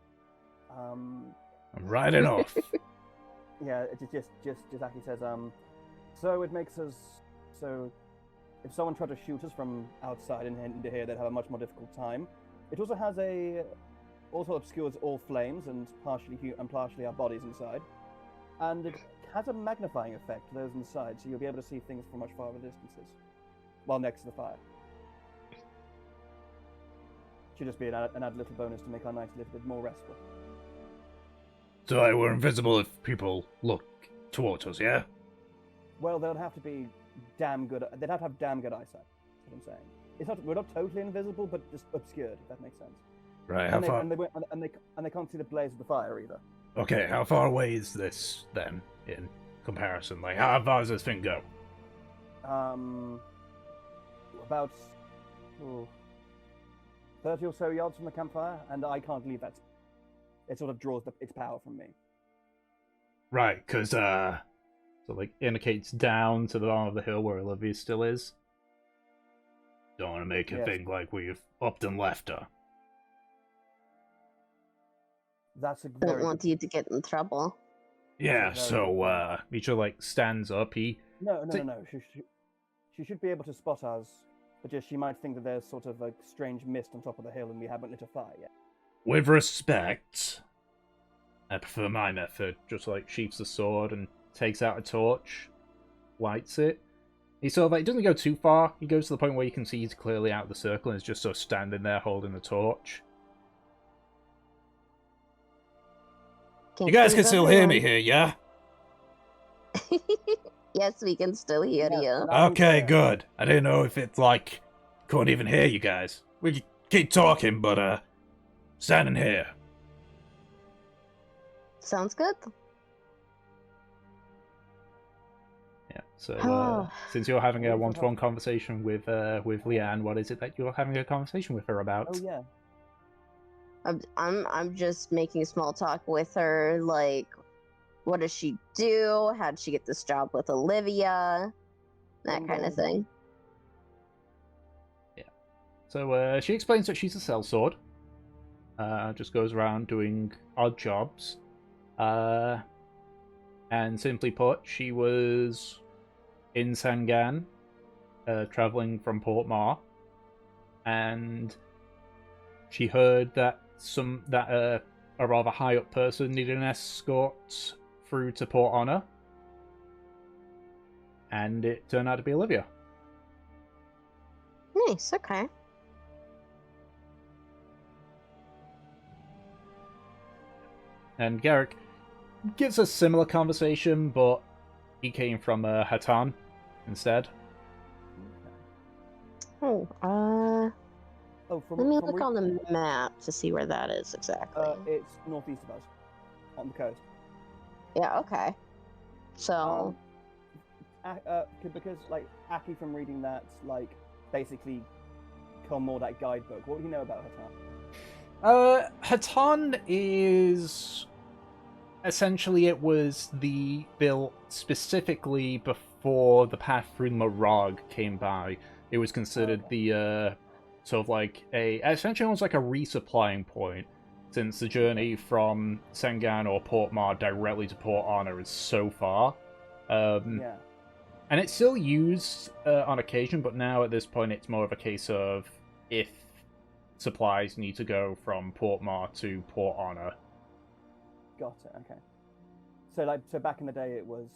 I'm riding off. Yeah, it's just Aki says, so it makes us, so if someone tried to shoot us from outside and into here, they'd have a much more difficult time. It also obscures all flames and partially our bodies inside. And it has a magnifying effect to those inside, so you'll be able to see things from much farther distances while next to the fire. Should just be an added little bonus to make our nights a little bit more restful. So we're invisible if people look towards us, yeah? Well, they'll have to be damn good. They'd have to have damn good eyesight. That's what I'm saying. We're not totally invisible, but just obscured, if that makes sense. Right, how far? And they can't see the blaze of the fire either. Okay, how far away is this, then, in comparison? Like, how far does this thing go? About 30 or so yards from the campfire, and I can't leave that. It sort of draws its power from me. Right, because, so, indicates down to the bottom of the hill where Olivia still is. Don't want to make her think like we've upped and left her. That's a Don't want you to get in trouble. Yeah, so, Micho, stands up, No. She should be able to spot us, but just she might think that there's sort of a strange mist on top of the hill and we haven't lit a fire yet. With respect, I prefer my method. Just, sheaths the sword and takes out a torch, lights it. He sort of, he doesn't go too far. He goes to the point where you can see he's clearly out of the circle and is just sort of standing there holding the torch. You guys can still hear me here, yeah? Yes, we can still hear you. Okay, good. I didn't know if it's couldn't even hear you guys. We could keep talking, but standing here. Sounds good. Yeah. So since you're having a one-to-one conversation with Leanne, what is it that you're having a conversation with her about? Oh yeah. I'm just making small talk with her, what does she do? How'd she get this job with Olivia? That kind of thing. Yeah. So she explains that she's a sellsword. Just goes around doing odd jobs. And simply put, she was in Sangan, traveling from Port Honor, and she heard that a rather high up person needed an escort through to Port Honor, and it turned out to be Olivia. Nice. Okay. And Garrick gives a similar conversation, but he came from Hatan instead. Oh, Oh, let me from look on the map to see where that is exactly. it's northeast of us, on the coast. Yeah. Okay. So. Because like Aki from reading that, like basically Karmora that guidebook. What do you know about Hatan? Hatan is essentially it was built specifically before the path through Morag came by. It was considered the sort of like essentially almost like a resupplying point, since the journey from Sengan or Port Mar directly to Port Honor is so far. Yeah. And it's still used on occasion, but now at this point it's more of a case of if supplies need to go from Port Mar to Port Honor. Got it. Okay. So back in the day, it was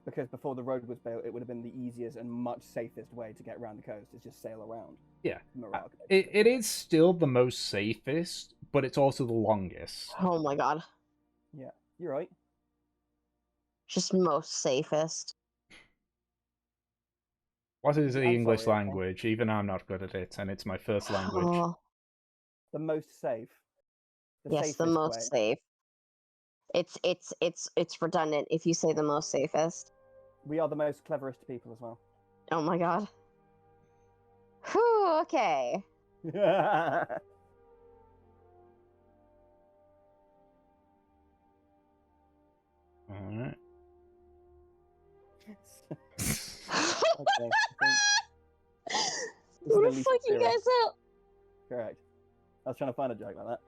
because before the road was built, it would have been the easiest and much safest way to get around the coast is just sail around. Yeah. Morag. It is still the most safest, but it's also the longest. Oh my god. Yeah, you're right. Just most safest. What is the I'm English sorry, okay. language? Even I'm not good at it, and it's my first language. Oh, The most safe. yes, the safest most way. safe. It's redundant if you say the most safest. We are the most cleverest people as well. Oh my god. Whew, okay. Alright. Okay, What the the least fuck you serious. guys up? Correct. I was trying to find a joke like that.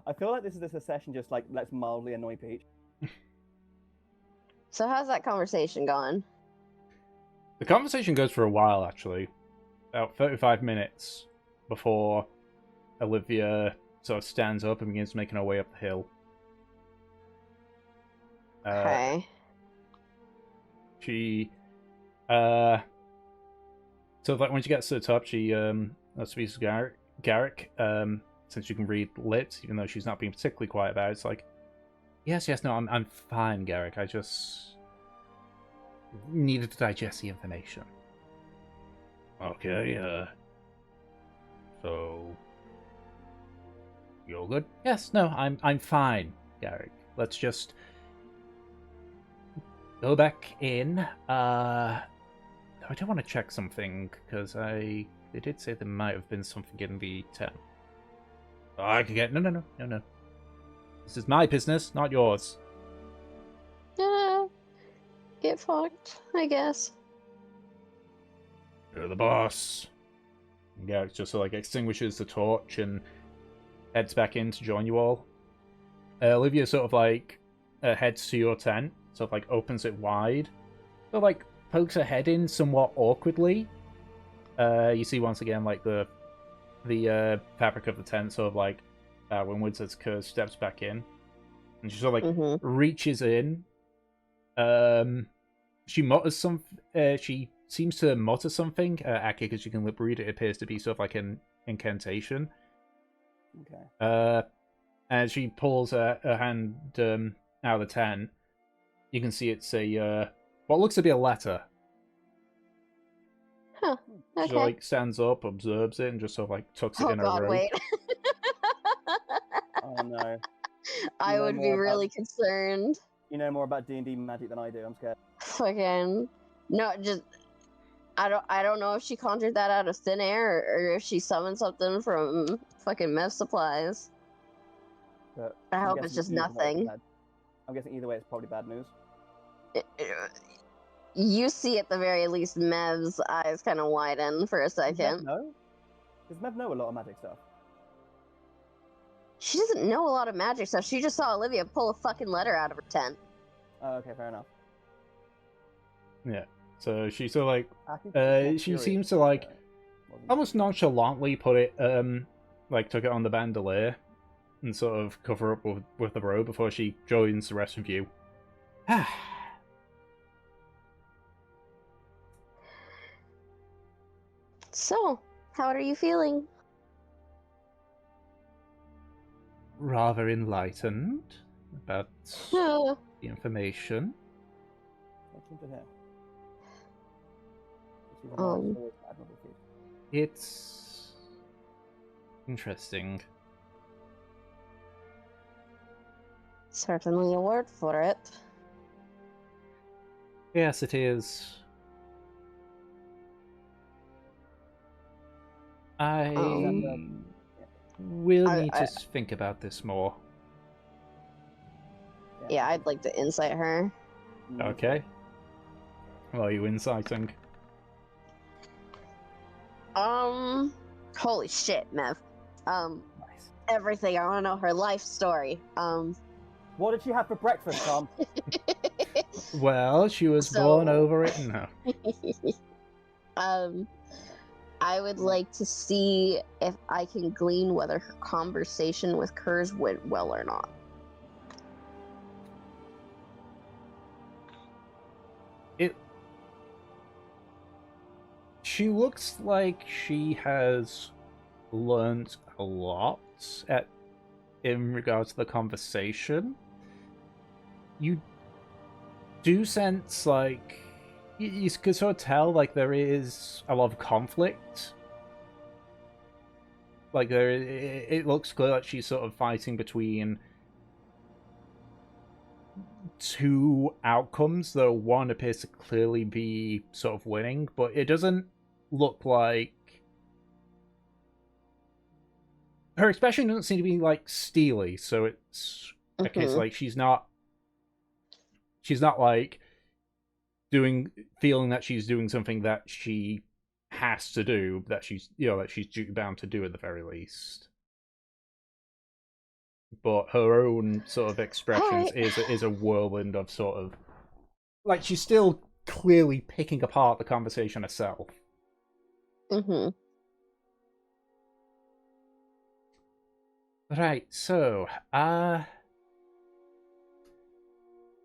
I feel like this is a session just like let's mildly annoy Peach. So how's that conversation going? The conversation goes for a while, actually. About 35 minutes before Olivia sort of stands up and begins making her way up the hill. Okay. She, so like when she gets to the top, she speaks to Garrick, since you can read lips, even though she's not being particularly quiet about it. It's like, yes, no, I'm fine, Garrick. I just needed to digest the information. Okay, so you're good? Yes, no, I'm fine, Garrick. Let's just go back in. I do want to check something because they did say there might have been something in the tent. Oh, I can get no. This is my business, not yours. Yeah. Get fucked, I guess. You're the boss. And Garrick just like extinguishes the torch and heads back in to join you all. Olivia sort of like heads to your tent, sort of like opens it wide, sort of like pokes her head in somewhat awkwardly. You see once again like the fabric of the tent sort of like windwards as Kurz steps back in, and she sort of like reaches in. She mutters something. She seems to mutter something. Aki, because you can lip read, it appears to be sort of like an incantation. Okay. As she pulls her hand out of the tent, you can see it's a what looks to be a letter. Huh. Okay. She like stands up, observes it, and just sort of like tucks it in her robe. Wait. Oh no. I would be really concerned. You know more about D&D magic than I do. I'm scared. Fucking no, just I don't know if she conjured that out of thin air or if she summoned something from fucking mess supplies. But I hope it's just nothing. I'm guessing either way it's probably bad news. You see at the very least Mev's eyes kind of widen for a second. Does Mev know a lot of magic stuff? She doesn't know a lot of magic stuff. She just saw Olivia pull a fucking letter out of her tent. Oh, okay, fair enough. Yeah. So she sort of like she seems to like almost nonchalantly put it like took it on the bandolier and sort of cover up with the robe before she joins the rest of you. So, how are you feeling? Rather enlightened about Uh, the information. Excellent to hear. This is a Um. always admirable feat. It's interesting. Certainly a word for it. Yes, it is. I will need to think about this more. Yeah, I'd like to insight her. Okay. What are you inciting? Holy shit, Mev. Nice. Everything. I want to know her life story. What did she have for breakfast, Tom? Well, she was born over it. No. I would like to see if I can glean whether her conversation with Kurz went well or not. She looks like she has learned a lot in regards to the conversation. You do sense like you can sort of tell like there is a lot of conflict. Like it looks clear that she's sort of fighting between two outcomes, though one appears to clearly be sort of winning, but it doesn't look like her expression doesn't seem to be like steely, so it's a case like she's not like feeling that she's doing something that she has to do, that she's that she's bound to do at the very least. But her own sort of expressions is a whirlwind of sort of like she's still clearly picking apart the conversation herself. Right, so how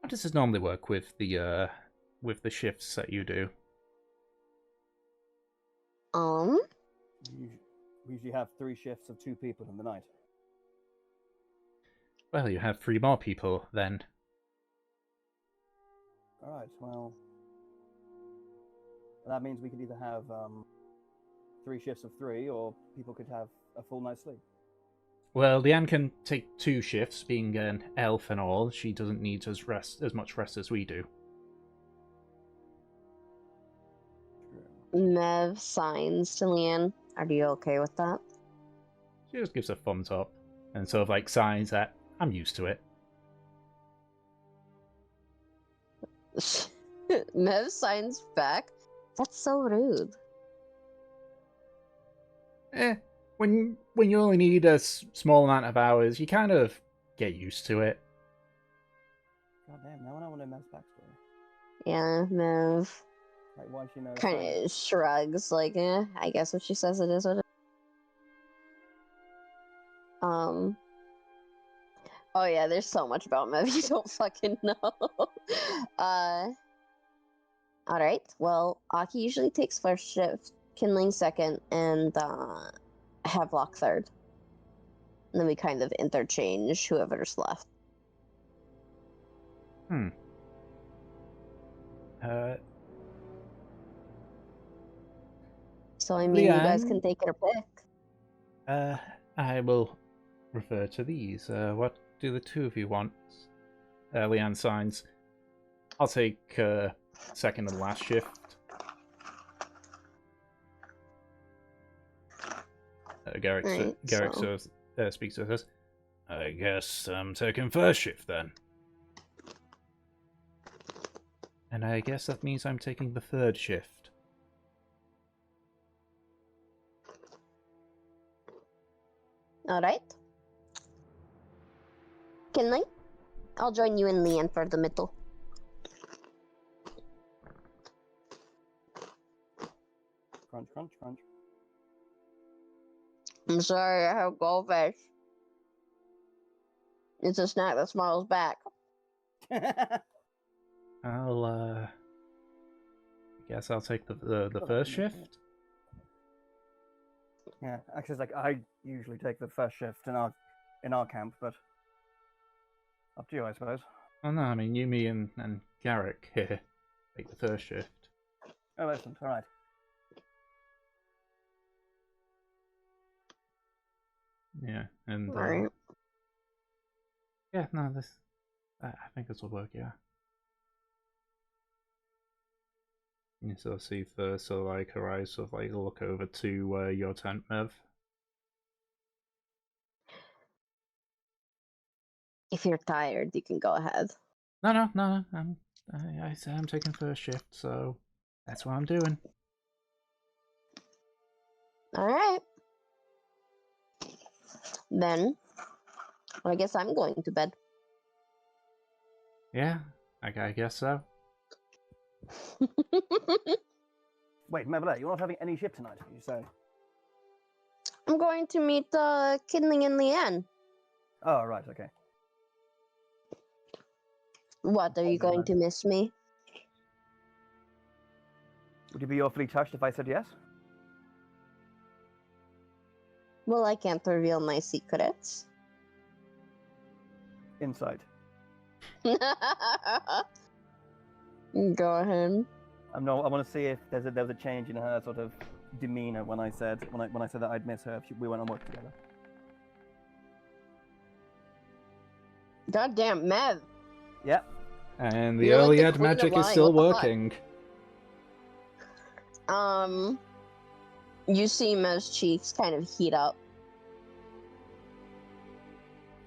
does this normally work with the shifts that you do? We usually have 3 shifts of 2 people in the night. Well, you have 3 more people then. Alright, well, that means we could either have 3 shifts of 3, or people could have a full night's sleep. Well, Leanne can take 2 shifts, being an elf and all. She doesn't need as much rest as we do. Mev signs to Leanne. Are you okay with that? She just gives a thumbs up and sort of like signs that I'm used to it. Mev signs back. That's so rude. When you only need a small amount of hours, you kind of get used to it. God damn, now I want to know Mev's backstory. Yeah, Mev. Like, why she knows. Kind of shrugs, like, I guess if she says it is what it is. Oh yeah, there's so much about Mev you don't fucking know. Alright, well, Aki usually takes first shift, Kindling second, and Havelock third. And then we kind of interchange whoever's left. So, I mean, Leanne, you guys can take your pick. I will refer to these. What do the 2 of you want? Leanne signs. I'll take second and last shift. Garrick speaks to us. I guess I'm taking first shift then. And I guess that means I'm taking the 3rd shift. Alright. Kinley, I'll join you and Leanne for the middle. Crunch, crunch, crunch. I'm sorry, I have goldfish. It's a snack that smiles back. I'll guess I'll take the first shift. Yeah, actually, it's like I usually take the first shift in our camp, but up to you, I suppose. Oh no, I mean Yumi and Garrick here take the first shift. Oh, excellent. All right. Yeah, and Right. yeah, no, I think this will work. Yeah. You sort of see first, so like her eyes sort of like look over to your tent, Mev. If you're tired, you can go ahead. No. I said I'm taking first shift, so that's what I'm doing. All right. Then, I guess I'm going to bed. Yeah, I guess so. Wait, Mevla, you're not having any shift tonight, you say? I'm going to meet Kidling and Leanne. Oh, right. Okay. What, are you going to miss me? Would you be awfully touched if I said yes? Well, I can't reveal my secrets. Insight. Go ahead. I want to see if there was a change in her sort of demeanor when I said that I'd miss her if we went on work together. Goddamn, Mev. Yep. And the You're like early the ed queen of magic is lying, still what the fuck? working. You see Mev's cheeks kind of heat up.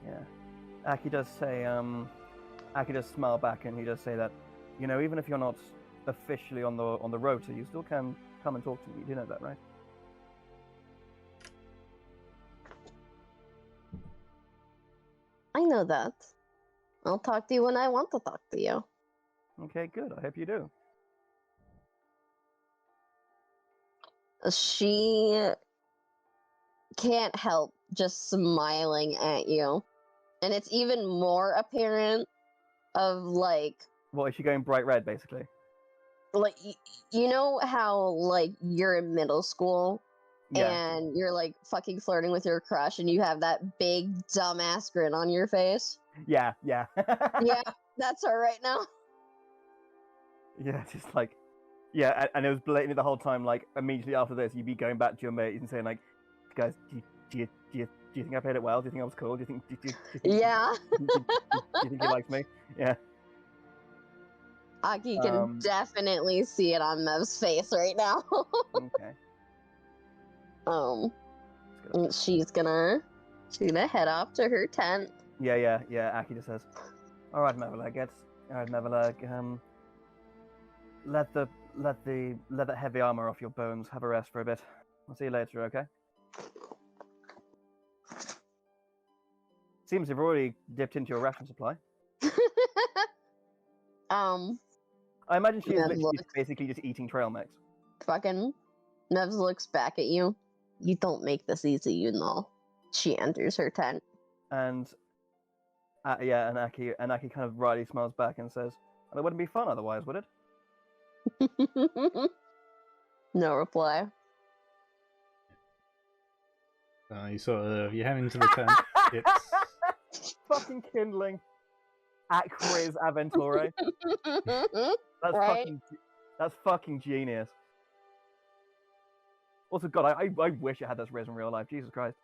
Yeah. Aki does say, Aki does smile back, and he does say that, you know, even if you're not officially on the rota, you still can come and talk to me. You do know that, right? I know that. I'll talk to you when I want to talk to you. Okay, good. I hope you do. She can't help just smiling at you. And it's even more apparent of like What, is she going bright red, basically? you know how like you're in middle school Yeah. and you're like fucking flirting with your crush and you have that big dumbass grin on your face? Yeah. Yeah, that's her right now. Yeah, just like, yeah, and it was blatantly the whole time. Like immediately after this, you'd be going back to your mates and saying like, "Guys, do you think I played it well? Do you think I was cool? Do you think Yeah. do you think he likes me? Yeah." Aki can definitely see it on Mev's face right now. Okay. She's gonna head off to her tent. Yeah. Aki just says, "All right, Mevela, let that heavy armor off your bones. Have a rest for a bit. I'll see you later, okay?" Seems you've already dipped into your ration supply. I imagine she's basically just eating trail mix. Fucking Nevs looks back at you. You don't make this easy, you know. She enters her tent. And and Aki kind of wryly smiles back and says, "Well, it wouldn't be fun otherwise, would it?" No reply. You head into the tent. It's fucking kindling. Acris Aventore. That's right? That's fucking genius. Also, God, I wish I had this Riz in real life. Jesus Christ.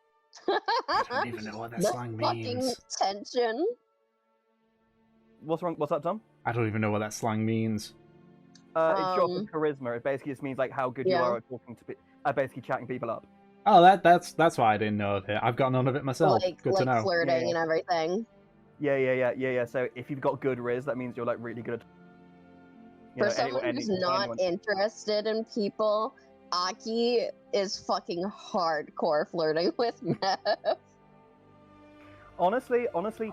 I don't even know what that slang means. Tension. What's wrong? What's up, Tom? I don't even know what that slang means. It's short for charisma. It basically just means like how good you are at talking to basically chatting people up. Oh, that's why I didn't know of it. I've got none of it myself. Good to know. Flirting and everything. Yeah. So if you've got good Riz, that means you're like really good at. For someone who's not interested in people, Aki is fucking hardcore flirting with Mev. Honestly,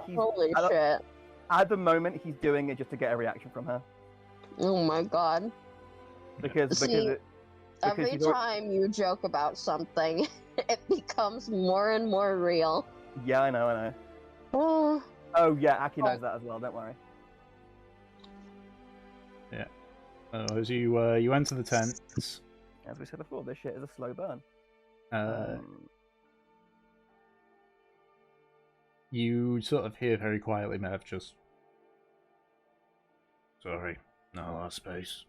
he's holy shit. At the moment, he's doing it just to get a reaction from her. Oh my god. Because every time you joke about something, it becomes more and more real. Yeah, I know. Oh yeah, Aki knows that as well. Don't worry. Yeah. As you enter the tent. As we said before, this shit is a slow burn. You sort of hear very quietly, Merv, just... Sorry, not a lot of space.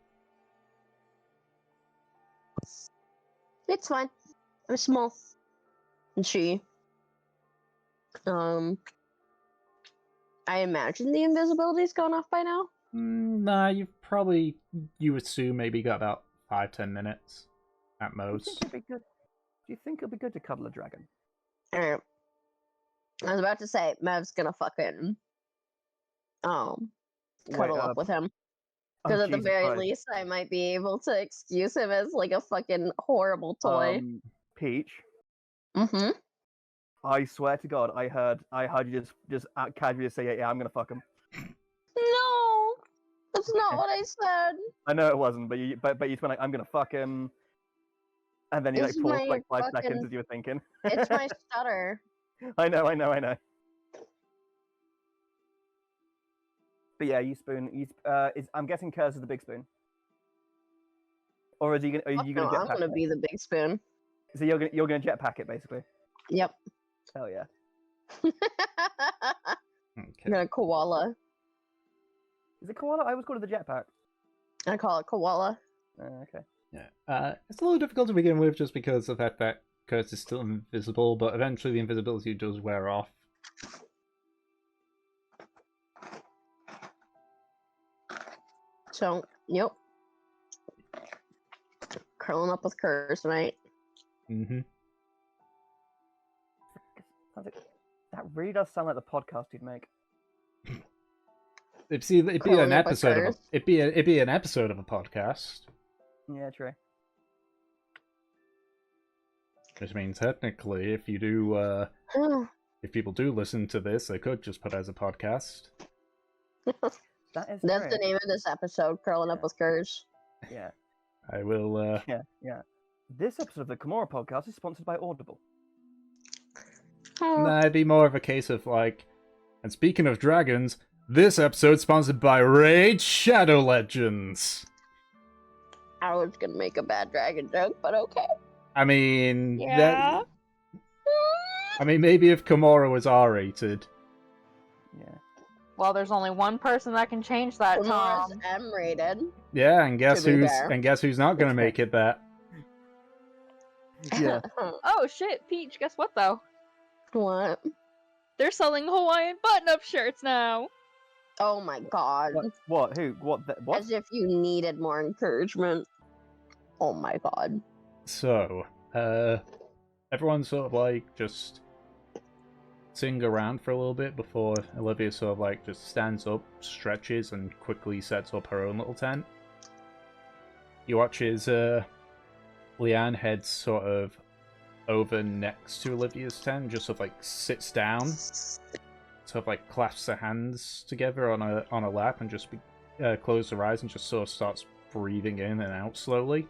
It's fine. I'm small. And she. I imagine the invisibility's gone off by now. Nah, you've probably, you assume, maybe got about 5-10 minutes at Do you most. think it'd be good? Do you think it'd be good to cuddle a dragon? Alright. I was about to say, Mev's gonna fucking cuddle up with him. Because at the Jesus very Christ. least, I might be able to excuse him as like a fucking horrible toy. Peach, Mm-hmm. I swear to God, I heard you just casually say, "Yeah, I'm gonna fuck him." No, that's not what I said. I know it wasn't, but you went like, "I'm gonna fuck him," and then you like It's paused my for like 5 fucking- seconds as you were thinking. It's my stutter. I know. But yeah, you spoon. I'm guessing Kurz is the big spoon, or is he gonna? Are you No, gonna I'm jetpack gonna it? be the big spoon. So you're gonna jetpack it basically. Yep. Hell yeah. I'm Okay. gonna koala. Is it koala? I always call it the jetpack. I call it koala. Okay. Yeah. It's a little difficult to begin with just because of the fact that Kurtz is still invisible, but eventually the invisibility does wear off. So, yep. Curling up with Curse tonight. Mm-hmm. That really does sound like the podcast you'd make. It'd be Curling an up with episode of a, Curse. it'd be an episode of a podcast. Yeah, true. Which means technically, if you do, if people do listen to this, they could just put it as a podcast. That is That's true. the name of this episode, Curling Up Yeah. with Curse. Yeah. I will. Yeah. This episode of the Karmora podcast is sponsored by Audible. Nah, it'd be more of a case of like. And speaking of dragons, this episode's sponsored by Raid Shadow Legends. I was gonna make a bad dragon joke, but okay. I mean, Yeah. maybe if Karmora was R-rated. Yeah. Well, there's only one person that can change that, Komora's Tom. M-rated. Yeah, and guess To be who's fair. not gonna make it that? Yeah. Oh shit, Peach, guess what though? What? They're selling Hawaiian button-up shirts now! Oh my god. What? Who? What? What? As if you needed more encouragement. Oh my god. So, everyone's sort of like just sitting around for a little bit before Olivia sort of like just stands up, stretches, and quickly sets up her own little tent. You watch as Leanne heads sort of over next to Olivia's tent, just sort of like sits down, sort of like clasps her hands together on a lap, and just closes her eyes and just sort of starts breathing in and out slowly.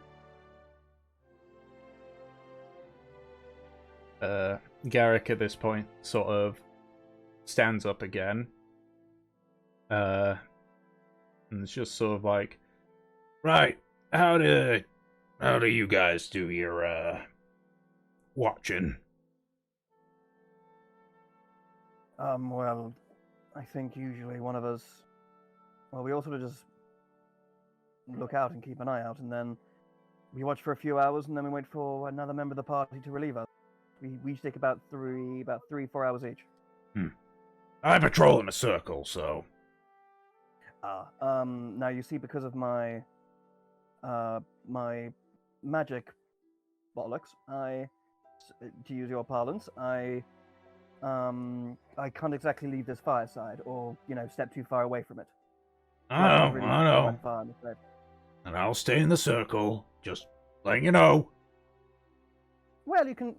Garrick at this point sort of stands up again. And it's just sort of like, right, how do you guys do your watching? Well, I think usually one of us. Well, we all sort of just look out and keep an eye out, and then we watch for a few hours, and then we wait for another member of the party to relieve us. We each take about 3-4 hours each. I patrol in a circle, so. Now you see, because of my my magic bollocks, to use your parlance, I can't exactly leave this fireside, or step too far away from it. So I can't really go that far, I'm afraid. And I'll stay in the circle, just letting you know. Well, you can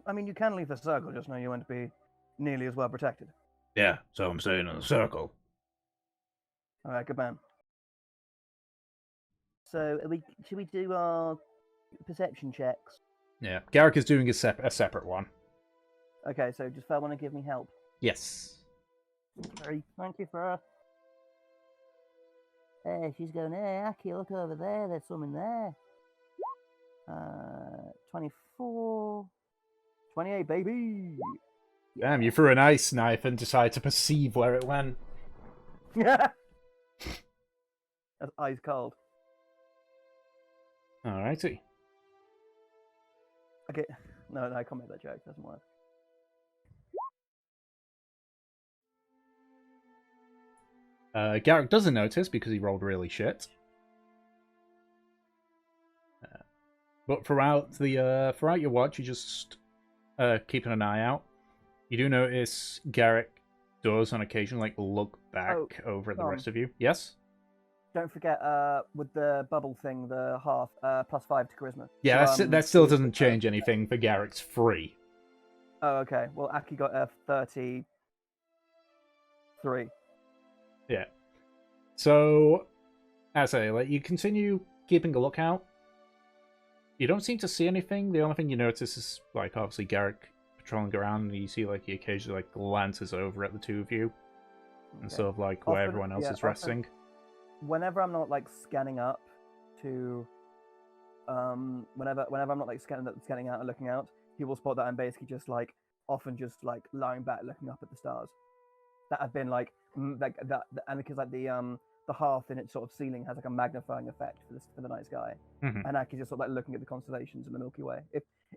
leave the circle, just know you won't be nearly as well protected. Yeah, so I'm staying in the circle. Alright, good man. So, should we do our perception checks? Yeah, Garrick is doing a separate one. Okay, so just want to give me help. Yes. Very, thank you for her. She's going, hey, Aki, look over there, there's something there. 24, 28, baby. Damn, you threw an ice knife and decided to perceive where it went. That's ice cold. Alrighty. Okay. No, I can't make that joke. Doesn't work. Garrick doesn't notice because he rolled really shit. But throughout your watch, you just keeping an eye out. You do notice Garrick does on occasion look back over at the rest of you. Yes. Don't forget, with the bubble thing, the half +5 to charisma. Yeah, So, that still doesn't change anything for Garrick's free. Oh, okay. Well, Aki got a 33. Yeah. So, as I say, you continue keeping a lookout. You don't seem to see anything. The only thing you notice is, obviously Garrick patrolling around, and you see, he occasionally, glances over at the two of you. And sort of, where Often, everyone else is often, resting. Whenever I'm not, scanning up to... whenever I'm not, scanning out and looking out, he will spot that I'm basically just, often just, lying back looking up at the stars. That have been, and because, the hearth in its sort of ceiling has, a magnifying effect for the night sky. Mm-hmm. And Aki's just sort of, looking at the constellations in the Milky Way.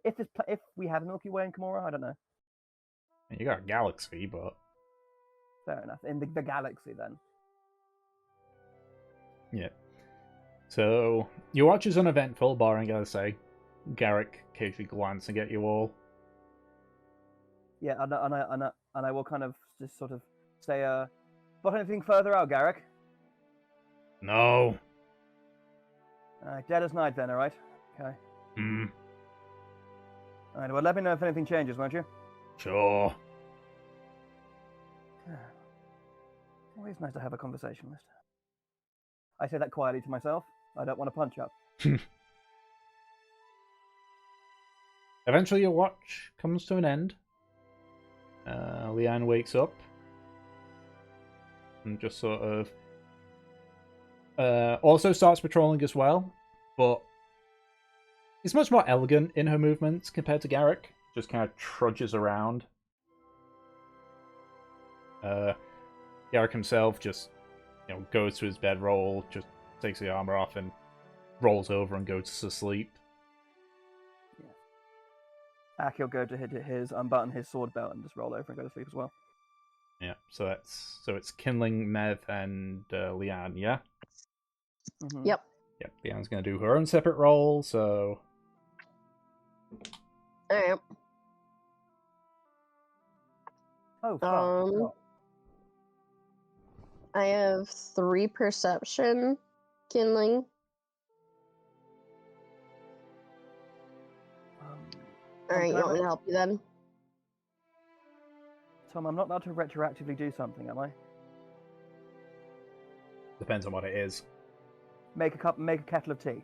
If we have a Milky Way in Karmora, I don't know. You got a galaxy, but... Fair enough. In the galaxy, then. Yeah. So, your watch is uneventful, barring, as I say, Garrick occasionally glancing at you all. Yeah, and I will kind of just sort of say, "Got anything further out, Garrick?" No. Dead as night, then. All right. Okay. Hmm. All right. Well, let me know if anything changes, won't you? Sure. Always nice to have a conversation, mister. I say that quietly to myself. I don't want to punch up. Eventually, your watch comes to an end. Leanne wakes up and just sort of also starts patrolling as well, but is much more elegant in her movements compared to Garrick. Just kind of trudges around. Garrick himself just goes to his bedroll, just takes the armor off and rolls over and goes to sleep. Aki will go to his unbutton his sword belt and just roll over and go to sleep as well. Yeah, so it's Kinling, Mev, and Leanne. Yeah. Mm-hmm. Yep. Yep. Leanne's gonna do her own separate roll. So. All right. Oh, fuck. I have 3 perception, kindling. All right, you want me to help you then? Tom, I'm not allowed to retroactively do something, am I? Depends on what it is. Make a kettle of tea.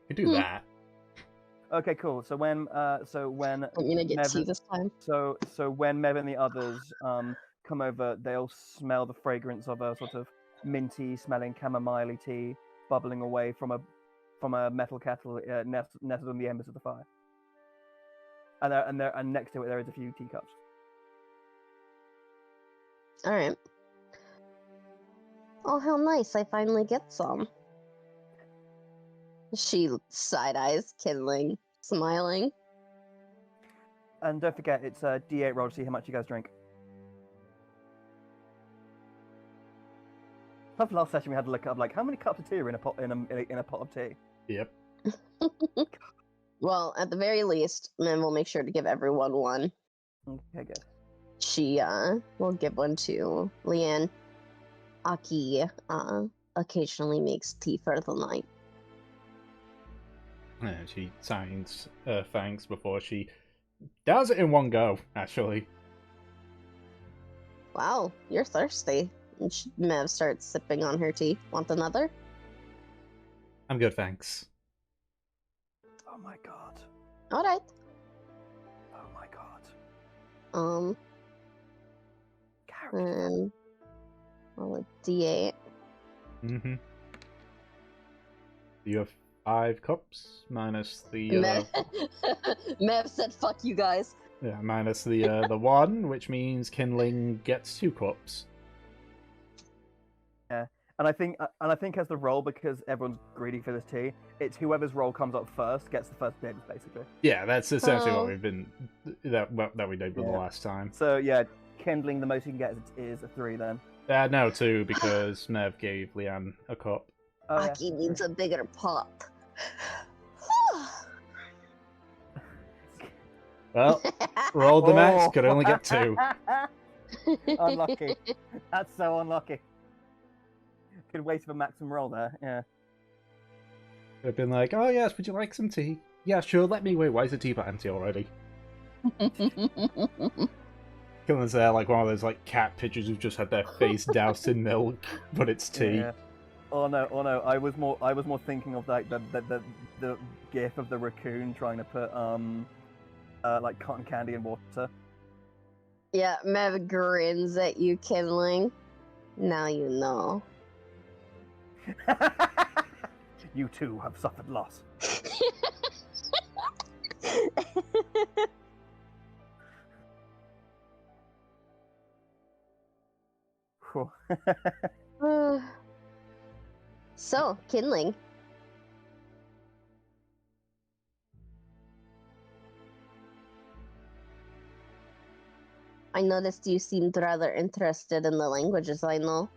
You can do that. Okay, cool. So when I'm gonna get tea this time. So when Mev and the others come over, they'll smell the fragrance of a sort of minty smelling chamomile tea bubbling away from a metal kettle nestled on the embers of the fire. And next to it there is a few teacups. All right. Oh, how nice! I finally get some. She side eyes, kindling, smiling. And don't forget, it's a D8 roll to see how much you guys drink. After last session, we had to look up how many cups of tea are in a pot in a pot of tea. Yep. Well, at the very least, Mim will make sure to give everyone one. Okay, good. She will give one to Leanne. Aki occasionally makes tea for the night. She signs thanks before she does it in one go, actually. Wow, you're thirsty. And Mev starts sipping on her tea. Want another? I'm good, thanks. Oh my god. All right. Oh my god. And roll a D8. Mm-hmm. You have 5 cups minus the Mev, Mev said, "Fuck you guys." minus the 1, which means kindling gets 2 cups. Yeah, and I think as the roll, because everyone's greedy for this tea, it's whoever's roll comes up first gets the first dibs, basically. Yeah, that's essentially what Oh. we've been that we did the Yeah. last time. So yeah, kindling the most you can get is a 3 then. No, 2 because Mev gave Leanne a cup. Oh yeah. Aki needs a bigger pot. Well, rolled the max, Oh. could only get 2. Unlucky. That's so unlucky. Could wait for maximum roll there. Yeah. They've been like, oh yes, would you like some tea? Yeah, sure, let me wait. Why is the teapot empty already? Killen's there like one of those like cat pictures who've just had their face doused in milk, but it's tea. Yeah. Oh no! I was more thinking of like the gif of the raccoon trying to put like cotton candy in water. Yeah, Mev grins at you, kindling. Now you know. You too have suffered loss. Whew. So, kindling. I noticed you seemed rather interested in the languages I know.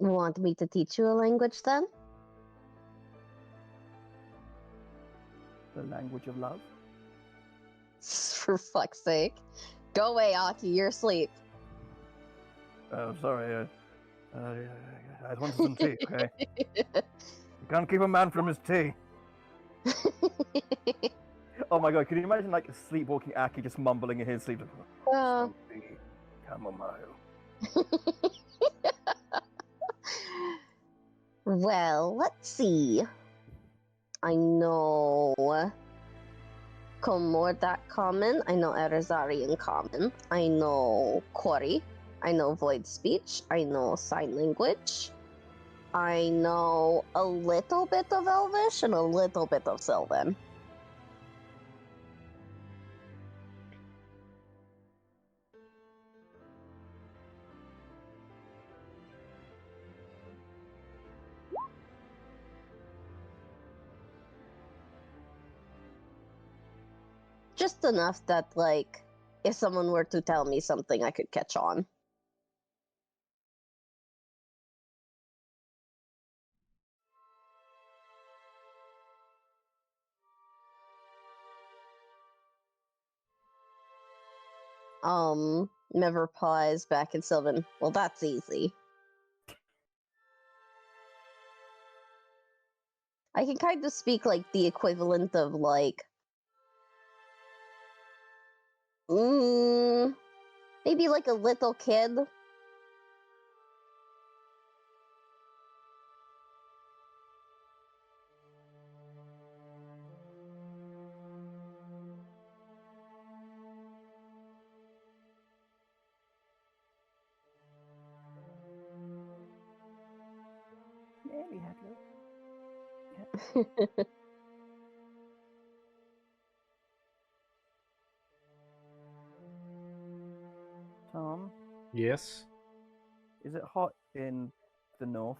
You want me to teach you a language then? The language of love. For fuck's sake. Go away, Aki, you're asleep. Oh, sorry. I wanted some tea. Okay. You can't keep a man from his tea. Oh my god! Can you imagine like sleepwalking Aki just mumbling in his sleep? Oh. Soapy chamomile. Well, let's see. I know Karmora common. I know Erizarian common. I know Quori. I know void speech. I know sign language. I know a little bit of Elvish and a little bit of Sylvan. Just enough that, like, if someone were to tell me something, I could catch on. Never replies back in Sylvan. Well, that's easy. I can kind of speak, like, the equivalent of, like, maybe like a little kid. Yeah, we had Tom, Yes. is it hot in the north?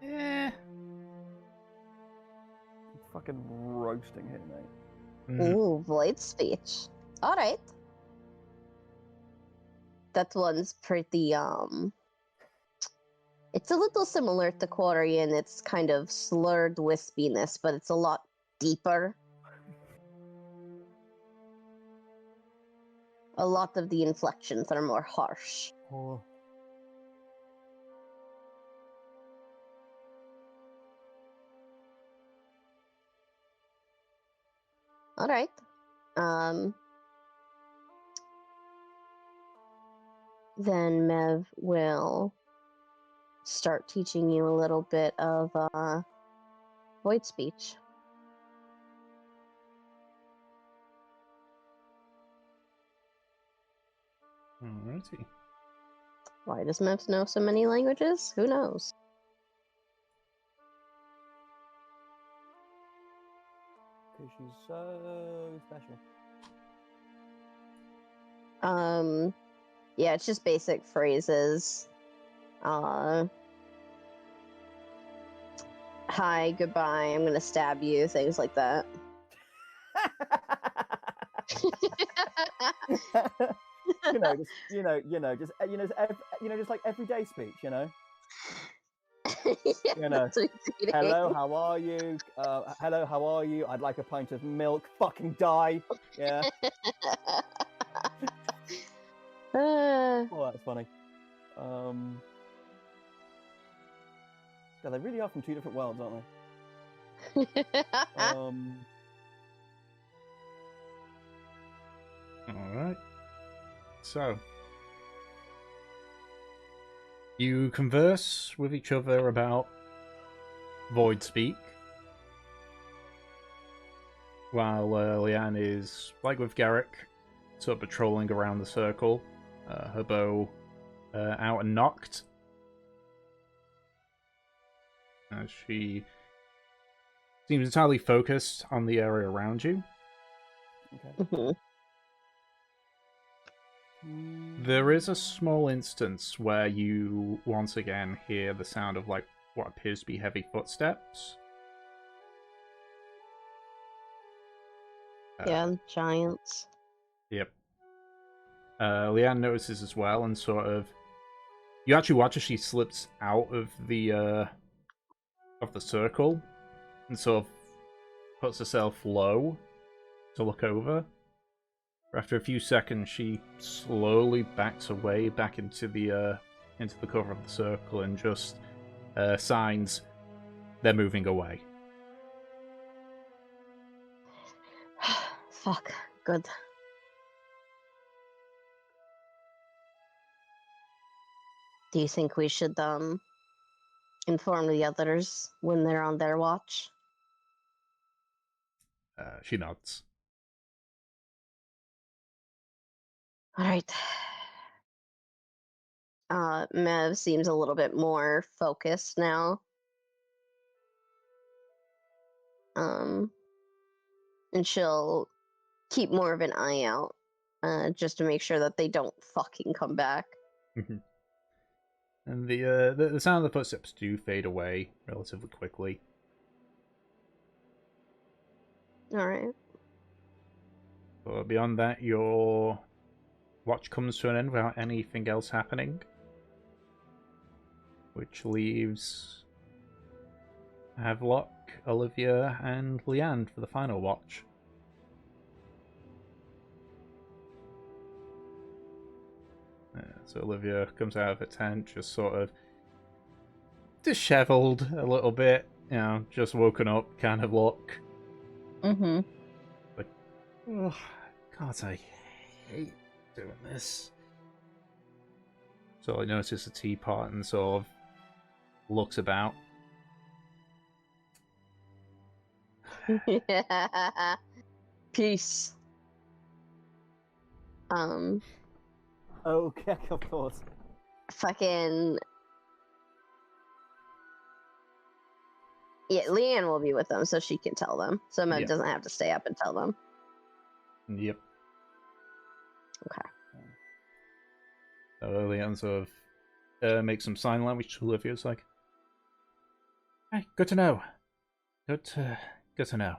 Eh. It's fucking roasting here, mate. Ooh, void speech. Alright. That one's pretty, it's a little similar to Quarry in its kind of slurred wispiness, but it's a lot deeper. A lot of the inflections are more harsh. Oh. All right. Then Mev will start teaching you a little bit of void speech. Alrighty. Why does Mev know so many languages? Who knows? Because she's so special. Yeah, it's just basic phrases. Hi, goodbye, I'm gonna stab you, things like that. Just like everyday speech, Yeah, You know, that's what he's eating. hello, how are you? Hello, how are you? I'd like a pint of milk. Fucking die. Yeah. Oh, that's funny. Yeah, they really are from two different worlds, aren't they? Alright. So, you converse with each other about void speak, while Leanne is, like with Garrick, sort of patrolling around the circle, her bow out and knocked. As she seems entirely focused on the area around you. Okay. There is a small instance where you once again hear the sound of like what appears to be heavy footsteps. Yeah, giants. Yep. Leanne notices as well, and sort of you actually watch as she slips out of the circle and sort of puts herself low to look over. After a few seconds, she slowly backs away back into the cover of the circle and just signs they're moving away. Fuck. Good. Do you think we should inform the others when they're on their watch? She nods. All right. Mev seems a little bit more focused now. And she'll keep more of an eye out, just to make sure that they don't fucking come back. And the sound of the footsteps do fade away relatively quickly. All right. But beyond that, your watch comes to an end without anything else happening, which leaves Havelock, Olivia, and Leanne for the final watch. So Olivia comes out of her tent, just sort of disheveled a little bit, just woken up kind of look. Mm-hmm. Like, oh, God, I hate doing this. So I notices a teapot and sort of looks about. Peace. Okay, of course. Fucking. Yeah, Leanne will be with them, so she can tell them. So Mev Yeah. doesn't have to stay up and tell them. Yep. Okay. So Leanne sort of makes some sign language to Olivia. It's like, hey, good to know. Good to know.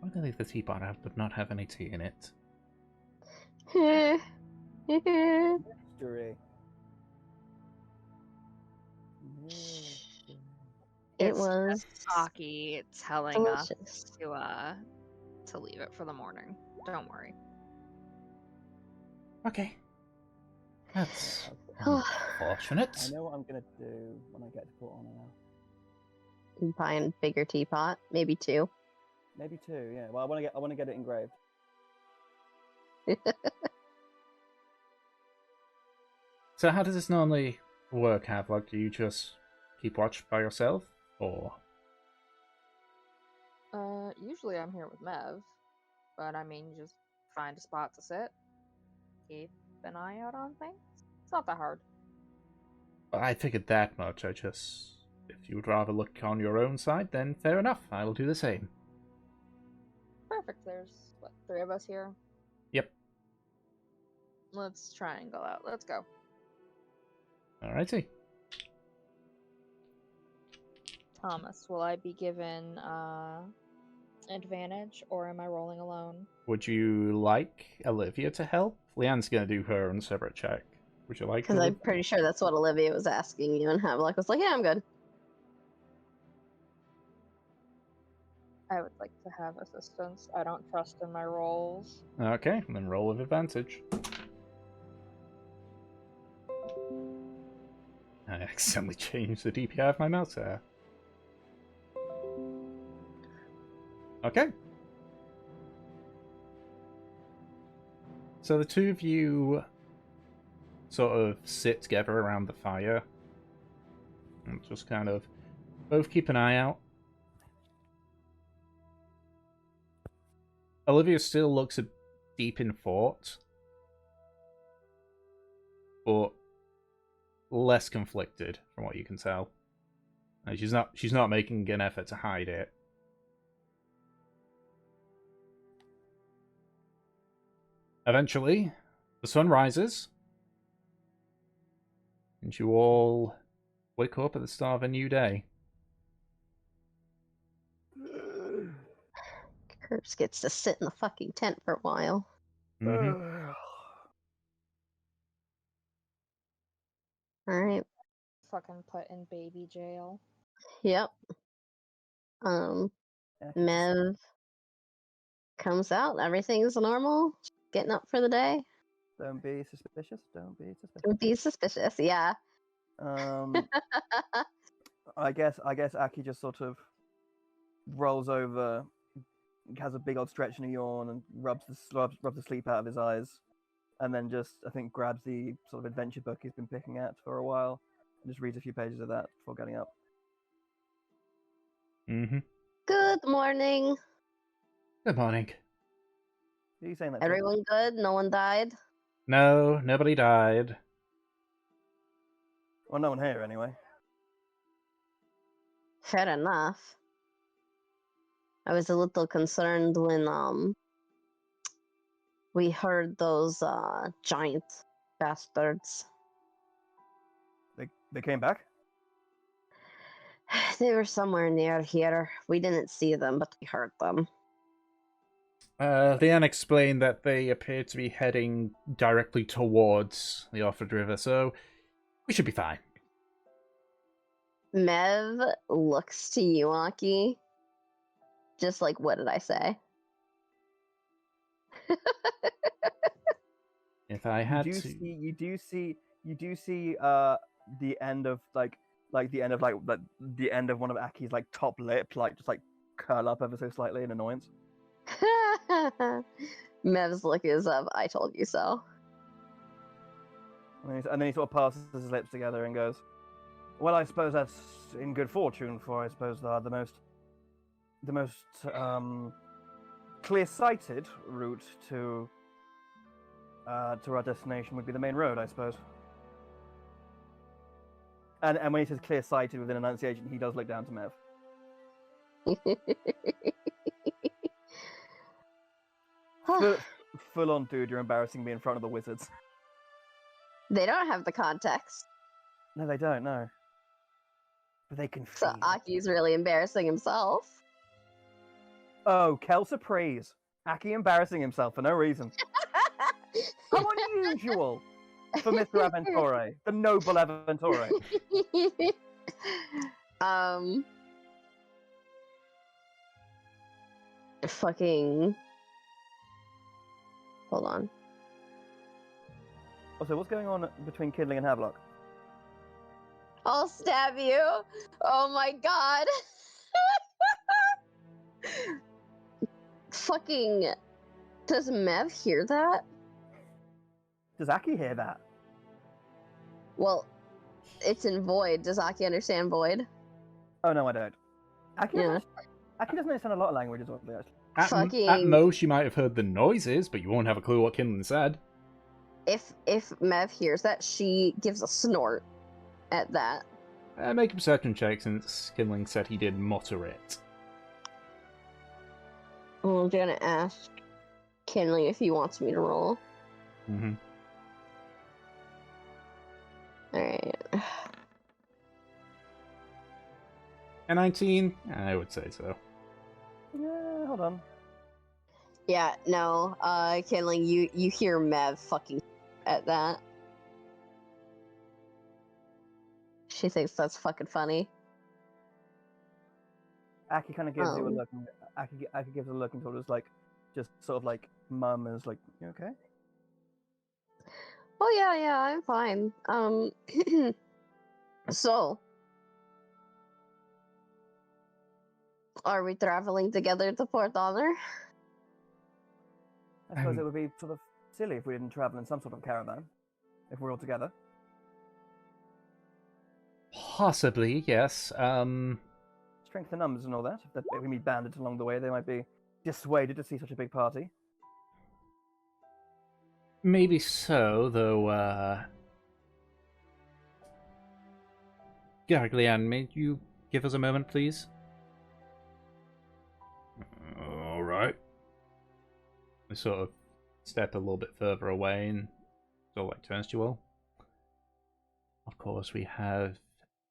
I believe the teapot would not have any tea in it. Mystery. It It's was Aki telling delicious. us to leave it for the morning. Don't worry. Okay. That's I unfortunate. know what I'm gonna do when I get to Port Honor now. Buying bigger teapot, maybe 2. Maybe 2. Yeah. Well, I want to get it engraved. So how does this normally work, Havelock? Do you just keep watch by yourself, or? Usually I'm here with Mev, but I mean, you just find a spot to sit, keep an eye out on things. It's not that hard. I figured that much. If you would rather look on your own side, then fair enough. I will do the same. Perfect. There's, what, 3 of us here? Yep. Let's try and go out. Let's go. Alrighty. Thomas, will I be given advantage, or am I rolling alone? Would you like Olivia to help? Leanne's gonna do her own separate check. Would you like? Because I'm pretty sure that's what Olivia was asking you, and Havelock was like, yeah, I'm good. I would like to have assistance. I don't trust in my rolls. Okay, then roll with advantage. I accidentally changed the DPI of my mouse there. Okay. So the two of you sort of sit together around the fire and just kind of both keep an eye out. Olivia still looks deep in thought, but less conflicted from what you can tell. And she's not making an effort to hide it. Eventually, the sun rises, and you all wake up at the start of a new day. Curbs gets to sit in the fucking tent for a while. Mm-hmm. Alright. Fucking put in baby jail. Yep. Yeah, Mev comes out. Everything's normal. Getting up for the day. Don't be suspicious. Don't be suspicious. Don't be suspicious. Yeah. I guess Aki just sort of rolls over, has a big old stretch and a yawn, and rubs the sleep out of his eyes, and then just, I think, grabs the sort of adventure book he's been picking at for a while, and just reads a few pages of that before getting up. Mm-hmm. Good morning. Good morning. Who are you saying that to? Everyone good? No one died? No, nobody died. Well, no one here, anyway. Fair enough. I was a little concerned when we heard those giant bastards. They came back? They were somewhere near here. We didn't see them, but we heard them. Leanne explained that they appear to be heading directly towards the Orford River, so we should be fine. Mev looks to you, Aki. Just like, what did I say? If I had you to... do see the end of the end of one of Aki's top lip just curl up ever so slightly in annoyance. Mev's look is I told you so. And then he sort of passes his lips together and goes, "Well, I suppose that's in good fortune, for I suppose the most clear-sighted route to our destination would be the main road, I suppose." And when he says clear-sighted with an enunciation, he does look down to Mev. Full on, dude, you're embarrassing me in front of the wizards. They don't have the context. No, they don't, no. But they can So feel it. Aki's really embarrassing himself. Oh, Kelsa praise. Aki embarrassing himself for no reason. How unusual for Mr. Aventore, the noble Aventore. Fucking... Hold on. Also, what's going on between Kindling and Havelock? I'll stab you. Oh my god. Fucking. Does Mev hear that? Does Aki hear that? Well, it's in Void. Does Aki understand Void? Oh no, I don't. Aki Yeah. doesn't, Aki doesn't understand a lot of languages, oddly, actually. At Fucking. most, you might have heard the noises, but you won't have a clue what Kinlan said. If Mev hears that, she gives a snort at that. Make a perception check since Kinlan said he did mutter it. I'm gonna ask Kinley if he wants me to roll. Mm-hmm. Alright. A 19? I would say so. Yeah, hold on. Yeah, no, Kinley, you hear Mev fucking at that. She thinks that's fucking funny. Aki kind of gives you a look. And Aki gives a look and sort of just sort of like murmurs, like, "You okay?" Oh yeah, I'm fine. So, are we traveling together to Port Honor? I suppose it would be sort of silly if we didn't travel in some sort of caravan, if we're all together. Possibly, yes. Strength in numbers and all that. If we meet bandits along the way, they might be dissuaded to see such a big party. Maybe so, though, Garglian, may you give us a moment, please? Alright. We sort of step a little bit further away and sort of like turns to you all. Of course, we have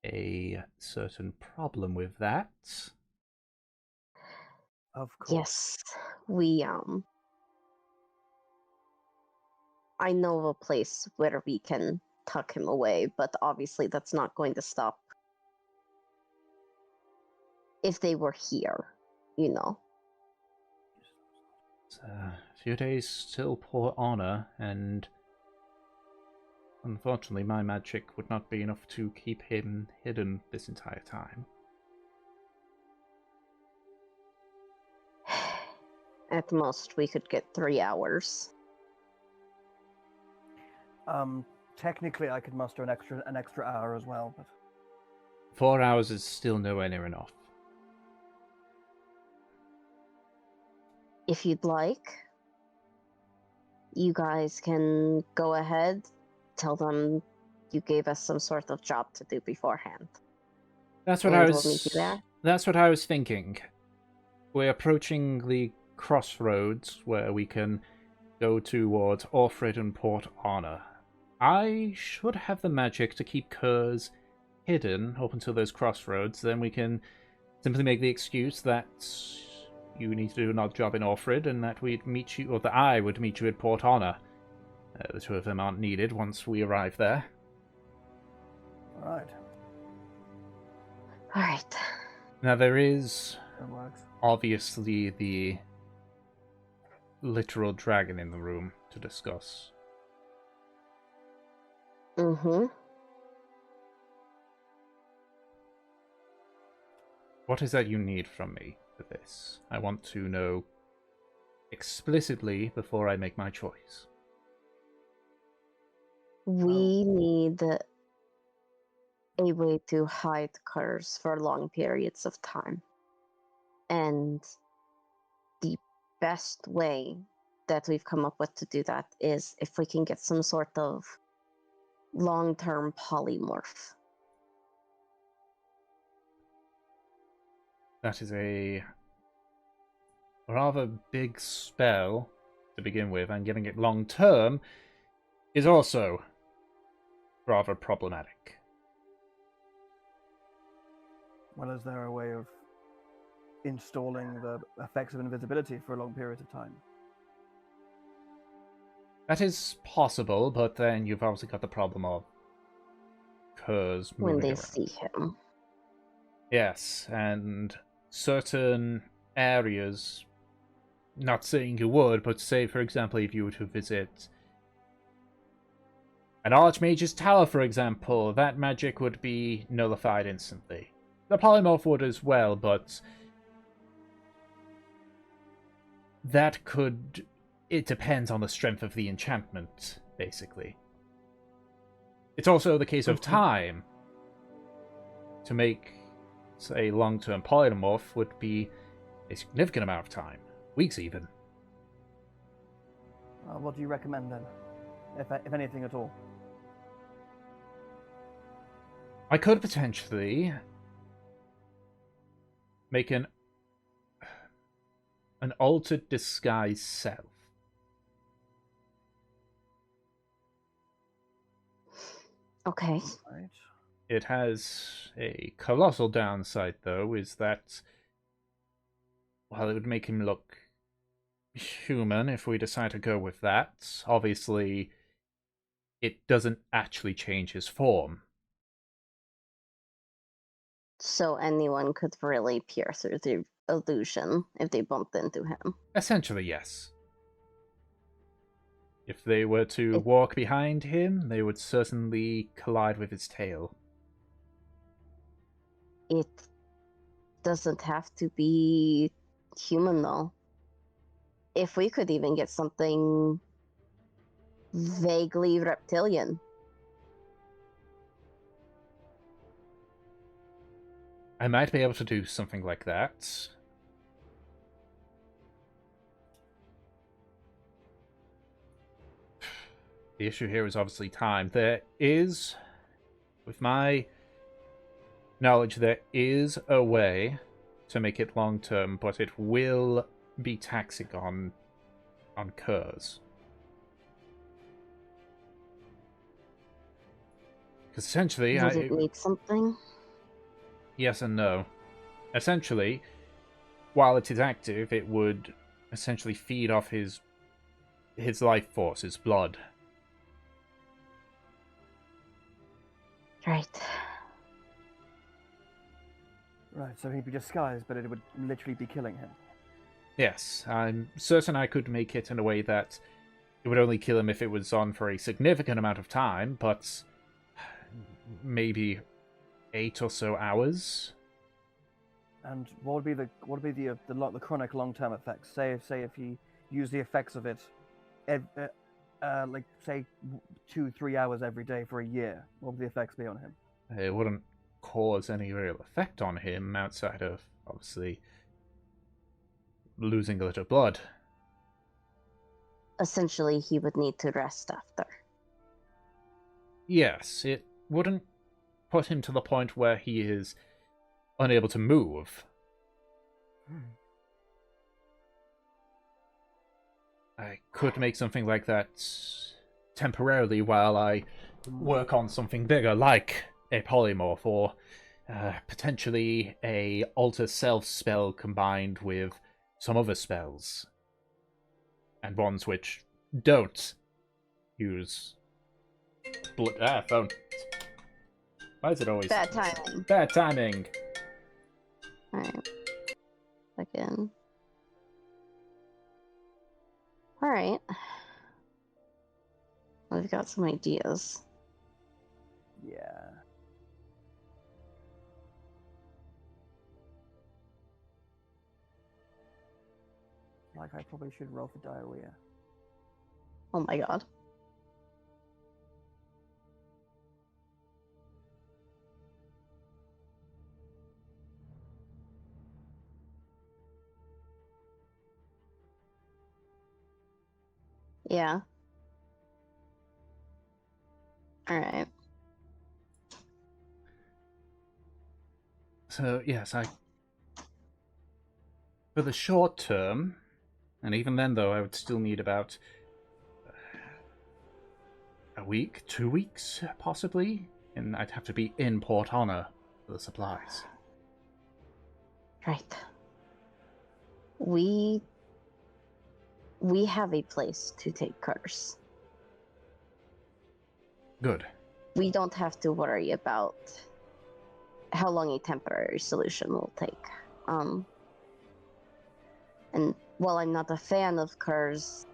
a certain problem with that. Of course. Yes, we I know of a place where we can tuck him away, but obviously that's not going to stop if they were here, you know. It's a few days till Port Honor, and unfortunately my magic would not be enough to keep him hidden this entire time. At most, we could get 3 hours. Technically, I could muster an extra hour as well, but 4 hours is still nowhere near enough. If you'd like, you guys can go ahead, tell them you gave us some sort of job to do beforehand. That's what And I we'll was. meet you there. That's what I was thinking. We're approaching the crossroads where we can go towards Orfrid and Port Honor. I should have the magic to keep Kurz hidden up until those crossroads. Then we can simply make the excuse that you need to do another job in Orfrid, and that we'd meet you, or that I would meet you at Port Honor. The two of them aren't needed once we arrive there. all right, Alright. Now there is that works. obviously the literal dragon in the room to discuss. Mm-hmm. What is that you need from me for this? I want to know explicitly before I make my choice. We need a way to hide Curse for long periods of time. And the best way that we've come up with to do that is if we can get some sort of long-term polymorph. That is a rather big spell to begin with, and getting it long term is also rather problematic. Well, is there a way of installing the effects of invisibility for a long period of time? That is possible, but then you've obviously got the problem of Kurz moving When they around. see him. Yes, and certain areas, not saying you would, but say, for example, if you were to visit an Archmage's Tower, for example, that magic would be nullified instantly. The polymorph would as well, but that could... It depends on the strength of the enchantment, basically. It's also the case of time. To make, say, long-term polymorph would be a significant amount of time. Weeks, even. What do you recommend, then? If anything at all? I could potentially make an altered disguise self. Okay. Right. It has a colossal downside, though, is that, well, it would make him look human if we decide to go with that. Obviously, it doesn't actually change his form. So anyone could really pierce through the illusion if they bumped into him. Essentially, yes. If they were to walk behind him, they would certainly collide with his tail. It doesn't have to be human, though. If we could even get something vaguely reptilian. I might be able to do something like that. The issue here is obviously time. There is, with my knowledge, there is a way to make it long-term, but it will be taxing on Kurz. Because essentially... Does it need something? Yes and no. Essentially, while it is active, it would essentially feed off his life force, his blood. Right. Right, so he'd be disguised, but it would literally be killing him. Yes, I'm certain I could make it in a way that it would only kill him if it was on for a significant amount of time, but maybe 8 or so hours. And what would be the chronic long-term effects? Say if he used the effects of it, like say 2-3 hours every day for a year, what would the effects be on him? It wouldn't cause any real effect on him outside of obviously losing a little blood. Essentially, he would need to rest after. Yes, it wouldn't put him to the point where he is unable to move. I could make something like that temporarily while I work on something bigger, like a polymorph, or potentially a alter self spell combined with some other spells. And ones which don't use... phone. Why is it always... Bad timing. Bad timing! Alright. Again. Alright. We've got some ideas. Yeah. Like, I probably should roll for diarrhea. Oh my god. Yeah. Alright. So, yes, for the short term, and even then, though, I would still need about a week, 2 weeks, possibly, and I'd have to be in Port Honor for the supplies. Right. We have a place to take cars. Good. We don't have to worry about how long a temporary solution will take. And while I'm not a fan of cars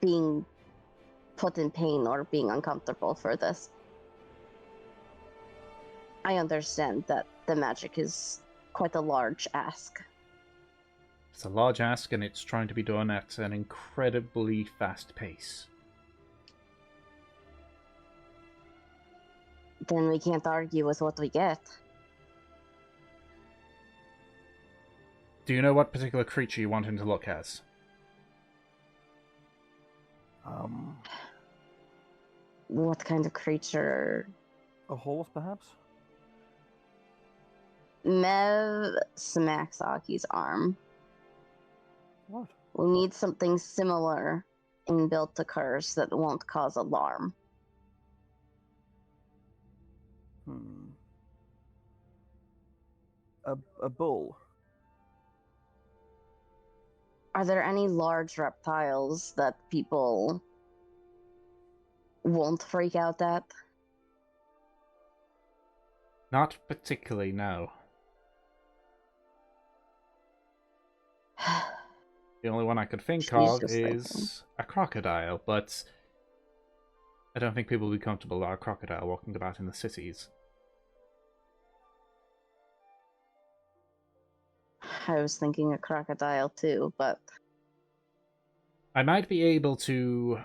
being put in pain or being uncomfortable for this, I understand that the magic is quite a large ask. It's a large ask, and it's trying to be done at an incredibly fast pace. Then we can't argue with what we get. Do you know what particular creature you want him to look as? What kind of creature? A horse, perhaps? Mev smacks Aki's arm. What? We need something similar inbuilt to curse that won't cause alarm. A bull. Are there any large reptiles that people won't freak out at? Not particularly, no. The only one I could think She's of just is a crocodile, but I don't think people will be comfortable with a crocodile walking about in the cities. I was thinking a crocodile too, but I might be able to...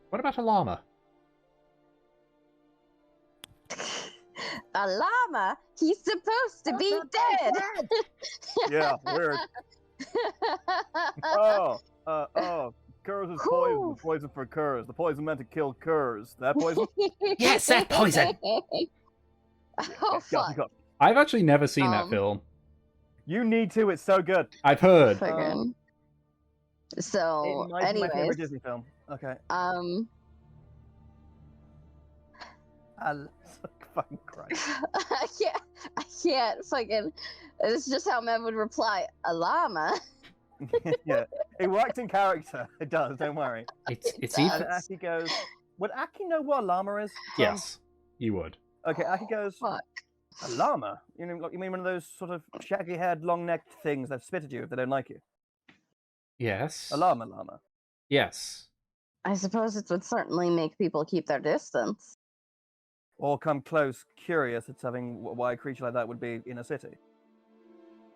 What about a llama? a llama? He's supposed to be dead! Yeah, weird. Oh, curs is poison. Whew. The poison for curs. The poison meant to kill curs. That poison? Yes, that poison! Oh, Go, fuck. go. I've actually never seen that film. You need to. It's so good. I've heard. Friggin'. So, It might be my favorite anyways, Disney film. Okay. Fucking Christ. I can't fucking, it's just how Mev would reply, a llama? Yeah, it worked in character. It does. Don't worry. It's does. even... And Aki goes, "Would Aki know what a llama is?" Yes, you would. Okay. Aki goes, Fuck. "A llama? You know, like you mean one of those sort of shaggy-haired, long-necked things that spit at you if they don't like you? Yes. A llama. Yes. I suppose it would certainly make people keep their distance. Or come close, curious at something why a creature like that would be in a city."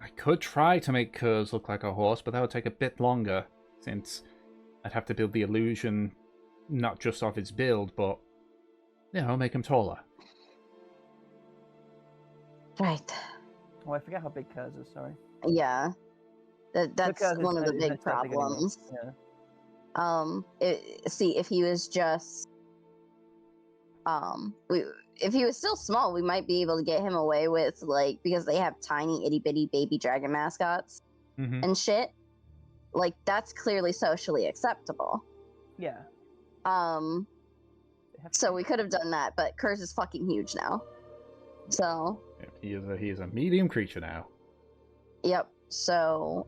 I could try to make Kurz look like a horse, but that would take a bit longer, since I'd have to build the illusion not just of his build, but, you know, make him taller. Right. Oh, I forget how big Kurs is. Sorry. Yeah. That's Kurs is one of gonna- the is big not that big anymore. problems. Yeah. See, if he was just, if he was still small, we might be able to get him away with, like, because they have tiny itty bitty baby dragon mascots Mm-hmm. and shit. Like, that's clearly socially acceptable. Yeah. So we could have done that, but Kurz is fucking huge now. So, He is a medium creature now. yep. So,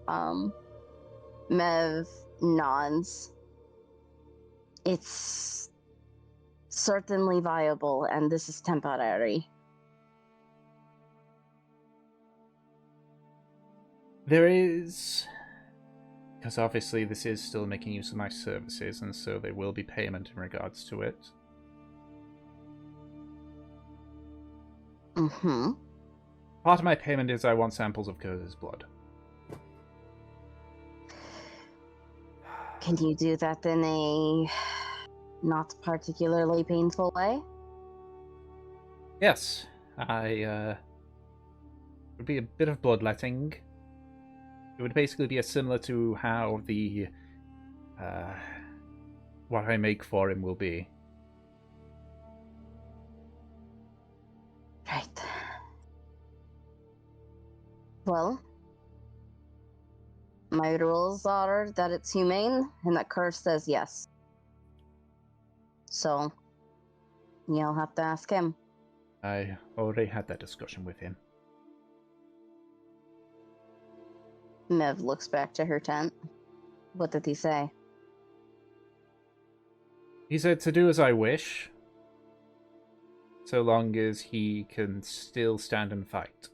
Mev nods. It's certainly viable, and this is temporary. There is... Because obviously this is still making use of my services, and so there will be payment in regards to it. Mm-hmm. Part of my payment is I want samples of Kurz's blood. Can you do that in a not particularly painful way? Yes, it would be a bit of bloodletting. It would basically be similar to how the what I make for him will be. Right. Well, my rules are that it's humane and that Curse says yes. So, you'll have to ask him. I already had that discussion with him. Mev looks back to her tent. What did he say? He said to do as I wish, so long as he can still stand and fight.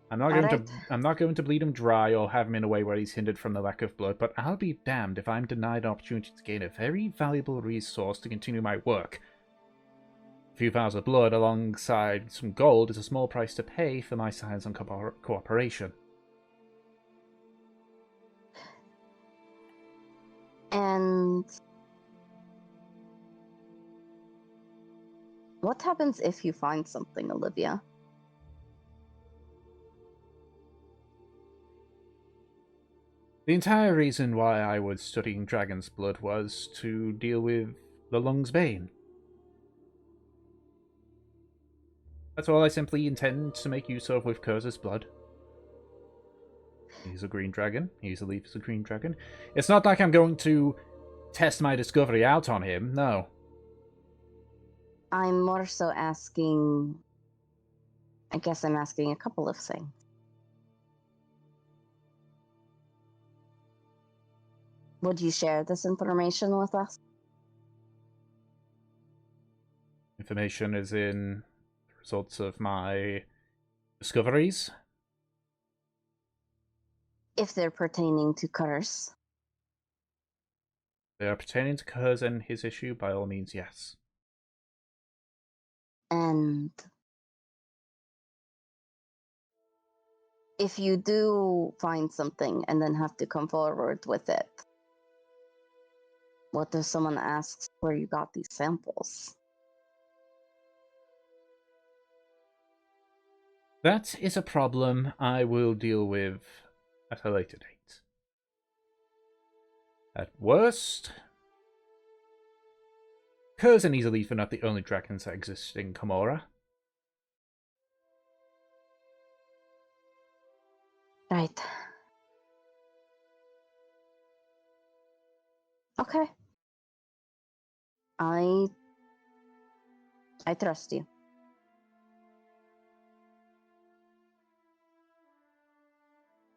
I'm not going to bleed him dry or have him in a way where he's hindered from the lack of blood, but I'll be damned if I'm denied an opportunity to gain a very valuable resource to continue my work A few vials of blood alongside some gold is a small price to pay for my science and cooperation. And what happens if you find something, Olivia? The entire reason why I was studying dragon's blood was to deal with the lung's bane. That's all I simply intend to make use of with Kurza's blood. He's a green dragon. He's a leaf as a green dragon. It's not like I'm going to test my discovery out on him, no. I'm more so asking... I guess I'm asking a couple of things. Would you share this information with us? Information is in the results of my discoveries. If they're pertaining to Curse. They are pertaining to Kurz and his issue, by all means, yes. And if you do find something and then have to come forward with it, what if someone asks where you got these samples? That is a problem I will deal with at a later date. At worst, Kurz and Easeleaf are not the only dragons that exist in Karmora. Right. Okay. I trust you.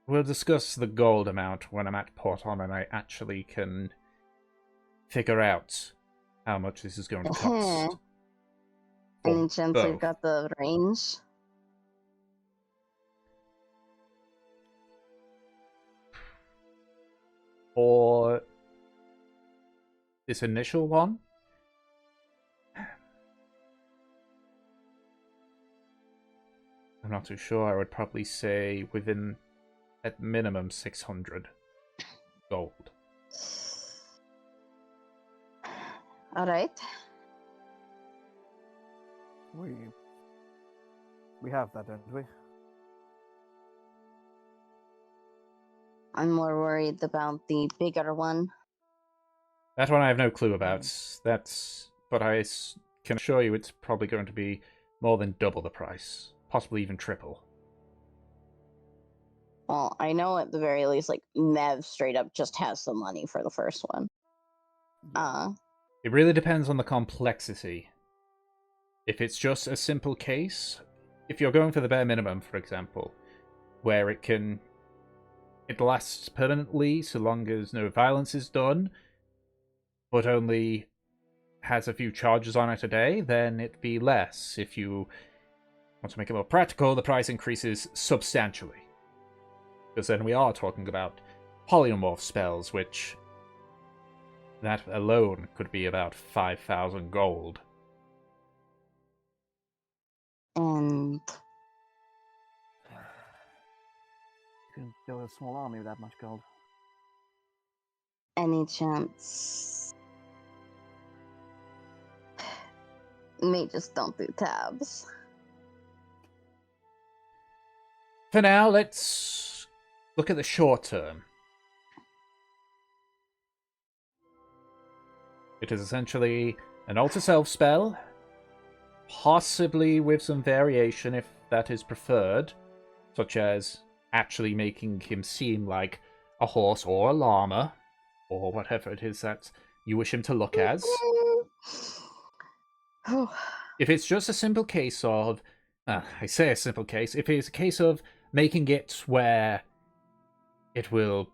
We'll discuss the gold amount when I'm at Port Honor and I actually can figure out how much this is going to cost. Any chance both. we've got the range? For this initial one, I'm not too sure. I would probably say within, at minimum, 600 gold. All right. We have that, don't we? I'm more worried about the bigger one. That one I have no clue about. But I can assure you it's probably going to be more than double the price, possibly even triple. Well, I know at the very least, like, Mev straight up just has the money for the first one. It really depends on the complexity. If it's just a simple case, if you're going for the bare minimum, for example, where it lasts permanently so long as no violence is done, but only has a few charges on it a day, then it'd be less. If you want to make it more practical, the price increases substantially. Because then we are talking about polymorph spells, which that alone could be about 5,000 gold. And You can build a small army with that much gold. any chance... Mages don't do tabs. For now, let's look at the short term. It is essentially an Alter Self spell, possibly with some variation if that is preferred, such as actually making him seem like a horse or a llama, or whatever it is that you wish him to look as. If it's just a simple case of, I say a simple case, if it's a case of making it where it will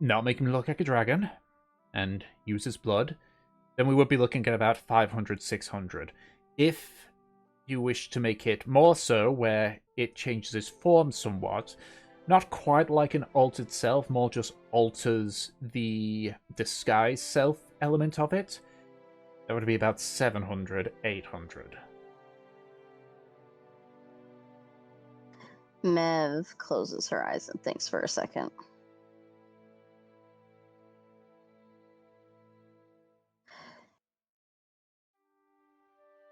not make him look like a dragon and use his blood, then we would be looking at about 500, 600. If you wish to make it more so, where it changes its form somewhat, not quite like an altered self, more just alters the disguise self element of it, That would be about 700, 800. Mev closes her eyes and thinks for a second.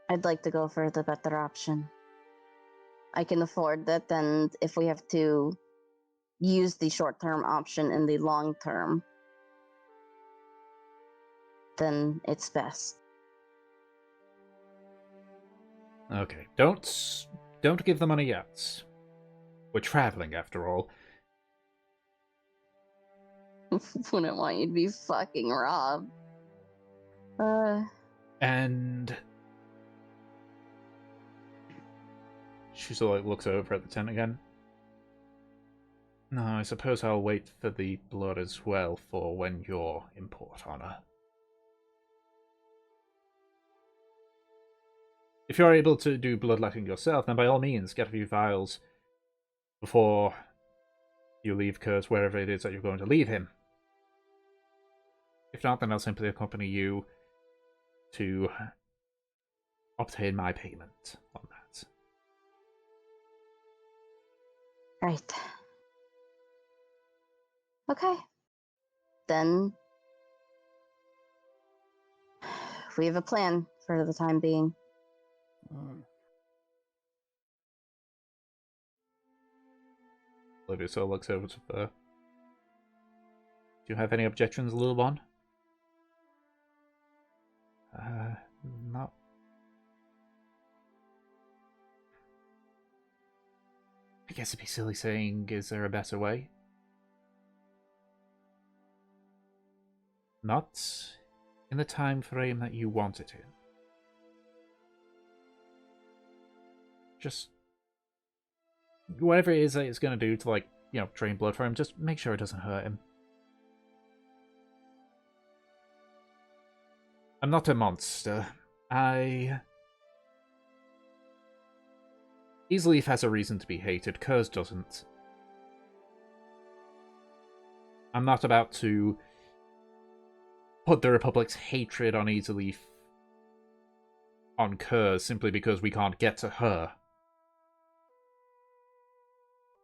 I'd like to go for the better option. I can afford that, and if we have to use the short-term option in the long term, then it's best. Okay, don't give the money yet. We're traveling after all. Wouldn't want you to be fucking robbed. And she sort of looks over at the tent again. No, I suppose I'll wait for the blood as well for when you're in Port Honor. If you're able to do bloodletting yourself, then by all means, get a few vials before you leave Kurz wherever it is that you're going to leave him. If not, then I'll simply accompany you to obtain my payment on that. Right. Okay. Then we have a plan for the time being. Olivia so looks over to Fur. Do you have any objections, little one? No. I guess it'd be silly saying, is there a better way? Not in the time frame that you want it in. Just whatever it is that it's going to do to, like, drain blood for him, just make sure it doesn't hurt him. I'm not a monster. Easleaf has a reason to be hated, Kurz doesn't. I'm not about to put the Republic's hatred on Easleaf on Kurz simply because we can't get to her.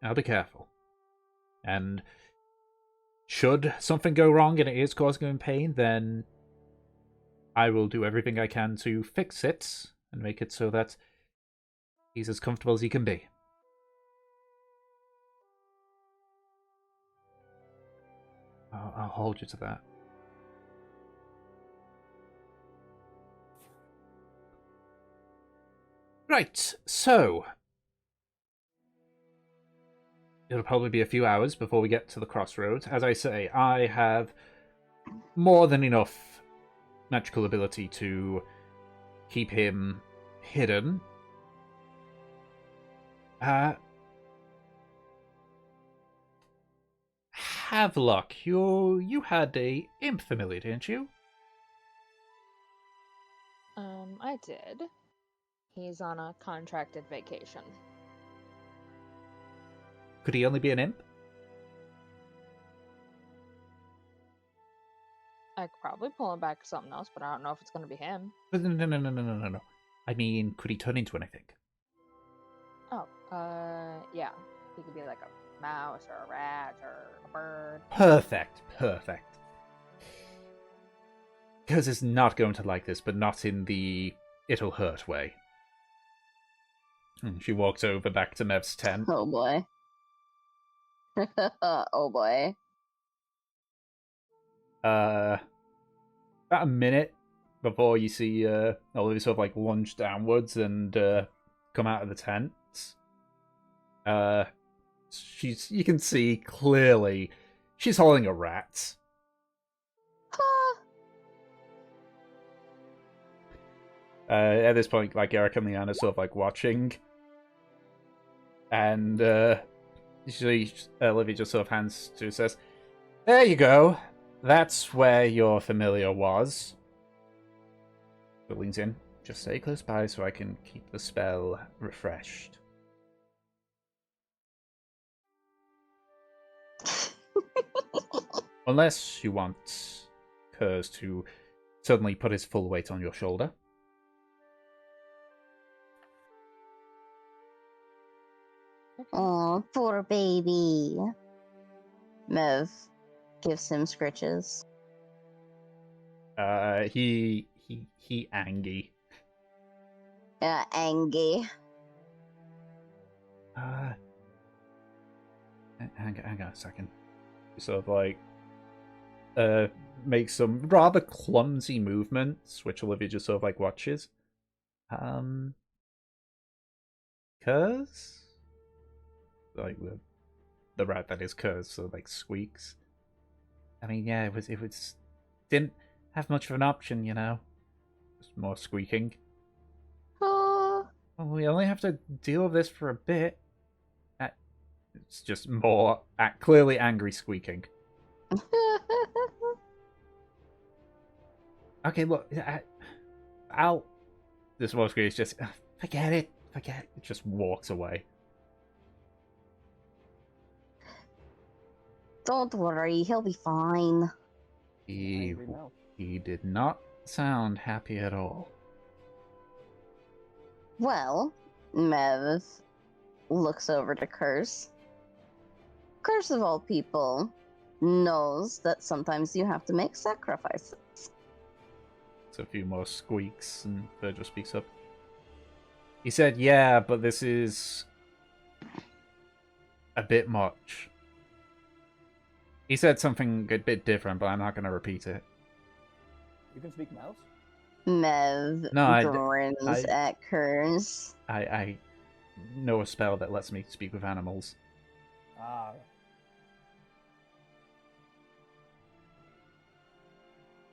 I'll be careful. And should something go wrong and it is causing him pain, then I will do everything I can to fix it and make it so that he's as comfortable as he can be. I'll hold you to that. Right, so it'll probably be a few hours before we get to the crossroads. As I say, I have more than enough magical ability to keep him hidden. Havelock, you had a imp familiar, didn't you? I did. He's on a contracted vacation. Could he only be an imp? I could probably pull him back to something else, but I don't know if it's going to be him. No. I mean, could he turn into anything? Oh, yeah. He could be like a mouse or a rat or a bird. Perfect. Because it's not going to like this, but not in the it'll hurt way. She walks over back to Mev's tent. Oh boy. Oh boy. About a minute before you see Olivia sort of like lunge downwards and come out of the tent. You can see clearly she's holding a rat. At this point, like, Eric and Leanna sort of like watching, and Olivia just sort of hands to says, "There you go. That's where your familiar was." But leans in. Just stay close by so I can keep the spell refreshed. Unless you want Kurz to suddenly put his full weight on your shoulder. Oh, poor baby. Mev gives him scritches. He angry. Angry. Hang on a second. Sort of like makes some rather clumsy movements, which Olivia just sort of like watches. Curs? Like the rat that is Curs, so like squeaks. I mean, yeah, it was didn't have much of an option, you know. Just more squeaking. Oh. Well, we only have to deal with this for a bit. It's just more clearly angry squeaking. Okay, look, I'll. This more squeak is just forget it. It just walks away. Don't worry, he'll be fine. He Angry mouth. did not sound happy at all. Well, Mev looks over to Curse. Curse of all people knows that sometimes you have to make sacrifices. So a few more squeaks, and Virgil speaks up. He said, yeah, but this is a bit much. He said something a bit different, but I'm not going to repeat it. You can speak mouse? Mev No, grins at Curse. I know a spell that lets me speak with animals. Ah.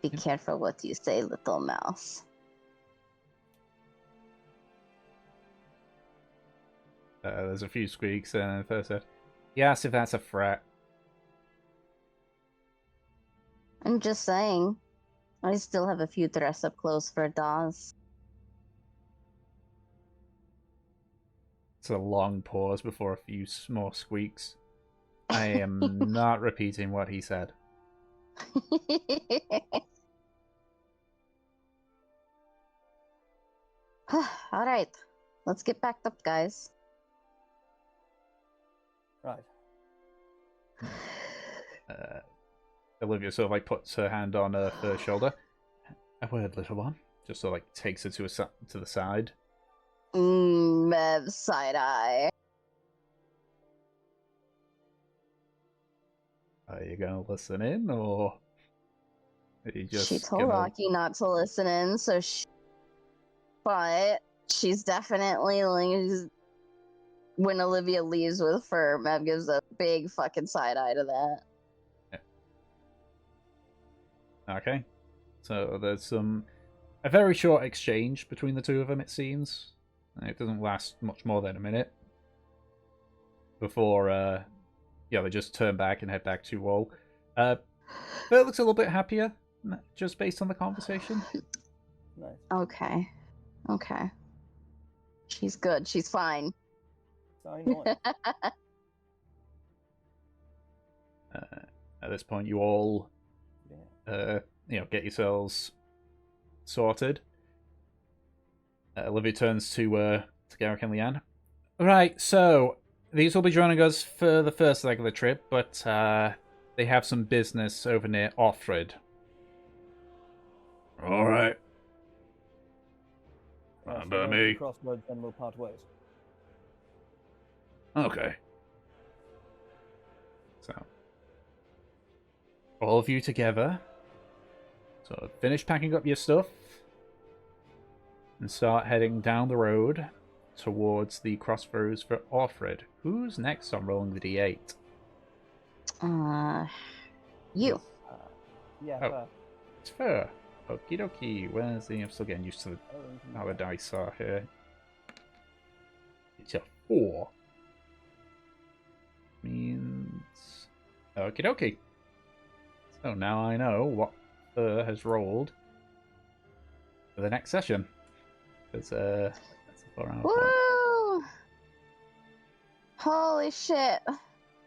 Be careful what you say, little mouse. There's a few squeaks, and first said, he asked if that's a threat. I'm just saying. I still have a few dress-up clothes for Dawes. It's a long pause before a few more squeaks. I am not repeating what he said. Alright, let's get packed up, guys. Right. Olivia sort of like puts her hand on her shoulder. A word, little one. Just sort of like takes her to the side. Mev side-eye. Are you gonna listen in, or are you just She told gonna... Rocky not to listen in, so but she's definitely like, when Olivia leaves with Fur, Mev gives a big fucking side-eye to that. Okay. So there's a very short exchange between the two of them, it seems. It doesn't last much more than a minute. Before, they just turn back and head back to Wall. Bert looks a little bit happier, just based on the conversation. Nice. Okay. She's good. She's fine. So annoying. At this point, you all, get yourselves sorted. Olivia turns to Garrick and Leanne. Right, so these will be joining us for the first leg of the trip, but they have some business over near Offred. All right. By me. Crossroads, then we'll part ways. Okay. So, all of you together. So, finish packing up your stuff and start heading down the road towards the crossroads for Offred. Who's next on rolling the D8? You. Yeah. Oh. It's fair. Okie dokie. Where's the... I'm still getting used to how the dice are here. It's a 4. Means... Okie dokie. So now I know what Fur has rolled for the next session. Because, that's a 4-hour point. Woo! Holy shit.